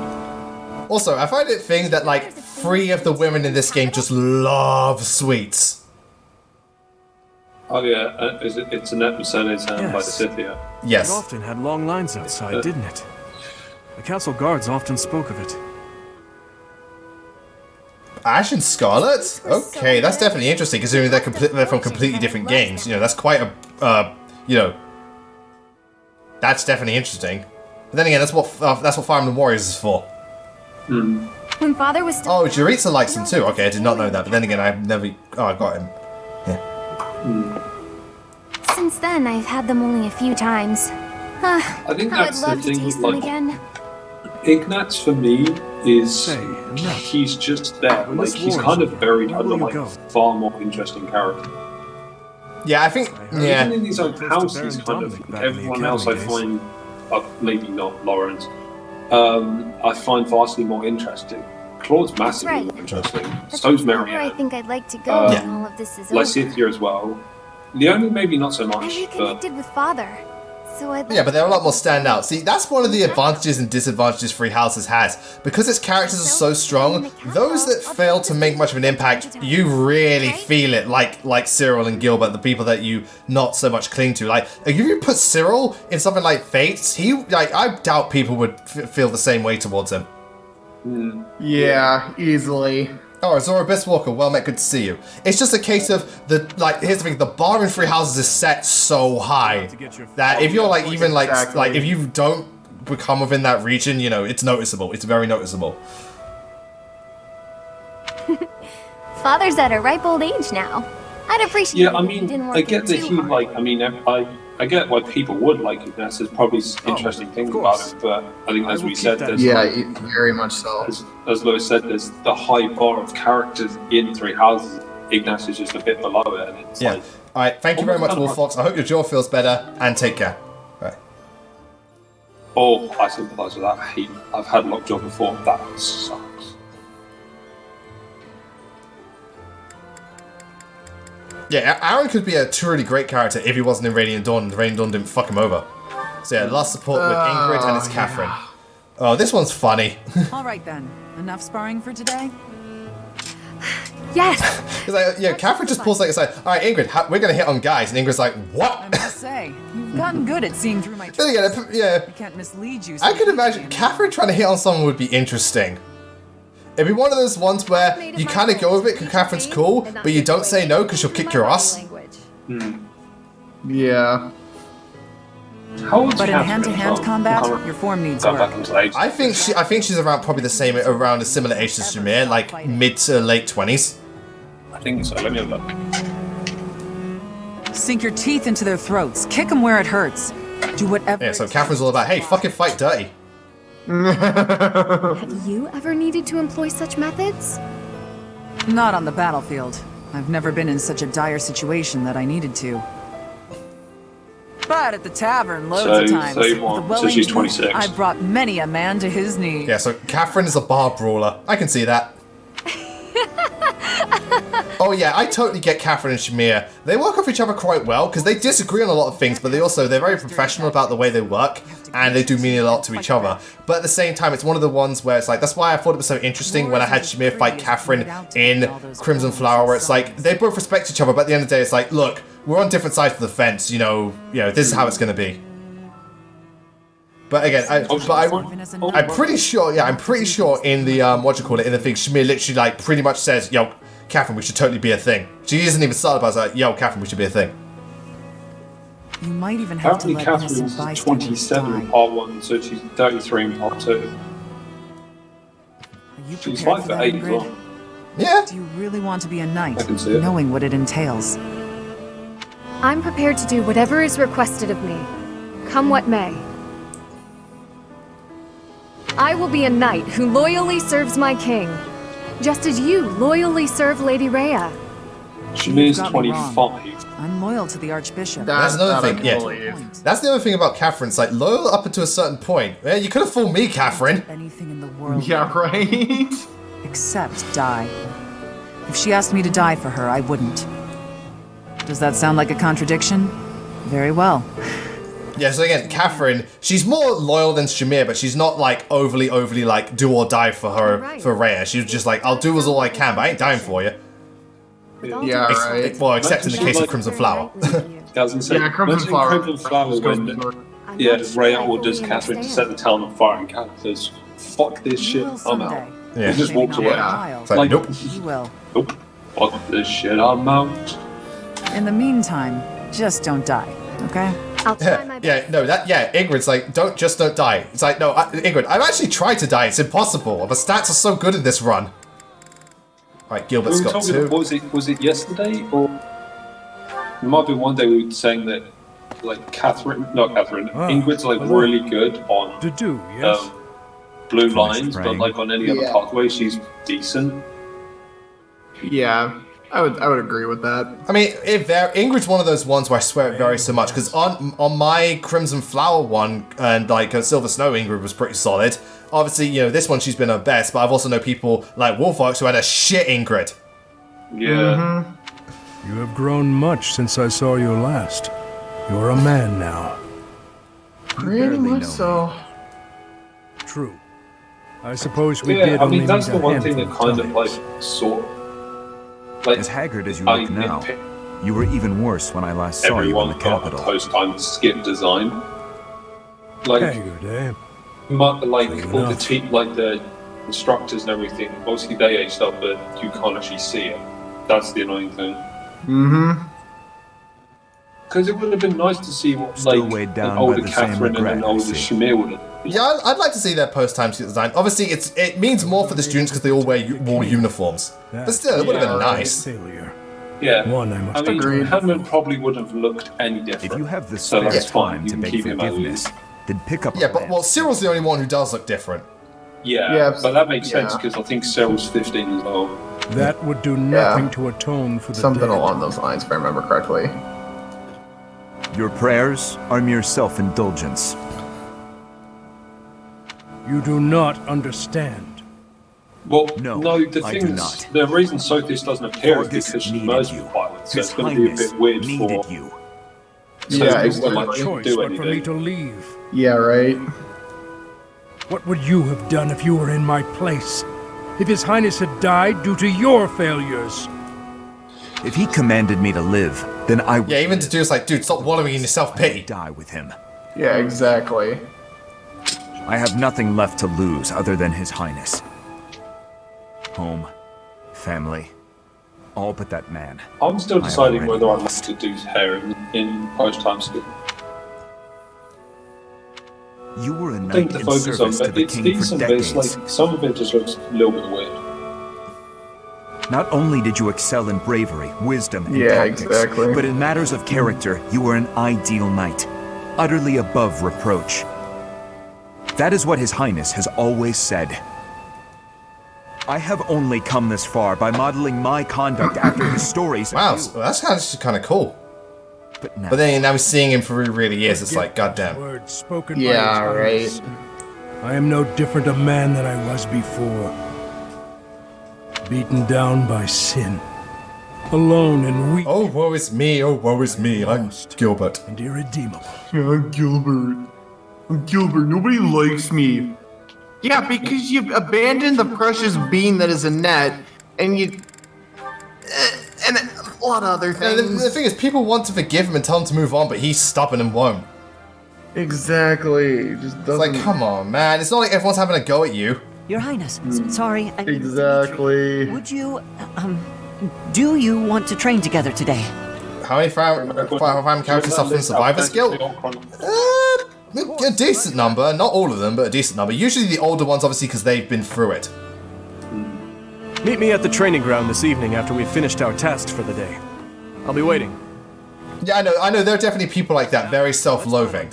Also, I find it thing that like 3 of the women in this game just love sweets. Oh yeah, it's Annette Mercedes by the Scythia. Yes. It often had long lines outside, didn't it? The castle guards often spoke of it. Ash and Scarlet? Okay, that's definitely interesting considering they're from completely different games. That's quite a, that's definitely interesting. But then again, that's what Fire Emblem Warriors is for. When Father was still. Oh, Jaritza likes him too. Okay, I did not know that. But then again, I've never. Oh, I got him. Yeah. Since then, I've had them only a few times. I think that's I'd love the thing. to taste them again. Ignatz for me is he's just there. Like he's kind of buried under like far more interesting character. Yeah, I think. Yeah. Even in his own house, he's kind of everyone else. I find, maybe not Lawrence. I find vastly more interesting. Claude's massively more interesting. So's Where I Marianne. think I'd like to go when all of this is over. Lysithia as well. Leonie maybe not so I much, but reconnected with Father, so I'd. Yeah, but they're a lot more standout. See, that's one of the advantages and disadvantages Free Houses has. Because its characters are so strong, those that fail to make much of an impact, you really feel it, like Cyril and Gilbert, the people that you not so much cling to. Like, if you put Cyril in something like Fates, I doubt people would feel the same way towards him. Yeah, easily. Oh, Azora Biswalker, well met, good to see you. It's just a case of here's the thing, the bar in Free Houses is set so high that if you're like even like if you don't become within that region, it's noticeable. It's very noticeable. Father's at a ripe old age now. I'd appreciate. yeah, I it if it didn't mean, work I get out that too he hard. I get why people would like Ignatz. There's probably interesting things about it, but I think as we said, there's very much so. As Lewis said, there's the high bar of characters in Three Houses. Ignatz is just a bit below it, and it's like. All right, thank you very much, Wolf Fox. I hope your jaw feels better, and take care. All right. Oh, I sympathise with that. I've had lockjaw before. That sucks. Yeah, Aaron could be a truly great character if he wasn't in Radiant Dawn and Radiant Dawn didn't fuck him over. So yeah, last support with Ingrid and it's Catherine. Yeah. Oh, this one's funny. All right then, enough sparring for today? Yes! It's like, yeah, Catherine just pulls like aside, alright Ingrid, we're gonna hit on guys, and Ingrid's like, what? I must say, you've gotten good at seeing through my tricks. Yeah. I can't mislead you. I could imagine Catherine trying to hit on someone would be interesting. It'd be one of those ones where you kind of go with it because Catherine's cool, but you don't say no because she'll kick your ass. Yeah. But in hand-to-hand combat, your form needs work. I think she's around probably the same, around a similar age to Shamir, like mid to late 20s. I think so. Let me have a look. Sink your teeth into their throats. Kick them where it hurts. Do whatever. Yeah. So Catherine's all about, hey, fucking fight dirty. Have you ever needed to employ such methods? Not on the battlefield. I've never been in such a dire situation that I needed to. But at the tavern, loads of times, with the so she's 26. I brought many a man to his knees. Yeah, so Catherine is a bar brawler. I can see that. Oh yeah, I totally get Catherine and Shamir. They work off each other quite well, because they disagree on a lot of things, but they're very professional about the way they work, and they do mean a lot to each other. But at the same time, it's one of the ones where it's like, that's why I thought it was so interesting when I had Shamir fight Catherine in Crimson Flower, where it's like, they both respect each other, but at the end of the day, it's like, look, we're on different sides of the fence, you know, this is how it's going to be. But again, I'm pretty sure in the, in the thing, Shamir literally, like, pretty much says, yo, Catherine, we should totally be a thing. She isn't even started by it, like, yo, Catherine, we should be a thing. You might even have to let Catherine's 27 in part 1, so she's 33 in part 2. She's 5'8" as well. Yeah. Do you really want to be a knight, I can see it. knowing what it entails? I'm prepared to do whatever is requested of me, come what may. I will be a knight who loyally serves my king, just as you loyally serve Lady Rhea. Shamir's 25. I'm loyal to the Archbishop. That's another thing, yeah. That's the other thing about Catherine. It's like, loyal up until a certain point. Yeah, you could have fooled me, Catherine. Anything in the world. Yeah, right? Except die. If she asked me to die for her, I wouldn't. Does that sound like a contradiction? Very well. Yeah, so again, Catherine, she's more loyal than Shamir, but she's not like overly like do or die for her, for Rhea. She's just like, I'll do all I can, but I ain't dying for you. Yeah, right. Well, except in the case of Crimson Flower. Crimson Flower when Rhea orders Catherine to set the town on fire and Catherine says, fuck this shit, I'm out. Yeah. He just walks away. It's like, nope. You will. Nope. Fuck this shit, I'm out. In the meantime, just don't die, okay? I'll try my best. Ingrid's like, don't die. It's like, no, Ingrid, I've actually tried to die. It's impossible. The stats are so good in this run. Alright, Gilbert's got 2. Was it yesterday, or it might be one day we were saying that, like, Ingrid's like really good on blue lines, but like on any other pathway, she's decent. Yeah. I would agree with that. I mean, Ingrid's one of those ones where I swear it varies so much, because on my Crimson Flower one, and like Silver Snow, Ingrid was pretty solid. Obviously, this one she's been her best, but I've also known people like Wolfox who had a shit Ingrid. Yeah. You have grown much since I saw you last. You're a man now. Pretty much so. True. I suppose we did only that's need the a one thing handful that kind of like as haggard as you look now, you were even worse when I last saw you in the capital. Post-time skip design. Like, haggard, eh? All the instructors and everything, obviously they aged up, but you can't actually see it. That's the annoying thing. Because it would have been nice to see what an older Catherine and an older Shamir would have. Yeah, I'd like to see their post-time skip design. Obviously, it means more for the students because they all wear war uniforms. But still, it would have been nice. Yeah, I mean, Hammond probably wouldn't have looked any different. If you have the spare time to beg forgiveness, then pick up. Yeah, but Cyril's the only one who does look different. Yeah, but that makes sense because I think Cyril's 15 as well. That would do nothing to atone for the something dead. Along those lines, if I remember correctly. Your prayers are mere self-indulgence. You do not understand. Well, No, the I thing do is, not. the reason Sophie doesn't appear is Vargas because she needed merged you. with Violet, so His it's going to be a Highness bit weird needed for... you. Yeah, Sophie exactly. to, No like, choice do but for me anything. to leave. Yeah, right. What would you have done if you were in my place? If His Highness had died due to your failures? If he commanded me to live, then I would Yeah, even to do it's like, dude, stop wallowing in your self-pity. die with him. Yeah, exactly. I have nothing left to lose other than His Highness. Home, family, all but that man. I'm still I deciding already whether I'd like lost. to do hair in post-time skip. You were a I knight think the in focus on service to it, the it's king for decent, but it's decades. like, some of it just looks a little bit weird. Not only did you excel in bravery, wisdom, and Yeah, tactics, exactly. but in matters of character, you were an ideal knight, utterly above reproach. That is what His Highness has always said. I have only come this far by modeling my conduct after his stories. Wow, so that's actually kind of cool. But now, But then now we're seeing him for who he really is. It's like, goddamn. Words spoken by Yeah, His Highness. I am no different a man than I was before. Beaten down by sin. Alone and weak Oh, woe is me, oh, woe is me. I'm Gilbert. and irredeemable. Yeah, I'm Gilbert. I'm Gilbert. Nobody likes me. Yeah, because you abandoned the precious bean that is Annette, and you... and a lot of other Yeah, things. the thing is, people want to forgive him and tell him to move on, but he's stubborn and won't. Exactly. It just It's doesn't... like, come on, man. It's not like everyone's having a go at you. Your Highness, sorry. Exactly. Would you, do you want to train together today? How many Fire characters suffer from Survivor's Guilt? A decent number. Not all of them, but a decent number. Usually the older ones, obviously, because they've been through it. Meet me at the training ground this evening after we've finished our tasks for the day. I'll be waiting. Yeah, I know. There are definitely people like that, very self-loathing.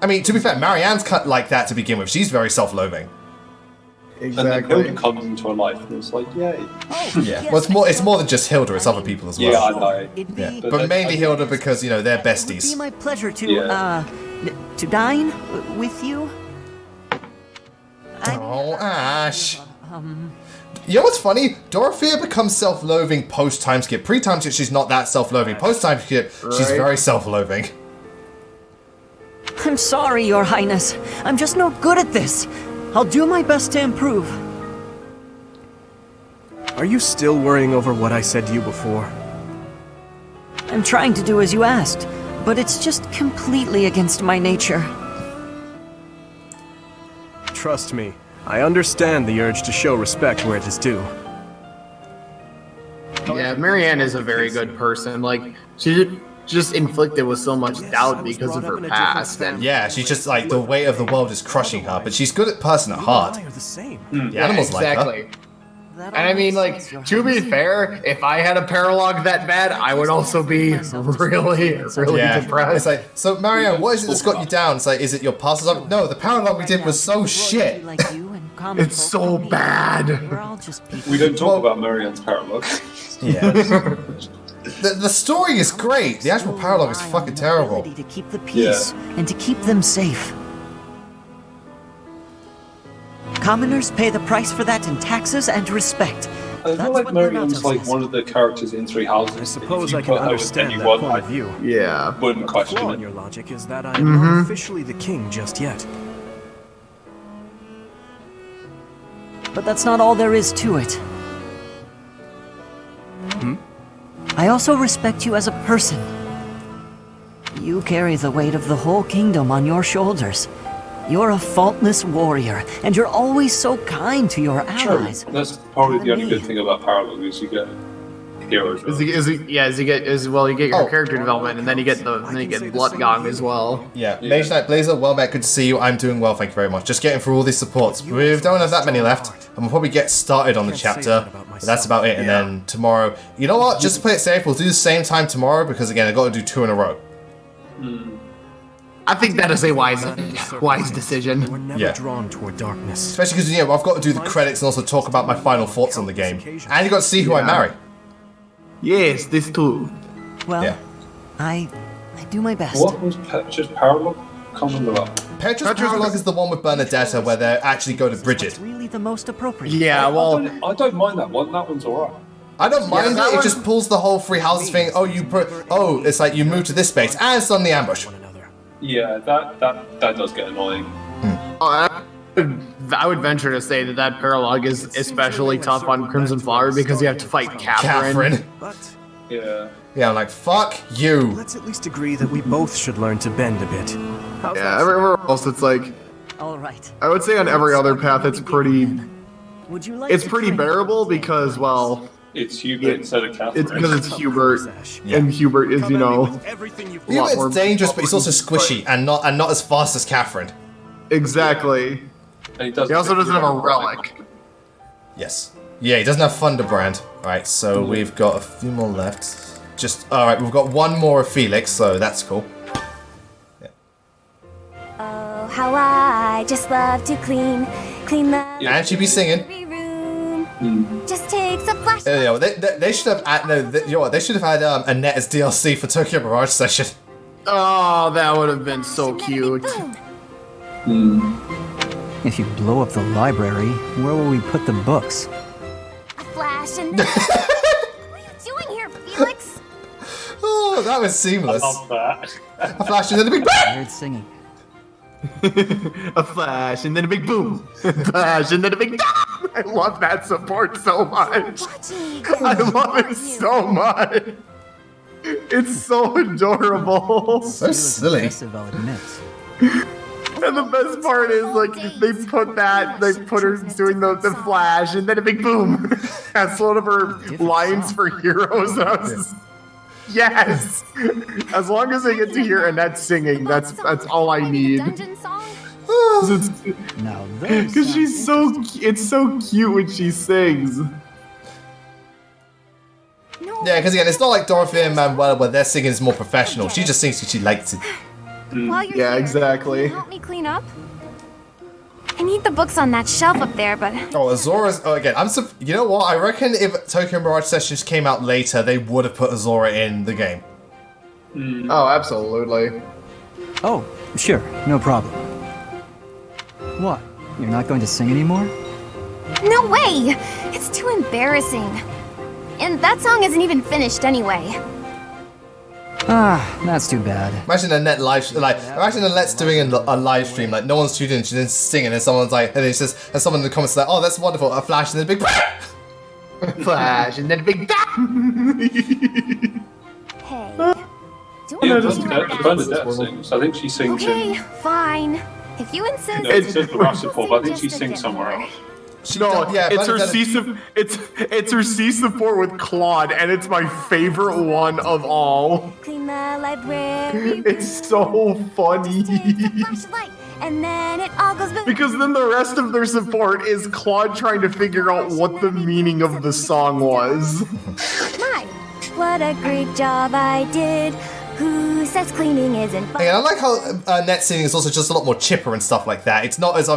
I mean, to be fair, Marianne's cut like that to begin with. She's very self-loathing. And then Hilda comes into her life, and it's like, yay. Yeah. Well, it's more than just Hilda. It's other people as well. Yeah, I know. Yeah. But mainly Hilda because, you know, they're besties. It would be my pleasure to, to dine with you. Oh, Ash. You know what's funny? Dorothea becomes self-loathing post-time skip. Pre-time skip, she's not that self-loathing. Post-time skip, she's Right. very self-loathing. I'm sorry, Your Highness. I'm just no good at this. I'll do my best to improve. Are you still worrying over what I said to you before? I'm trying to do as you asked, but it's just completely against my nature. Trust me, I understand the urge to show respect where it is due. Yeah, Marianne is a very good person. Like, she's just inflicted with so much doubt because of her past. And Yeah, she's just like, the weight of the world is crushing her, but she's good at person at heart. Are the same. The animals like her. exactly. And I mean, like, to be fair, if I had a paralogue that bad, I would also be really Yeah. depressed. It's like, so Marianne, what is it that's got you down? It's like, is it your past or something? No, the parallel we did was so shit. It's so bad. We don't talk about Marianne's parallel. Yeah. The story is great. The actual parallel is fucking terrible. To keep the peace and to keep them safe. Commoners pay the price for that in taxes and respect. I feel like Marianne's like one of the characters in Three Houses. I suppose If you I can put her with understand that anyone, point of I view. Yeah. wouldn't The question flaw it. in your logic is that I am not officially the king just yet. But that's not all there is to it. I also respect you as a person. You carry the weight of the whole kingdom on your shoulders. You're a faultless warrior, and you're always so kind to your Sure, allies. that's probably the only good thing about parallel is you get heroes. You get your character development, and then you get Bloodgong as well. Yeah, Mage Knight Blazer, well met, good to see you. I'm doing well, thank you very much. Just getting through all these supports. We don't have that many left, and we'll probably get started on the chapter, but that's about it. And then tomorrow, you know what? Just to play it safe, we'll do the same time tomorrow, because again, I've got to do 2 in a row. I think that is a wise decision. We're never Yeah. drawn toward darkness. Especially because, you know, I've got to do the credits and also talk about my final thoughts on the game. And you got to see who I marry. Yes, this too. Well, Yeah. I do my best. What was just parallel? Can't remember that. Petra's Paralogue is the one with Bernadetta where they actually go to Bridget. Really the most appropriate. Yeah, well, I don't mind that one. That one's alright. I don't mind it. It just pulls the whole three houses thing. It's like you move to this space and suddenly ambush. Yeah, that does get annoying. I would venture to say that paralogue is especially tough on Crimson Flower because you have to fight Catherine. Yeah. Yeah, I'm like, fuck you. Let's at least agree that we both should learn to bend a bit. Yeah, everywhere else it's like... All right. I would say on every other path it's pretty... Would you like It's pretty bearable because, well... It's Hubert instead of Catherine. It's because it's Hubert, and Hubert is, you know... Hubert's dangerous, but he's also squishy and not as fast as Catherine. Exactly. And he also doesn't have a relic. Yes. Yeah, he doesn't have Thunderbrand. Alright, so we've got a few more left. Alright, we've got one more of Felix, so that's cool. Oh, how I just love to clean the And she'd be singing. room. Just takes a flash. They should have they should have had Annette as DLC for Tokyo Mirage Session. Oh, that would have been so cute. If you blow up the library, where will we put the books? A flash and what are you doing here, Felix? Oh, that was seamless. I love that. A flash and then a big bang! I heard singing. A flash and then a big boom. Flash and then a big bang. I love that support so much. I love it so much. It's so adorable. So silly. I'll admit. And the best part is, like, they put her doing the flash and then a big boom. That's one of her lines for heroes. And I was just, yes! As long as I get to hear Annette singing, that's all I need. Dungeon song? Now, Because it's so cute when she sings. Yeah, because again, it's not like Dorothy and Manuela where their singing is more professional. She just sings because she likes it. While you're Yeah, here, exactly. can you help me clean up? I need the books on that shelf up there, but Oh, Azora's... Oh, again, you know what? I reckon if Tokyo Mirage Sessions came out later, they would have put Azora in the game. Oh, absolutely. Oh, sure, no problem. What? You're not going to sing anymore? no way! It's too embarrassing. And that song isn't even finished anyway. Ah, that's too bad. Imagine Annette imagine Annette's doing a live stream, like no one's tuned in, she's then singing, and someone's like, and someone in the comments is like, oh, that's wonderful, a flash and then a big Flash and then a big bang. Hey. Yeah, Bernadette sings. I think she sings Okay, in... fine. If you insist. No, it's in the Rush support, but I think she sings somewhere else. It's her C support with Claude, and it's my favorite one of all. Clean the library. It's so funny. And then it all goes boom. Because then the rest of their support is Claude trying to figure out what the meaning of the song was. My, what a great job I did. Who says cleaning isn't fun? I like how Annette's singing is also just a lot more chipper and stuff like that. It's not as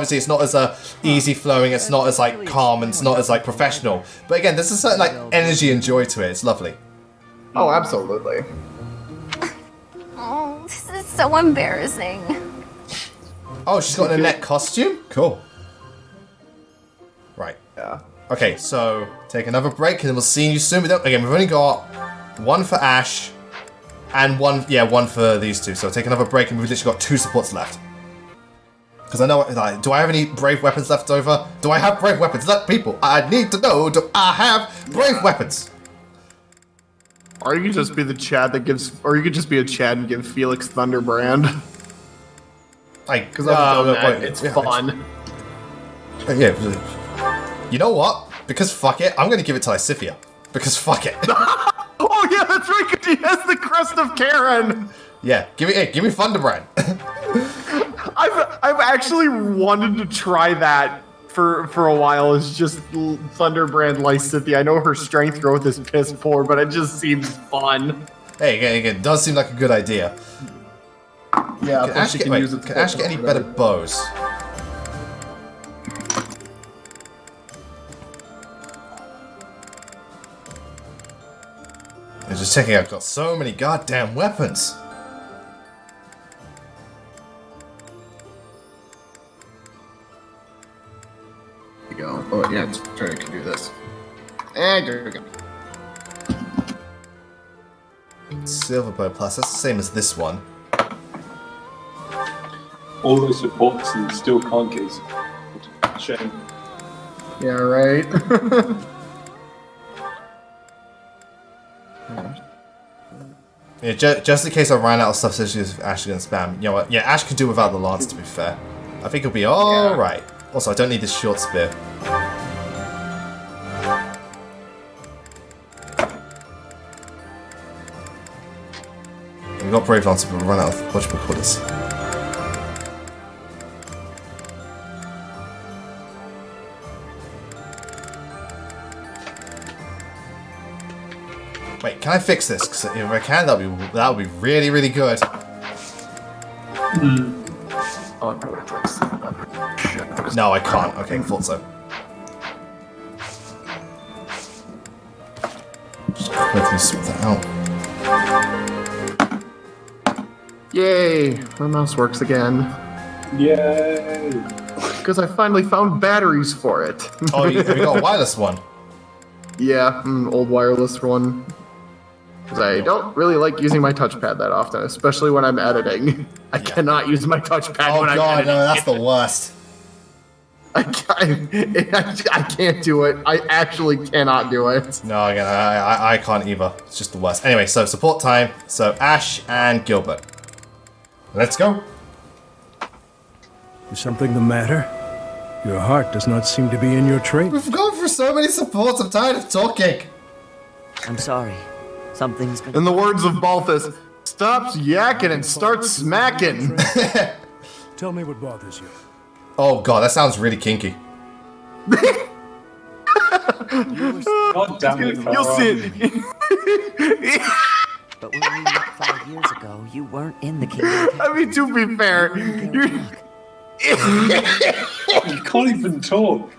easy flowing. It's not as like calm and it's not as like professional. But again, there's a certain like energy and joy to it. It's lovely. Oh, absolutely. Oh, this is so embarrassing. Oh, she's got an Annette costume? Cool. Right. Yeah. Okay, so take another break and then we'll see you soon. We've only got one for Ash and one for these two. So take another break and we've literally got 2 supports left. Because I know, like, do I have any brave weapons left over? Do I have brave weapons left, people? I need to know, do I have brave weapons? Or you could just be the Chad that gives, or you could just be a Chad and give Felix Thunderbrand. Because it's fun. Yeah. You know what? Because fuck it, I'm gonna give it to Lysithia. Because fuck it. Oh yeah, that's right. Because he has the crest of Karen. Yeah, give me Thunderbrand. I've actually wanted to try that for a while. It's just Thunderbrand Lysithia. I know her strength growth is piss poor, but it just seems fun. Hey, again, it does seem like a good idea. Yeah, can Ash get any better bows? I'm just checking. I've got so many goddamn weapons. sure I can do this. And there we go. Silverbow Plus, that's the same as this one. All those supports and still can't get. Shame. Yeah, right. Yeah, just in case I ran out of stuff, so Ash can spam. You know what? Yeah, Ash could do without the lance, to be fair. I think it'll be alright. Also, I don't need this short spear. We've got Brave Lancer, but we'll run out of watchable quarters. Wait, can I fix this? Because if I can, that would be really, really good. No, I can't. Okay, thought so. Just quickly sort that out. Yay! My mouse works again. Yay! Because I finally found batteries for it. Oh, have you got a wireless one? Yeah, old wireless one. Because I don't really like using my touchpad that often, especially when I'm editing. I cannot use my touchpad when I'm editing. No, that's the worst. I can't do it. I actually cannot do it. No, again, I can't either. It's just the worst. Anyway, so support time. So Ash and Gilbert. Let's go. Is something the matter? Your heart does not seem to be in your train. We've gone through so many supports. I'm tired of talking. I'm sorry. Something's been... In the words of Balthus, stop yakking and start smacking. Tell me what bothers you. Oh god, that sounds really kinky. God damn it, You'll see it. But when we met 5 years ago, you weren't in the kingdom. I mean, to be fair, You can't even talk.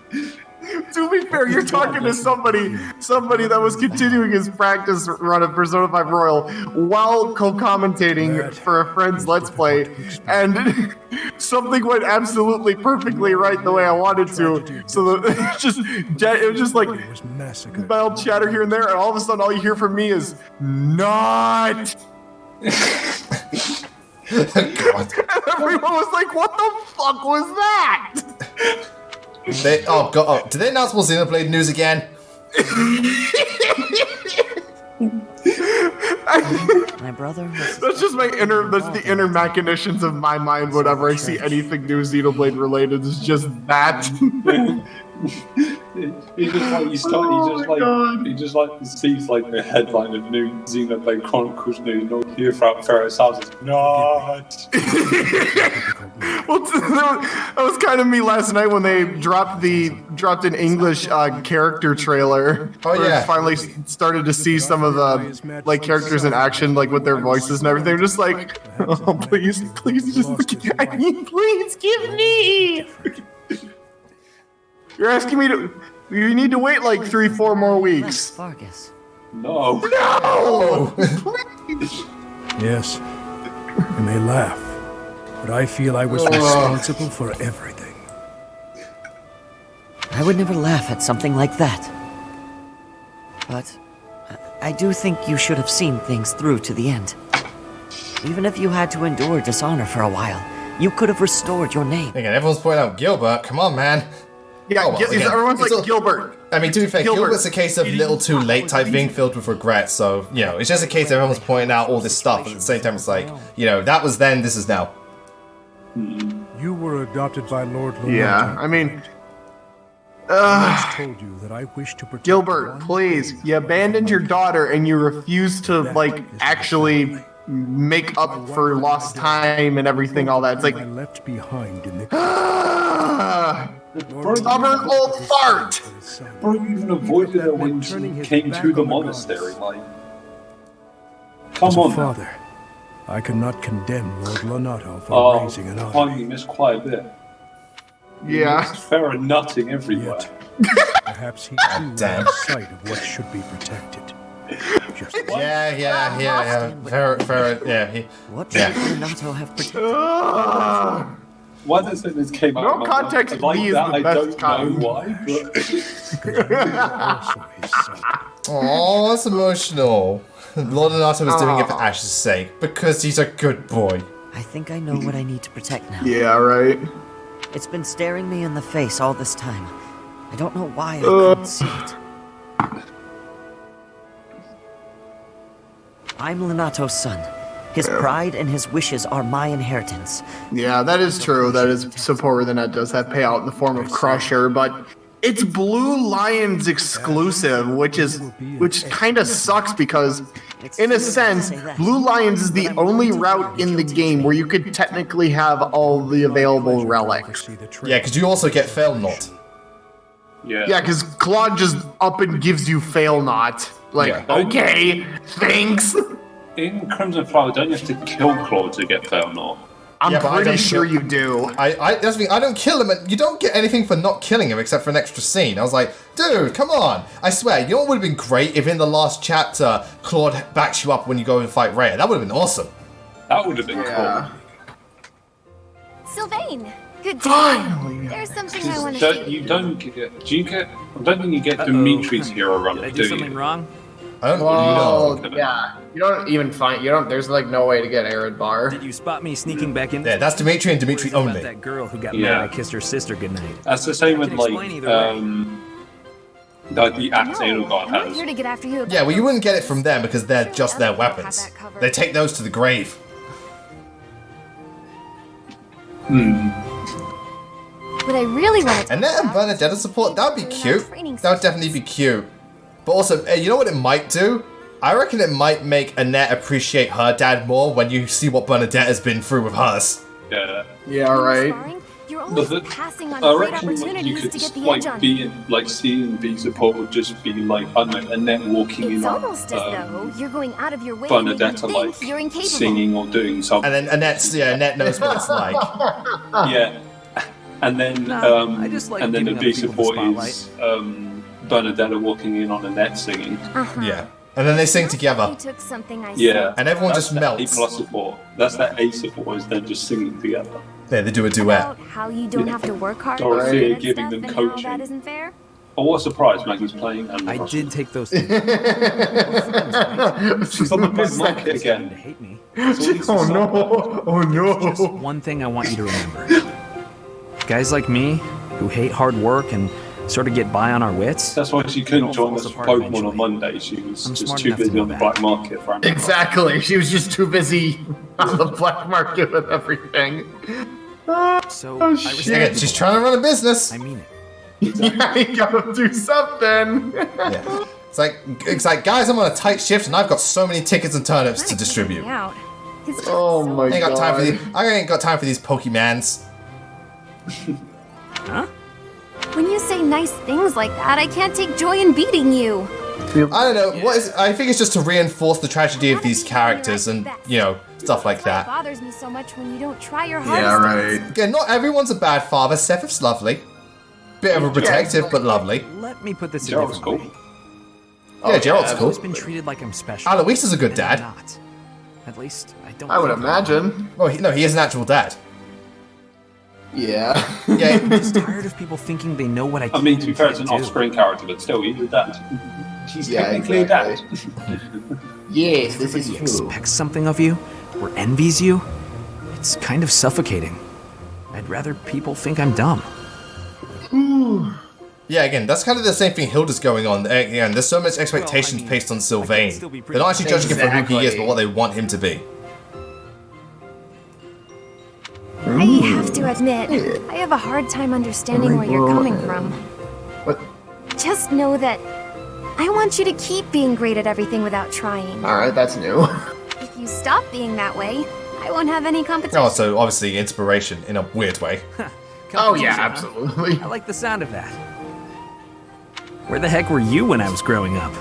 To be fair, you're talking to somebody that was continuing his practice run of Persona 5 Royal while co-commentating for a friend's Let's Play, and something went absolutely perfectly right the way I wanted to. So it was just like mild chatter here and there, and all of a sudden, all you hear from me is "not." Everyone was like, "What the fuck was that?" Did they announce more Xenoblade news again? My brother. That's just that's the inner machinations of my mind. Whenever I see anything new Xenoblade related, it's just that. He just sees like the headline of new Xenoblade Chronicles news, and all you hear from Pharaoh's house is not. Well, that was kind of me last night when they dropped an English character trailer. Oh yeah. Finally started to see some of the characters in action, like with their voices and everything. I'm just like, oh please, please give me. You're asking me to. You need to wait like 3-4 more weeks. Vargas. No. No. Yes. You may laugh, but I feel I was responsible for everything. I would never laugh at something like that. But I do think you should have seen things through to the end. Even if you had to endure dishonor for a while, you could have restored your name. Again, everyone's pointing out Gilbert. Come on, man. Yeah, everyone's like Gilbert. I mean, to be fair, Gilbert's a case of little too late type being filled with regret. So, it's just a case of everyone's pointing out all this stuff, but at the same time, it's like, that was then, this is now. You were adopted by Lord Lorenzo. Yeah, I mean, told you that I wish to protect Gilbert, please, you abandoned your daughter and you refused to actually make up for lost time and everything, all that. It's like left behind in the stubborn old fart. Bro, you even avoided her when she came to the monastery, like. Come on, father. I cannot condemn Lord Lonato for raising an army. You missed quite a bit. Yeah. Farrah nutting everywhere. Perhaps he too lost sight of what should be protected. Yeah. Farrah, yeah. What should Lonato have protected? why does this came out? No of my context, mouth? B is that, the I best don't kind. know why, but Oh, that's emotional. Lord Anato was doing it for Ash's sake, because he's a good boy. I think I know what I need to protect now. Yeah, right. It's been staring me in the face all this time. I don't know why I couldn't see it. I'm Lenato's son. His pride and his wishes are my inheritance. Yeah, that is true. That is support that net does have payout in the form of Crusher, but it's Blue Lion's exclusive, which kind of sucks because, in a sense, Blue Lions is the only route in the game where you could technically have all the available relics. Yeah, because you also get Fail Not. Yeah, because Claude just up and gives you Fail Not. Like, okay, thanks. in Crimson Flower, don't you have to kill Claude to get Fail Not? I'm pretty sure you do. That's the thing, I don't kill him, and you don't get anything for not killing him except for an extra scene. I was like, dude, come on. I swear, you know what would have been great if in the last chapter, Claude backs you up when you go and fight Rhea? That would have been awesome. That would have been cool. Sylvain, good Finally. There's something I want to say. I don't think you get Dimitri's hero run, Did I do do you? something wrong? I don't Well, yeah. You don't even find. You don't. There's like no way to get Arid Bar. Did you spot me sneaking back in? Yeah, that's Dimitri and Dimitri About only. that girl who got Yeah. mad I kissed her sister goodnight. That's the same with can like explain either way. the axe Edelgard I'm not has. here to get after you. Yeah, well, you wouldn't get it from them because they're just their weapons. They take those to the grave. What I really want to. And then Bernadetta support, that would be cute. That would definitely be cute. But also, you know what it might do? I reckon it might make Annette appreciate her dad more when you see what Bernadetta's been through with hers. Yeah. Yeah, right. You're But always passing on I great reckon like, you opportunities could to get the edge on. seeing B support would just be like, I don't know, Annette walking It's in on almost as though you're going out of your way to make you Bernadetta think like you're incapable. singing or doing something. And then Annette knows what it's like. Yeah. And then I just like and then the giving B other people the support is Bernadetta walking in on Annette singing. Yeah. And then they sing together. You took something I Yeah. said. And everyone That's just that melts. A plus support. That's that A support is then just singing together. Yeah, they do a duet. About how you don't have to work hard. Dorothea and giving stuff them and coaching. How that isn't fair. Oh, what a surprise, Maggie's playing. And I did take those. She's on the black market again. Hate me. Oh no! Oh Just no! one thing I want you to remember. Guys like me, who hate hard work and sort of get by on our wits. That's why she couldn't It all join falls us for apart Pokemon eventually. on Monday. She was I'm just smart too enough to busy know on the that. black market for Animal Exactly. She was just too busy on the black market with everything. So Oh, I shit. respect Again, she's trying to run a business. I mean it. Yeah, you gotta do something. Yeah. It's like, guys, I'm on a tight shift and I've got so many tickets and turnips to distribute. Out. Oh my I ain't got time for god. these. I ain't got time for these Pokemans. Huh? When you say nice things like that, I can't take joy in beating you. I don't know. What is? I think it's just to reinforce the tragedy of these characters and stuff like It that. bothers me so much when you don't try your hardest. Yeah, right. Again, not everyone's a bad father. Seth's lovely. Bit of a protective, but lovely. Let me put this a Gerald's different cool. way. Yeah, Gerald's I've cool. always been treated like I'm special. Alois is a good and I'm dad. not. At least I don't. I would think imagine. Well, he is an actual dad. Yeah. Yeah. I'm just tired of people thinking they know what I. I mean, to be fair, it's can an do. off-screen character, but still, he's a dad. He's Yeah, technically exactly. a dad. Yes, this is Somebody true. expects something of you, or envies you. It's kind of suffocating. I'd rather people think I'm dumb. Yeah, again, that's kind of the same thing Hilda's going on. Again, there's so much expectations placed on Sylvain. still be They're not actually judging him for who he is, Exactly. but what they want him to be. I have to admit, I have a hard time understanding where you're coming from. What? Just know that I want you to keep being great at everything without trying. Alright, that's new. If you stop being that way, I won't have any competition. Oh, so obviously inspiration in a weird way. Oh yeah, Competition, huh? absolutely. I like the sound of that. Where the heck were you when I was growing up?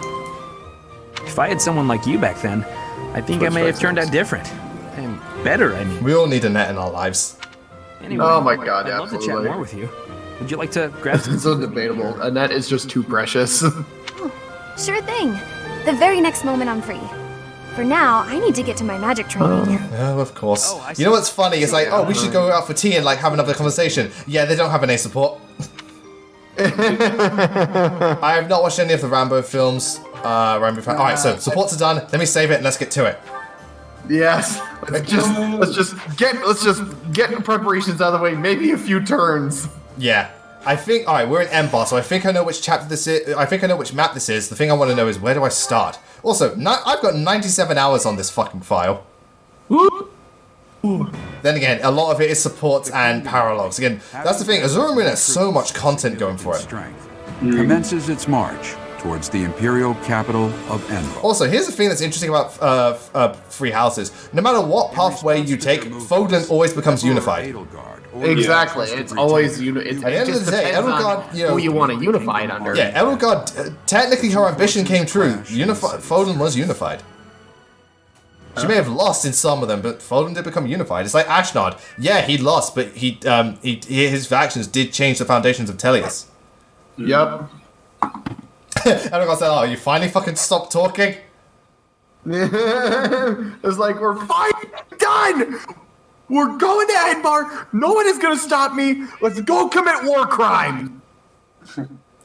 If I had someone like you back then, I think I may have turned out different. And better, I mean. We all need Annette in our lives. Anyway, Oh my god, I'd love to chat absolutely. more with you. Would you like to grab some? It's so debatable. Annette is just too precious. Sure thing. The very next moment I'm free. For now, I need to get to my magic training. Oh, of course. You know what's funny? It's like, oh, we should go out for tea and like have another conversation. Yeah, they don't have an A support. I have not watched any of the Rambo films. Alright, so supports are done. Let me save it and let's get to it. Yes. Let's just get preparations out of the way. Maybe a few turns. Yeah. I think, alright, we're in Ember, so I think I know which chapter this is. I think I know which map this is. The thing I want to know is where do I start? Also, I've got 97 hours on this fucking file. Then again, a lot of it is supports and paralogs. Again, that's the thing. Azura Moon has so much content going for it. Commences its march towards the imperial capital of Emblem. Also, here's the thing that's interesting about Free Houses. No matter what pathway you take, Foden always becomes unified. Exactly. It's always at the end of the day, Edelgard, who you want to unify it under. Yeah, Edelgard, technically her ambition came true. Foden was unified. She may have lost in some of them, but Foden did become unified. It's like Ashnod. Yeah, he lost, but his actions did change the foundations of Tellius. Yep. Edelgard said, oh, you finally fucking stopped talking? It's like, we're finally done! We're going to Edbar. No one is going to stop me. Let's go commit war crime.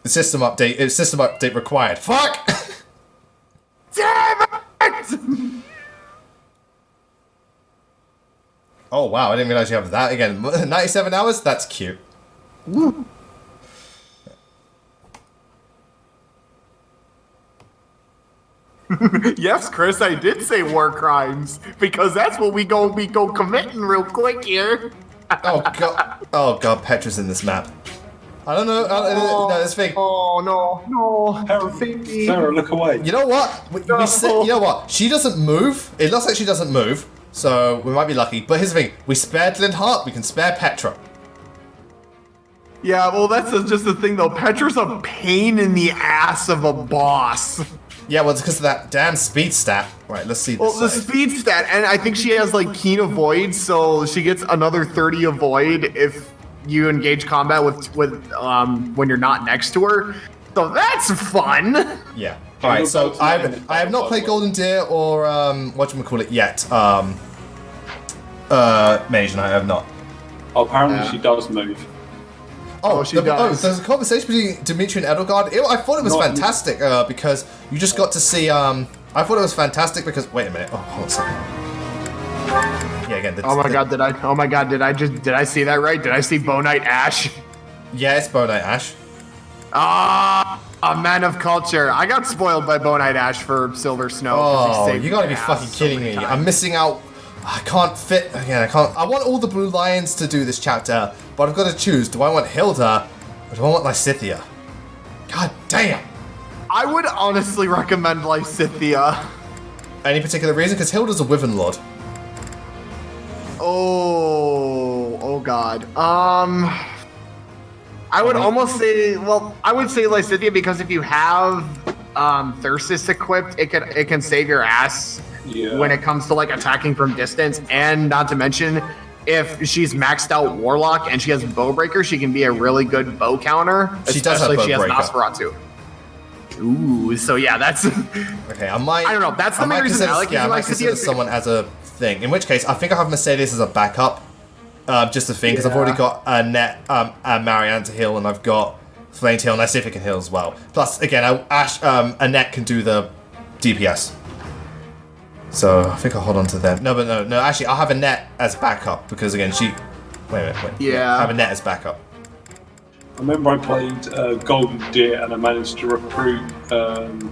System update required. Fuck! Damn it! Oh wow, I didn't realize you have that again. 97 hours? That's cute. Woo. Yes, Chris, I did say war crimes because that's what we go committing real quick here. Oh god, Petra's in this map. I don't know. No, this thing. Oh no, Sarah, look away. You know what? We said, you know what? She doesn't move. It looks like she doesn't move, so we might be lucky. But here's the thing: we spared Lindhart. We can spare Petra. Yeah, well, that's just the thing though. Petra's a pain in the ass of a boss. Yeah, well, it's because of that damn speed stat. Right, let's see this. Well, the speed stat, and I think she has like keen avoid, so she gets another 30 avoid if you engage combat with when you're not next to her. So that's fun. Yeah. All right. So I have not played Golden Deer or whatchamacallit yet. Mage Knight, I have not. Oh, apparently she does move. Oh, she does. There's a conversation between Dimitri and Edelgard. I thought it was fantastic because you just got to see. I thought it was fantastic because. Wait a minute. Oh, hold on a second. Yeah, again. Oh my god! Did I see that right? Did I see Bow Knight Ash? Yeah, it's Bow Knight Ash. A man of culture. I got spoiled by Bow Knight Ash for Silver Snow. Oh, you gotta be fucking kidding me! I'm missing out. I can't fit. Again, I can't. I want all the Blue Lions to do this chapter, but I've got to choose. Do I want Hilda or do I want Lysithea? God damn. I would honestly recommend Lysithea. Any particular reason? Because Hilda's a Wyvern Lord. Oh god. I would almost say, I would say Lysithea because if you have Thyrsus equipped, it can save your ass. Yeah. When it comes to like attacking from distance, and not to mention if she's maxed out Warlock and she has Bowbreaker, she can be a really good bow counter. She does have especially if she has Bowbreaker. Nosferatu. Ooh, so yeah, that's okay. I don't know. That's the main reason I like I might consider someone as a thing. In which case, I think I have Mercedes as a backup, just a thing because I've already got Annette, Marianne to heal, and I've got Flame to heal, and I see if it can heal as well. Plus, again, Annette can do the DPS. So I think I'll hold on to them. No, actually, I'll have Annette as backup because again, wait a minute. Yeah. I have Annette as backup. I remember I played Golden Deer and I managed to recruit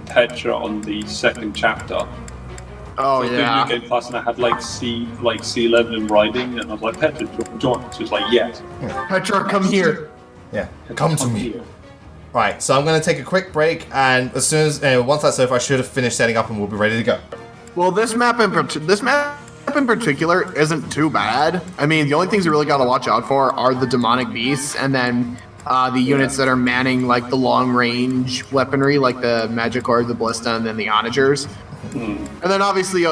Petra on the second chapter. Oh so yeah. New Game Plus, and I had like C11 in riding, and I was like, Petra, join. She was like, yes. Yeah. Petra, come here. Yeah, come to me. Right, so I'm going to take a quick break, and as soon as once that's over, I should have finished setting up, and we'll be ready to go. Well, this map in particular isn't too bad. I mean, the only things you really got to watch out for are the demonic beasts, and then the units that are manning like the long-range weaponry, like the Magicor, the Ballista, and then the Onagers. And then obviously,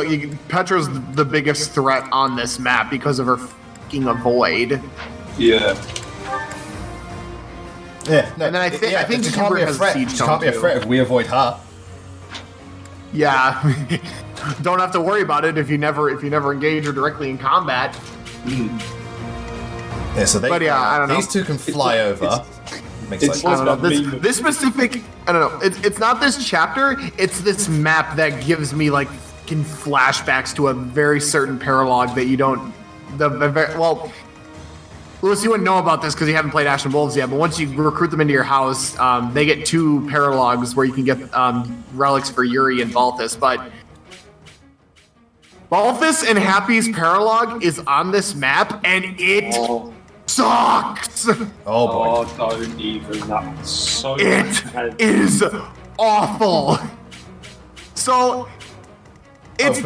Petra's the biggest threat on this map because of her fucking avoid. Yeah. Yeah. No, and then I think she can't be a threat. She can't be a threat if we avoid her. Yeah, don't have to worry about it if you never engage or directly in combat. Yeah, so they, but yeah, I don't know. These two can fly over. It's I don't know. This specific, I don't know. It's not this chapter. It's this map that gives me like fucking flashbacks to a very certain paralogue that you don't. Well, Lewis, you wouldn't know about this because you haven't played Ash and Wolves yet. But once you recruit them into your house, they get 2 paralogs where you can get relics for Yuri and Balthus. But Balthus and Happy's paralog is on this map, and it sucks. Oh boy! Oh, don't even. That's so. It is awful. So it's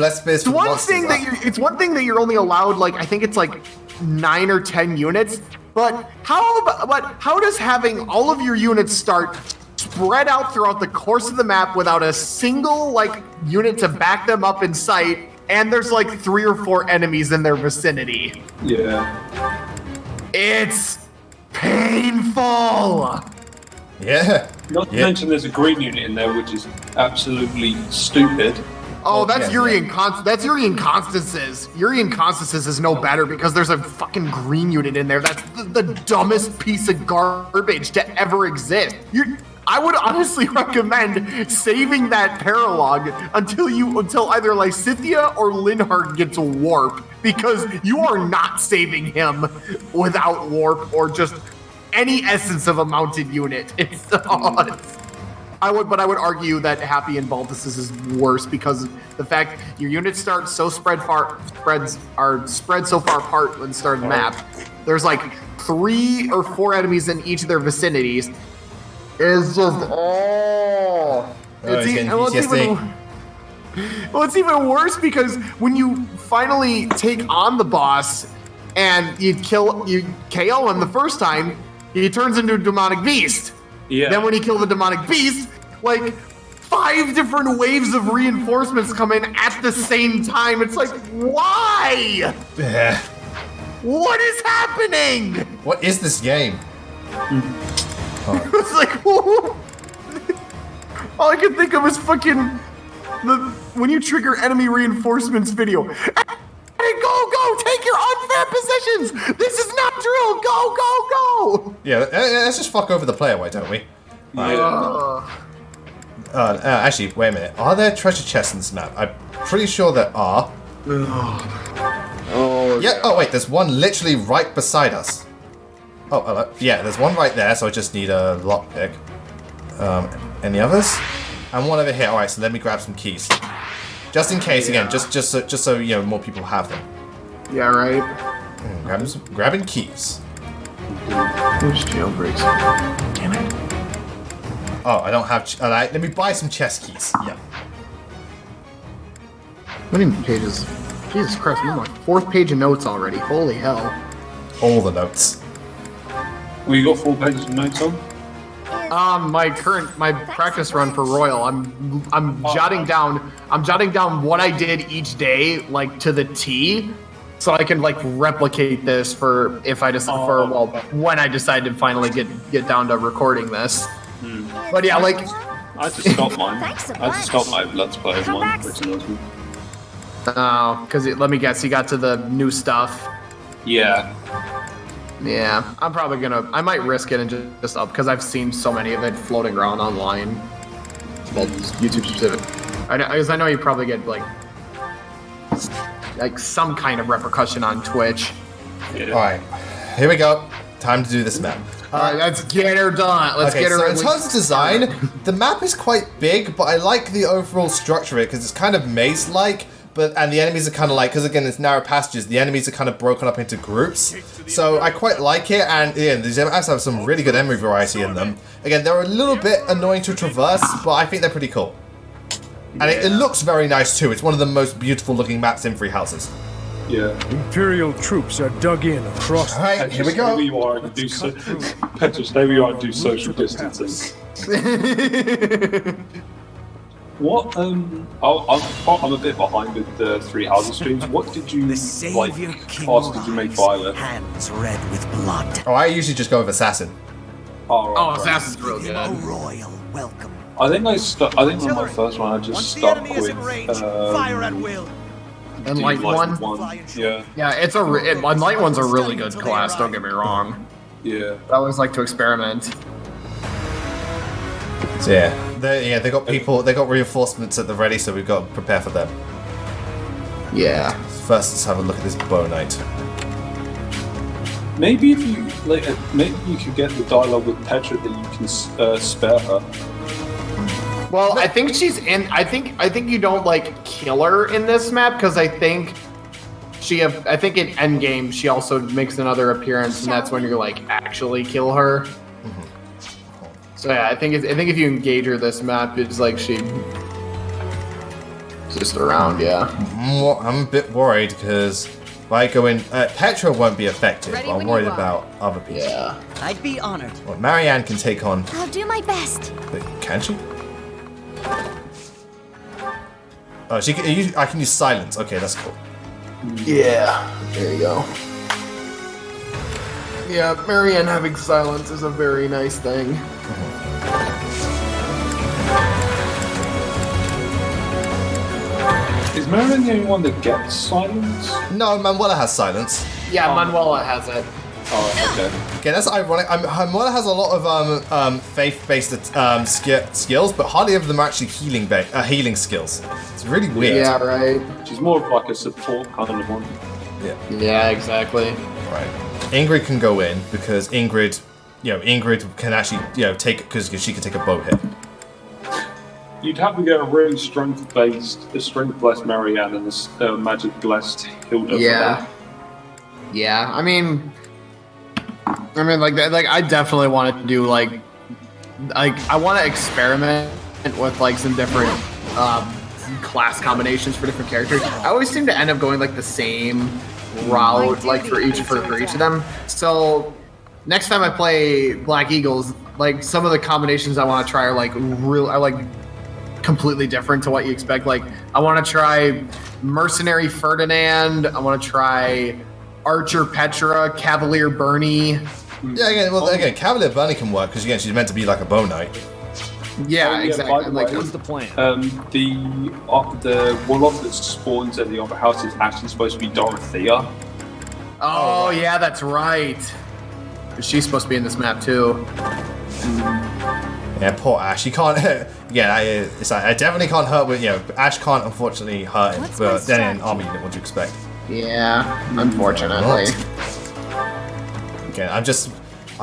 one thing that you're only allowed, like, I think it's like 9 or 10 units. But how does having all of your units start spread out throughout the course of the map without a single like unit to back them up in sight, and there's like 3 or 4 enemies in their vicinity? Yeah. It's painful. Yeah. Not to mention there's a green unit in there, which is absolutely stupid. Oh, that's Yuri and that's Yuri and Constance's. Yuri and Constance's is no better because there's a fucking green unit in there. That's the dumbest piece of garbage to ever exist. I would honestly recommend saving that paralog until either Lysithea or Linhardt gets warp, because you are not saving him without warp or just any essence of a mounted unit. I would argue that Happy and Balthus is worse because the fact your units start so spread so far apart when start the map. There's like 3 or 4 enemies in each of their vicinities. It's just it's even worse because when you finally take on the boss and you KO him the first time, he turns into a demonic beast. Yeah. Then when you kill the demonic beast, like 5 different waves of reinforcements come in at the same time. It's like, why? Yeah. What is happening? What is this game? It's like, all I can think of is fucking when you trigger enemy reinforcements video. Hey, go, take your unfair positions. This is not drill. Go. Yeah, let's just fuck over the player, why don't we? Actually, wait a minute. Are there treasure chests in this map? I'm pretty sure there are. Yeah. Oh wait, there's one literally right beside us. Oh, yeah, there's one right there, so I just need a lockpick. Any others? And one over here. All right, so let me grab some keys, just in case. Again, just so you know, more people have them. Yeah, right. Grabbing keys. Which jailbreaks? Damn it. Oh, I don't have. All right, let me buy some chest keys. Yeah. How many pages? Jesus Christ, I'm on my 4th page of notes already. Holy hell. All the notes. Well, you got 4 pages of notes on? My practice run for Royal, I'm jotting down what I did each day, like to the T, so I can like replicate this for when I decide to finally get down to recording this. But yeah, like I just stopped mine. I just stopped my Let's Play of mine, which annoys me. Oh, because let me guess, you got to the new stuff. Yeah. Yeah, I might risk it and just up, because I've seen so many of it floating around online. Well, YouTube specific. I know you probably get like some kind of repercussion on Twitch. Yeah. Alright, here we go. Time to do this map. Alright, let's get her done. Let's get her so in terms of design, the map is quite big, but I like the overall structure of it, because it's kind of maze-like. And the enemies are kind of like, because again, it's narrow passages, the enemies are kind of broken up into groups. So I quite like it, and yeah, these maps have some really good enemy variety in them. Again, they're a little bit annoying to traverse, but I think they're pretty cool. And it looks very nice too. It's one of the most beautiful looking maps in Three Houses. Yeah. Imperial troops are dug in across. Alright, here we go. There you are and do social distancing. What, I'm a bit behind with the Three Houses streams. What did you, class did you make Violet? Hands red with blood. Oh, I usually just go with Assassin. Oh, Assassin's real good. A royal welcome. I think on my first one I just stuck with and light one. Yeah. Yeah, light one's a really good class. Don't get me wrong. Yeah. I always like to experiment. So they got people, they got reinforcements at the ready, so we've got to prepare for them. Yeah. First, let's have a look at this bow knight. Maybe if you maybe you could get the dialogue with Petra that you can spare her. Well, I think she's in. I think you don't like kill her in this map because I think I think in Endgame she also makes another appearance, and that's when you're like actually kill her. So yeah, I think if you engage her this map, it's like she's just around. Yeah. I'm a bit worried because if I go in, Petra won't be affected, but I'm worried about other people. Yeah. I'd be honored. Well, Marianne can take on. I'll do my best. Wait, can she? Oh, she can. I can use silence. Okay, that's cool. Yeah. There you go. Yeah, Marianne having silence is a very nice thing. Is Marianne the only one that gets silence? No, Manuela has silence. Yeah, Manuela has it. Oh, okay. Okay, that's ironic. Manuela has a lot of faith-based skills, but hardly ever of them are actually healing skills. It's really weird. Yeah, right. She's more of like a support kind of one. Yeah. Yeah, exactly. Right. Ingrid can go in because Ingrid can actually, take because she can take a bow hit. You'd have to get a really strength-blessed Marianne and a magic-blessed Hilda. Yeah. Yeah, I mean, like I definitely wanted to do like I want to experiment with like some different class combinations for different characters. I always seem to end up going like the same route, like for each of them. So next time I play Black Eagles, like some of the combinations I want to try are like completely different to what you expect. Like I want to try Mercenary Ferdinand. I want to try Archer Petra, Cavalier Bernie. Yeah, again, Cavalier Bernie can work because again she's meant to be like a bow knight. Yeah, exactly. Like, what's the plan? The warlock that spawns at the Opera House is actually supposed to be Dorothea. Oh yeah, that's right. She's supposed to be in this map too. Yeah, poor Ash. He can't. It's like I definitely can't hurt with Ash can't unfortunately hurt him, but then in army unit, what do you expect? Yeah, unfortunately. Again, I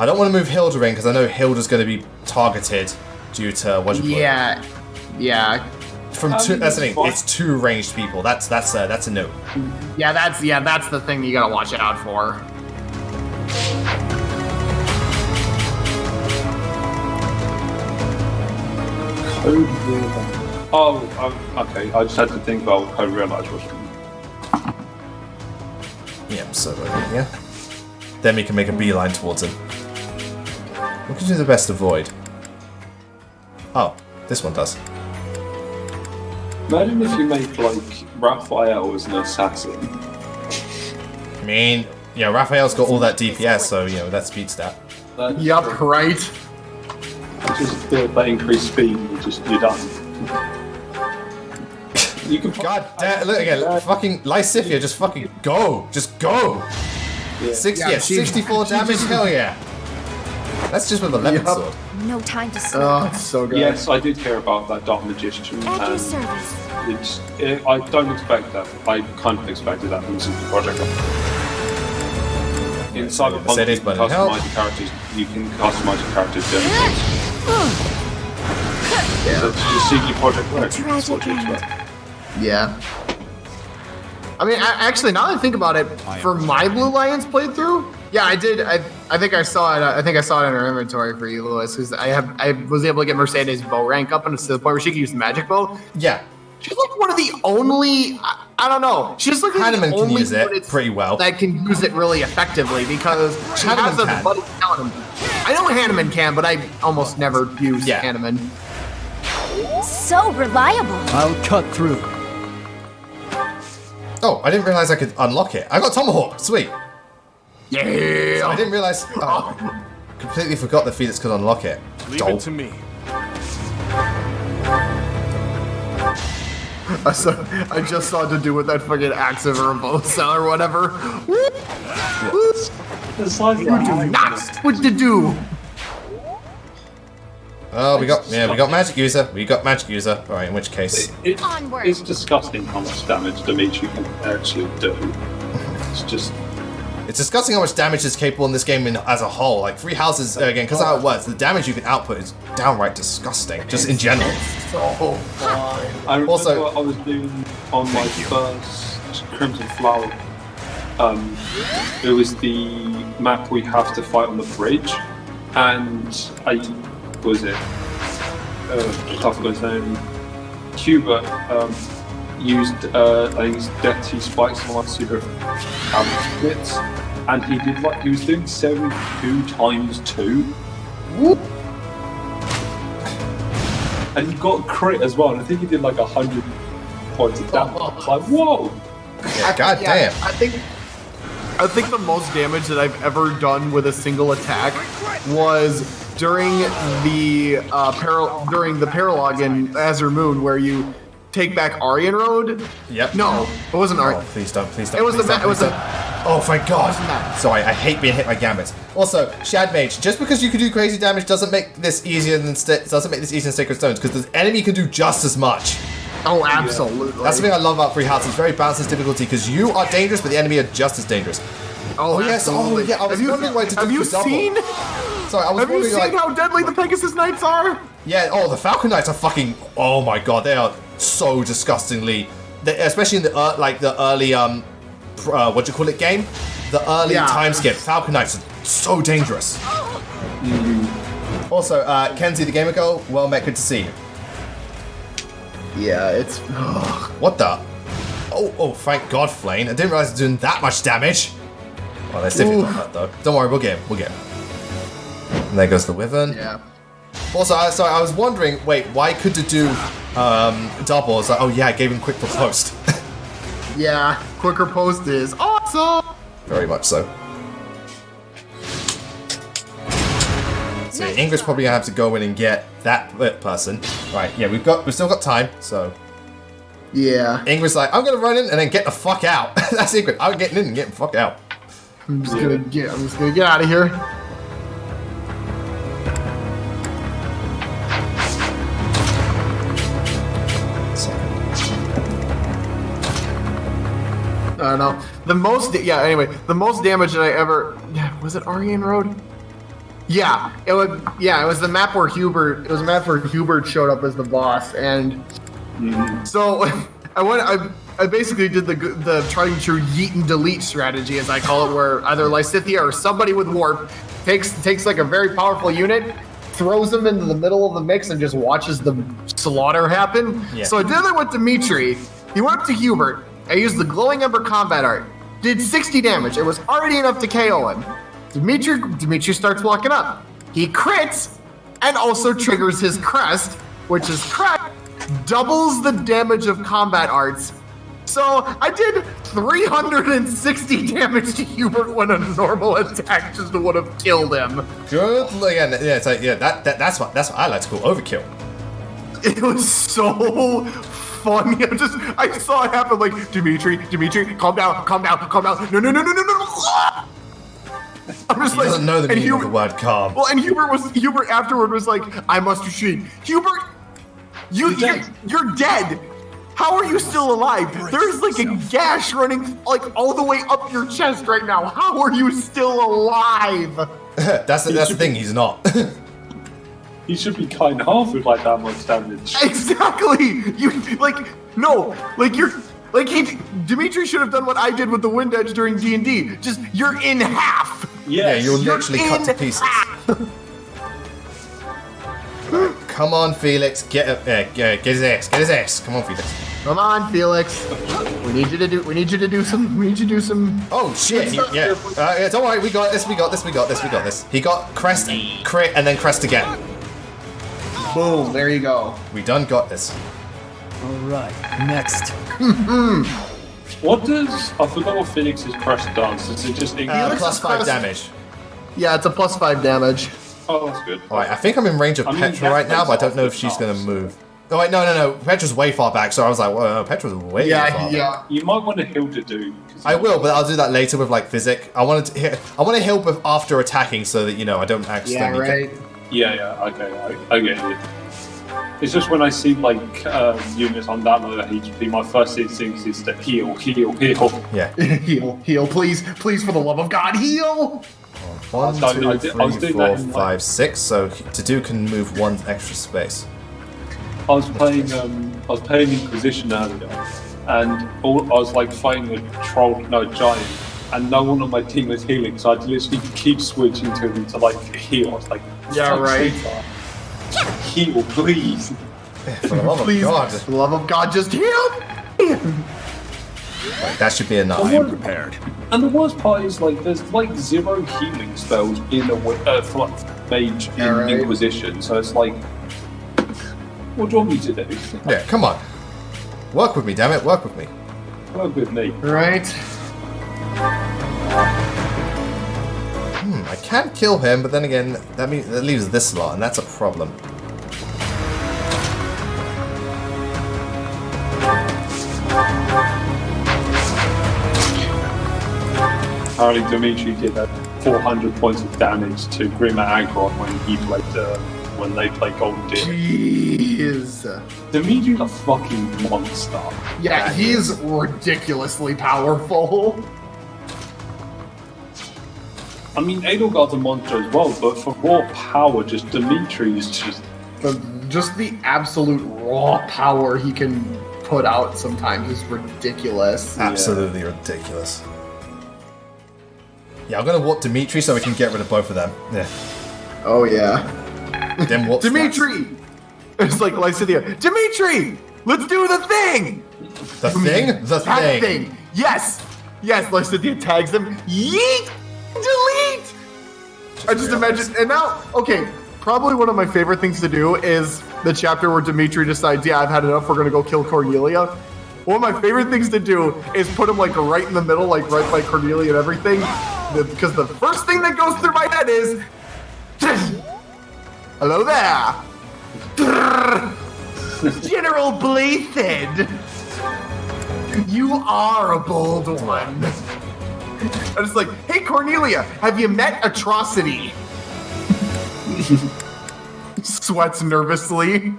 don't want to move Hilda in because I know Hilda's going to be targeted due to what you call it. Yeah. From two, that's the thing. It's two ranged people. That's a no. Yeah, that's the thing you gotta watch out for. Code Realize. Oh, okay. I just had to think about what Code Realize was. Yeah, so yeah. Then we can make a beeline towards him. We can do the best avoid. Oh, this one does. Imagine if you made like Raphael as an assassin. I mean, Raphael's got all that DPS, so that speed stat. Yup, right. Just that increased speed, you're done. You can. God damn! Look again, fucking Lysithia, just fucking go, just go. Yeah. 64 damage. Hell yeah! That's just with a lemon sword. No time to sleep. Oh, it's so good. Yes, I did hear about that Dark Magician. At your service. I don't expect that. I kind of expected that from CD Projekt. In Cyberpunk, you can customize your characters differently. Yeah. So it's just CD Projekt Red. Tragic end. Yeah. I mean, actually, now that I think about it, for my Blue Lions playthrough, yeah, I did. I think I saw it. I think I saw it in our inventory for you, Lewis, because I was able to get Mercedes' bow rank up to the point where she could use the magic bow. Yeah. She's like one of the only. I don't know. She's like Hanneman the only can use it pretty well. That can use it really effectively because she has a buddy Hanneman. I know Hanneman can, but I almost never use Hanneman. So reliable. I'll cut through. Oh, I didn't realize I could unlock it. I got Tomahawk. Sweet. Yeah. So I didn't realize. Oh, completely forgot the Phoenix could unlock it. Leave it to me. I just saw to do with that fucking axe of Urbosa or whatever. It's like you do not what to do. Oh, we got magic user. We got magic user. All right, in which case, it's disgusting how much damage Dimitri can actually do. It's disgusting how much damage is capable in this game as a whole. Like Three Houses again, because how it works, the damage you can output is downright disgusting, just in general. So fun. I remember I was doing on my first Crimson Flower. It was the map we have to fight on the bridge, and I forgot his name. Hubert used I think it's Death Tea Spikes on like super bits, and he was doing 72 times 2. Whoop. And he got crit as well, and I think he did like 100 points of damage. It's like, whoa! Yeah, God damn. I think the most damage that I've ever done with a single attack was during the paralog in Azure Moon, where you take back Aryan Road. Yep. No, it wasn't Aryan. Oh, please don't. It was Oh, thank God. Sorry, I hate being hit by gambits. Also, Shad Mage, just because you can do crazy damage doesn't make this easier than Sacred Stones, because the enemy can do just as much. Oh, absolutely. That's the thing I love about Free House. It's very balanced difficulty, because you are dangerous, but the enemy are just as dangerous. Oh, yes. Absolutely. Oh, yeah. I was wondering why to do Have you seen? Sorry, I was Have you seen how deadly the Pegasus Knights are? Yeah. Oh, the Falcon Knights are fucking. Oh my God, they are so disgustingly. Especially in the early what do you call it game, the early time skip. Falcon Knights are so dangerous. Also, Kenzie the Gamer Girl, well met. Good to see you. Yeah, it's. What the? Oh, thank God, Flame. I didn't realize it was doing that much damage. Well, that's definitely not hurt, though. Don't worry, we'll get him. And there goes the Wyvern. Yeah. Also, I was wondering, wait, why could it do double? It's like, oh yeah, I gave him quick for post. Yeah, quicker post is awesome! Very much so. So yeah, Ingrid's probably gonna have to go in and get that person. Right, yeah, we've still got time, so. Yeah. Ingrid's like, I'm gonna run in and then get the fuck out. That's Ingrid. I'm getting in and getting the fuck out. I'm just gonna get out of here. I don't know. The most damage that I ever. Was it Aryan Road? Yeah, it was the map where Hubert. It was a map where Hubert showed up as the boss, and so I basically did the trying to yeet and delete strategy, as I call it, where either Lysithea or somebody with warp takes like a very powerful unit, throws them into the middle of the mix, and just watches the slaughter happen. Yeah. So I did that with Dimitri. He went up to Hubert. I used the Glowing Ember combat art. Did 60 damage. It was already enough to KO him. Dimitri starts walking up. He crits and also triggers his crest, which is crap, doubles the damage of combat arts. So I did 360 damage to Hubert when a normal attack just would have killed him. Good. Yeah, it's like, that's what I like to call overkill. It was so funny. I saw it happen. Like, Dimitri, calm down. No. I'm just he doesn't know the meaning of the word calm. Well, and Hubert afterward was like, I must retreat. Hubert, you're dead. How are you still alive? There's like a gash running like all the way up your chest right now. How are you still alive? that's the thing. He's not. He should be cut in half with like that much damage. Exactly. Dimitri should have done what I did with the Wind Edge during D&D. Just, you're in half. Yeah, you're literally cut to pieces. Come on, Felix. Get his ass. Come on, Felix. Come on, Felix. We need you to do some. Oh shit! Yeah. Don't worry. We got this. He got crest, crit, and then crest again. Boom. There you go. We done got this. All right. Next. What does I forgot what Felix's crest does? Is it just +5 damage? Yeah, it's a +5 damage. Oh, that's good. Alright, I think I'm in range of Petra right now, but I don't know if she's gonna move. Oh wait, no. Petra's way far back, so I was like, whoa, Petra's way far back. You might want to heal to do. I will, but I'll do that later with like physic. I want to heal after attacking, so that I don't accidentally. Yeah, right. Yeah. Okay, I get it. It's just when I see like units on that low HP, my first instinct is to heal. Yeah. heal, please, for the love of God, heal. 1, 2, 3, 4, 5, 6. So to can move 1 extra space. I was playing Inquisition earlier, and I was like fighting a giant, and no one on my team was healing, so I'd literally keep switching to them to like heal. I was like, yeah, right. Heal, please. For the love of God. For the love of God, just heal. Right, that should be enough. I am prepared. And the worst part is like there's like 0 healing spells in for mage in Inquisition, so it's like, what do you want me to do? Yeah, come on. Work with me, damn it. Work with me. Work with me. Right. I can kill him, but then again, that leaves this slot, and that's a problem. Apparently Dimitri did 400 points of damage to Grima Agron when they played Golden Deer. Jeez. Dimitri's a fucking monster. Yeah, he's ridiculously powerful. I mean, Edelgard's a monster as well, but for raw power, just Dimitri's just the absolute raw power he can put out sometimes is ridiculous. Absolutely ridiculous. Yeah, I'm gonna warp Dimitri so we can get rid of both of them. Yeah. Oh yeah. Then warp Dimitri! It's like Lycidia. Dimitri! Let's do the thing! The thing? The thing! Yes! Yes, Lycidia tags him. Yeet! Delete! I just imagine, and now, okay, probably one of my favorite things to do is the chapter where Dimitri decides, yeah, I've had enough, we're gonna go kill Cornelia. One of my favorite things to do is put him like right in the middle, like right by Cornelia and everything, because the first thing that goes through my head is, hello there, General Blathed. You are a bold one. I'm just like, hey Cornelia, have you met Atrocity? Sweats nervously.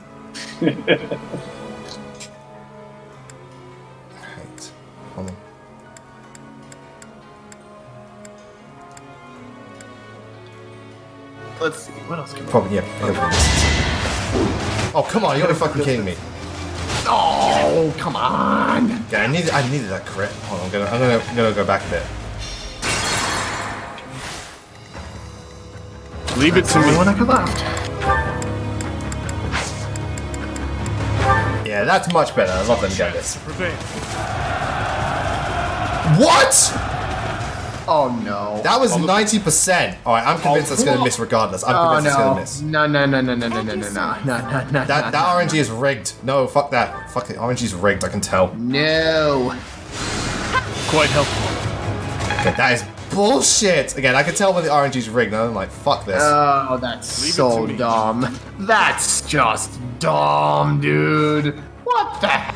Let's see, what else can we probably, Oh, come on, you're fucking kidding me. Oh, come on. Yeah, I needed that crit. Hold on, I'm gonna go back a bit. Leave it to me. One I could left. Yeah, that's much better. I love them guys. What? Oh no. That was 90%. Alright, I'm convinced that's gonna miss regardless. I'm convinced it's gonna miss. No. That RNG is rigged. No, fuck that. Fuck it. RNG's rigged, I can tell. No. Quite helpful. Okay, that is bullshit. Again, I can tell when the RNG's rigged, and I'm like, fuck this. Oh, that's so dumb. That's just dumb, dude. What the heck?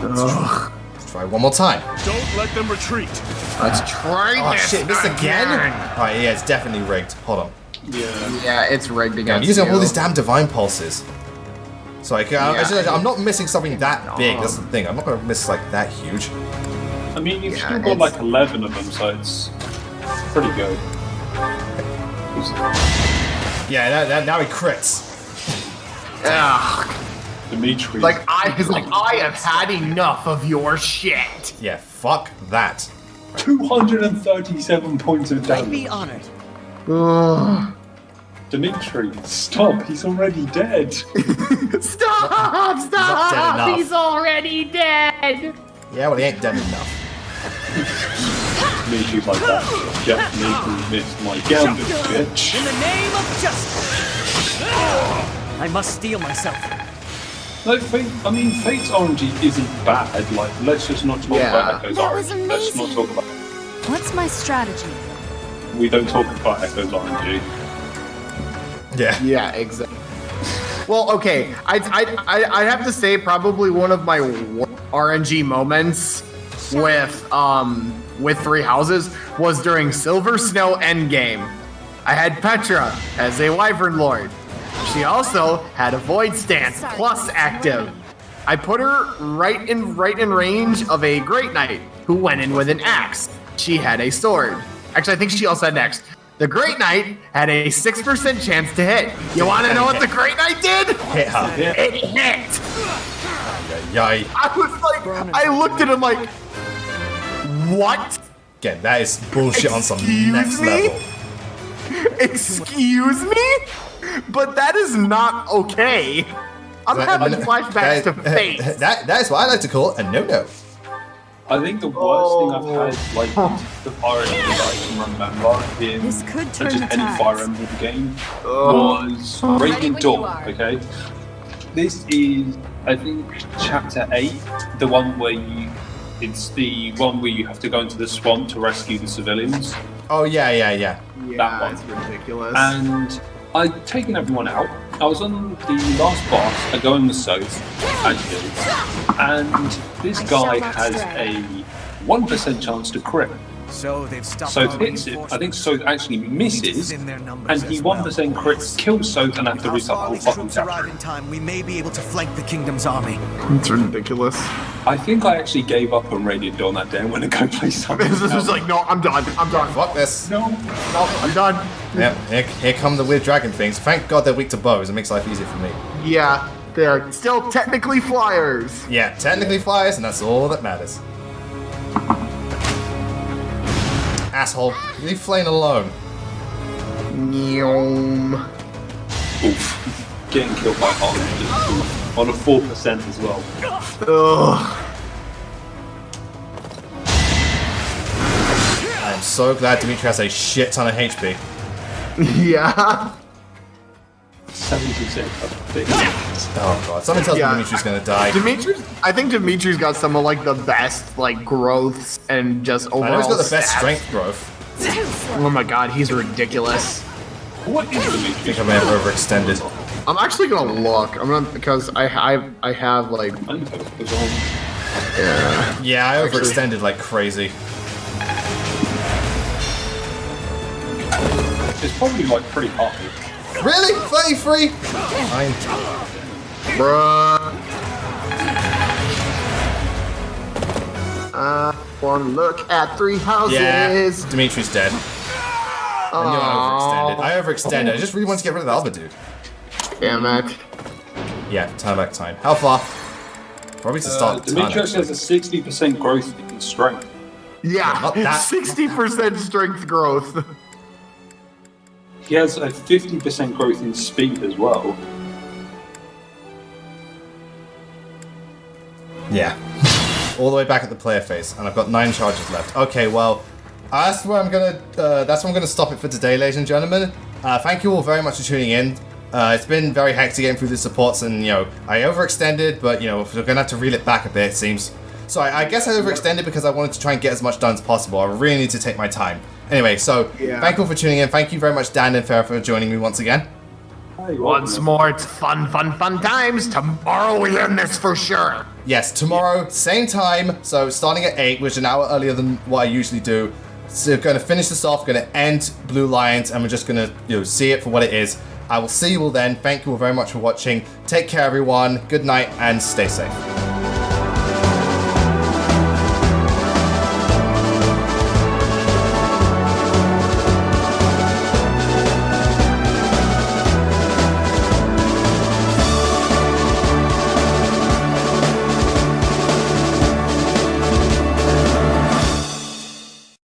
Ugh. Let's try one more time. Don't let them retreat. Let's try this. Oh shit, this again? Alright, yeah, it's definitely rigged. Hold on. Yeah, it's rigged against I'm using you. all these damn divine pulses. So I'm not missing something that big. That's the thing. I'm not gonna miss like that huge. I mean, you've still got like 11 of them, so it's pretty good. Yeah, now he crits. Ugh. Dimitri. I have had enough of your shit. Yeah, fuck that. 237 points of damage. I'd be honored. Ugh. Dimitri, stop, he's already dead. Stop! He's already dead! Yeah, well, he ain't dead enough. Dimitri's like that. Definitely missed my gambit, bitch. In the name of justice! I must steel myself. No, Fate's RNG isn't bad. Like, let's just not talk about Echo's RNG. Let's not talk about What's my strategy? We don't talk about Echo's RNG. Yeah. Yeah, exactly. Well, okay, I have to say probably one of my RNG moments with Three Houses was during Silver Snow Endgame. I had Petra as a Wyvern Lord. She also had a Void Stance plus active. I put her right in range of a Great Knight who went in with an axe. She had a sword. Actually, I think she also had an axe. The Great Knight had a 6% chance to hit. You want to know what the Great Knight did? Hit her. It hit. Yay. I was like, I looked at him like, what? Again, that is bullshit on some next level. Excuse me? But that is not okay. I'm having flashbacks to fate. That is what I like to call a no-no. I think the worst thing I've had, like, the Fire Emblem that I can remember in This could turn just the any tides. Fire Emblem game was Radiant Dawn, okay? This is, I think, Chapter 8, the one where it's the one where you have to go into the swamp to rescue the civilians. Oh, yeah. Yeah, That one. it's ridiculous. And I'd taken everyone out. I was on the last boss, I go in the south, actually, and this guy has a 1% chance to crit. So they've stopped. Soth hits it. I think Soth actually misses, and he 1% crits, kills Soth, and have to restart the whole fucking chapter. In time, we may be able to flank the kingdom's army. It's ridiculous. I think I actually gave up on Radiant Dawn that day and went to go play something. This is like, no, I'm done. Fuck this. No, I'm done. Yeah, here come the weird dragon things. Thank God they're weak to bows. It makes life easier for me. Yeah, they're still technically flyers. Yeah, technically flyers, and that's all that matters. Asshole, leave Flame alone. Nyom. Oof. Getting killed by Holland on a 4% as well. Ugh. I am so glad Dimitri has a shit ton of HP. Yeah. 76, I think. Oh god, something tells me Dimitri's gonna die. I think Dimitri's got some of like the best like growths and just overall. I know he's got the best stats. strength growth. Oh my god, he's ridiculous. What is Dimitri? I think I may have overextended. I'm actually gonna look. I'm gonna because I have like. Yeah. Yeah, I overextended like crazy. It's probably like pretty high. Really? 33? Fine. Bruh. One look at Three Houses. Yeah, Dimitri's dead. I knew I overextended. I overextended. I just really wanted to get rid of the other dude. Damn it. Yeah, turn back time. How far? Probably to start the turn. Dimitri has a 60% growth in strength. Yeah, not that. 60% strength growth. He has a 50% growth in speed as well. Yeah. All the way back at the player face, and I've got 9 charges left. Okay, well, that's where I'm gonna stop it for today, ladies and gentlemen. Thank you all very much for tuning in. It's been very hectic getting through the supports, and I overextended, but we're gonna have to reel it back a bit, it seems. So I guess I overextended because I wanted to try and get as much done as possible. I really need to take my time. Anyway, so thank you all for tuning in. Thank you very much, Dan and Farah, for joining me once again. Once more, it's fun times. Tomorrow we end this for sure. Yes, tomorrow, same time. So starting at 8, which is an hour earlier than what I usually do. So we're going to finish this off, going to end Blue Lions, and we're just going to see it for what it is. I will see you all then. Thank you all very much for watching. Take care, everyone. Good night, and stay safe.